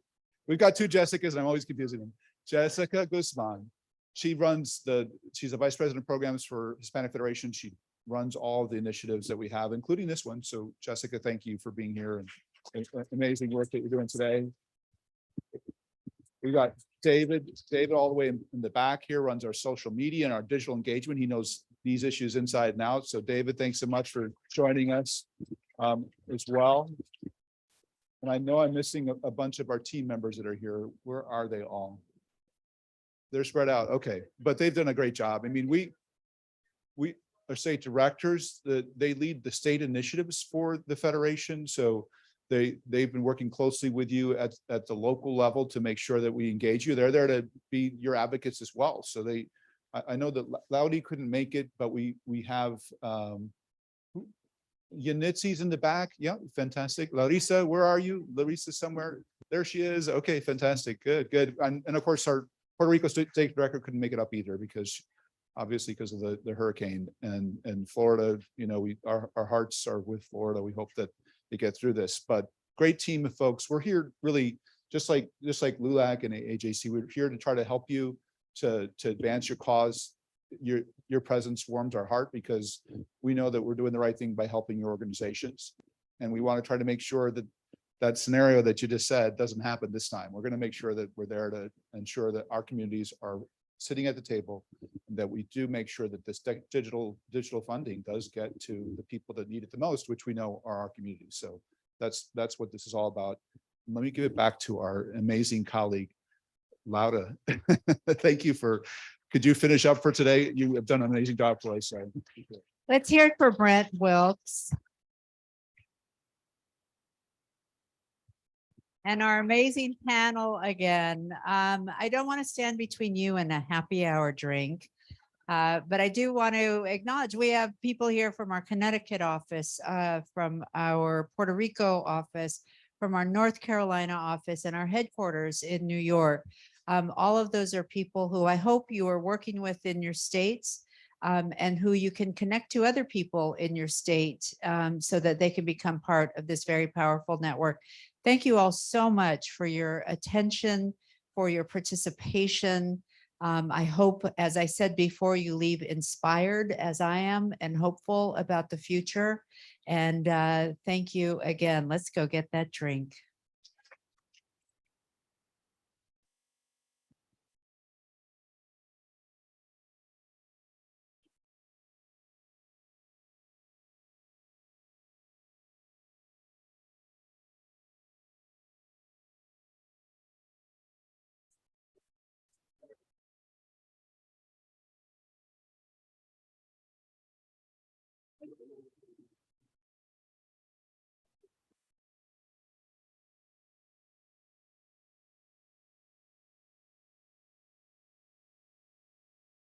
We've got two Jessicas and I'm always confusing them. Jessica Guzman. She's a vice president of programs for Hispanic Federation. She runs all of the initiatives that we have, including this one. So Jessica, thank you for being here and amazing work that you're doing today. We got David all the way in the back here, runs our social media and our digital engagement. He knows these issues inside and out. So David, thanks so much for joining us as well. And I know I'm missing a bunch of our team members that are here. Where are they all? They're spread out. Okay, but they've done a great job. I mean, we are state directors, they lead the state initiatives for the Federation. So they've been working closely with you at the local level to make sure that we engage you. They're there to be your advocates as well. So I know that Laudy couldn't make it, but we have Yanitzi's in the back. Yeah, fantastic. Larissa, where are you? Larissa's somewhere. There she is. Okay, fantastic. Good. And of course, our Puerto Rico State Director couldn't make it up either because obviously because of the hurricane and Florida, our hearts are with Florida. We hope that they get through this, but great team of folks. We're here really just like LULAC and AJC. We're here to try to help you to advance your cause. Your presence warms our heart because we know that we're doing the right thing by helping your organizations. And we want to try to make sure that that scenario that you just said doesn't happen this time. We're going to make sure that we're there to ensure that our communities are sitting at the table, and that we do make sure that this digital funding does get to the people that need it the most, which we know are our communities. So that's what this is all about. Let me give it back to our amazing colleague, Laura. Thank you could you finish up for today? You have done an amazing job for us. So. Let's hear it for Brent Wilkes. And our amazing panel again. I don't want to stand between you and a happy hour drink, but I do want to acknowledge we have people here from our Connecticut office, from our Puerto Rico office, from our North Carolina office, and our headquarters in New York. All of those are people who I hope you are working with in your states, and who you can connect to other people in your state so that they can become part of this very powerful network. Thank you all so much for your attention, for your participation. I hope, as I said before, you leave inspired as I am and hopeful about the future. And thank you again. Let's go get that drink.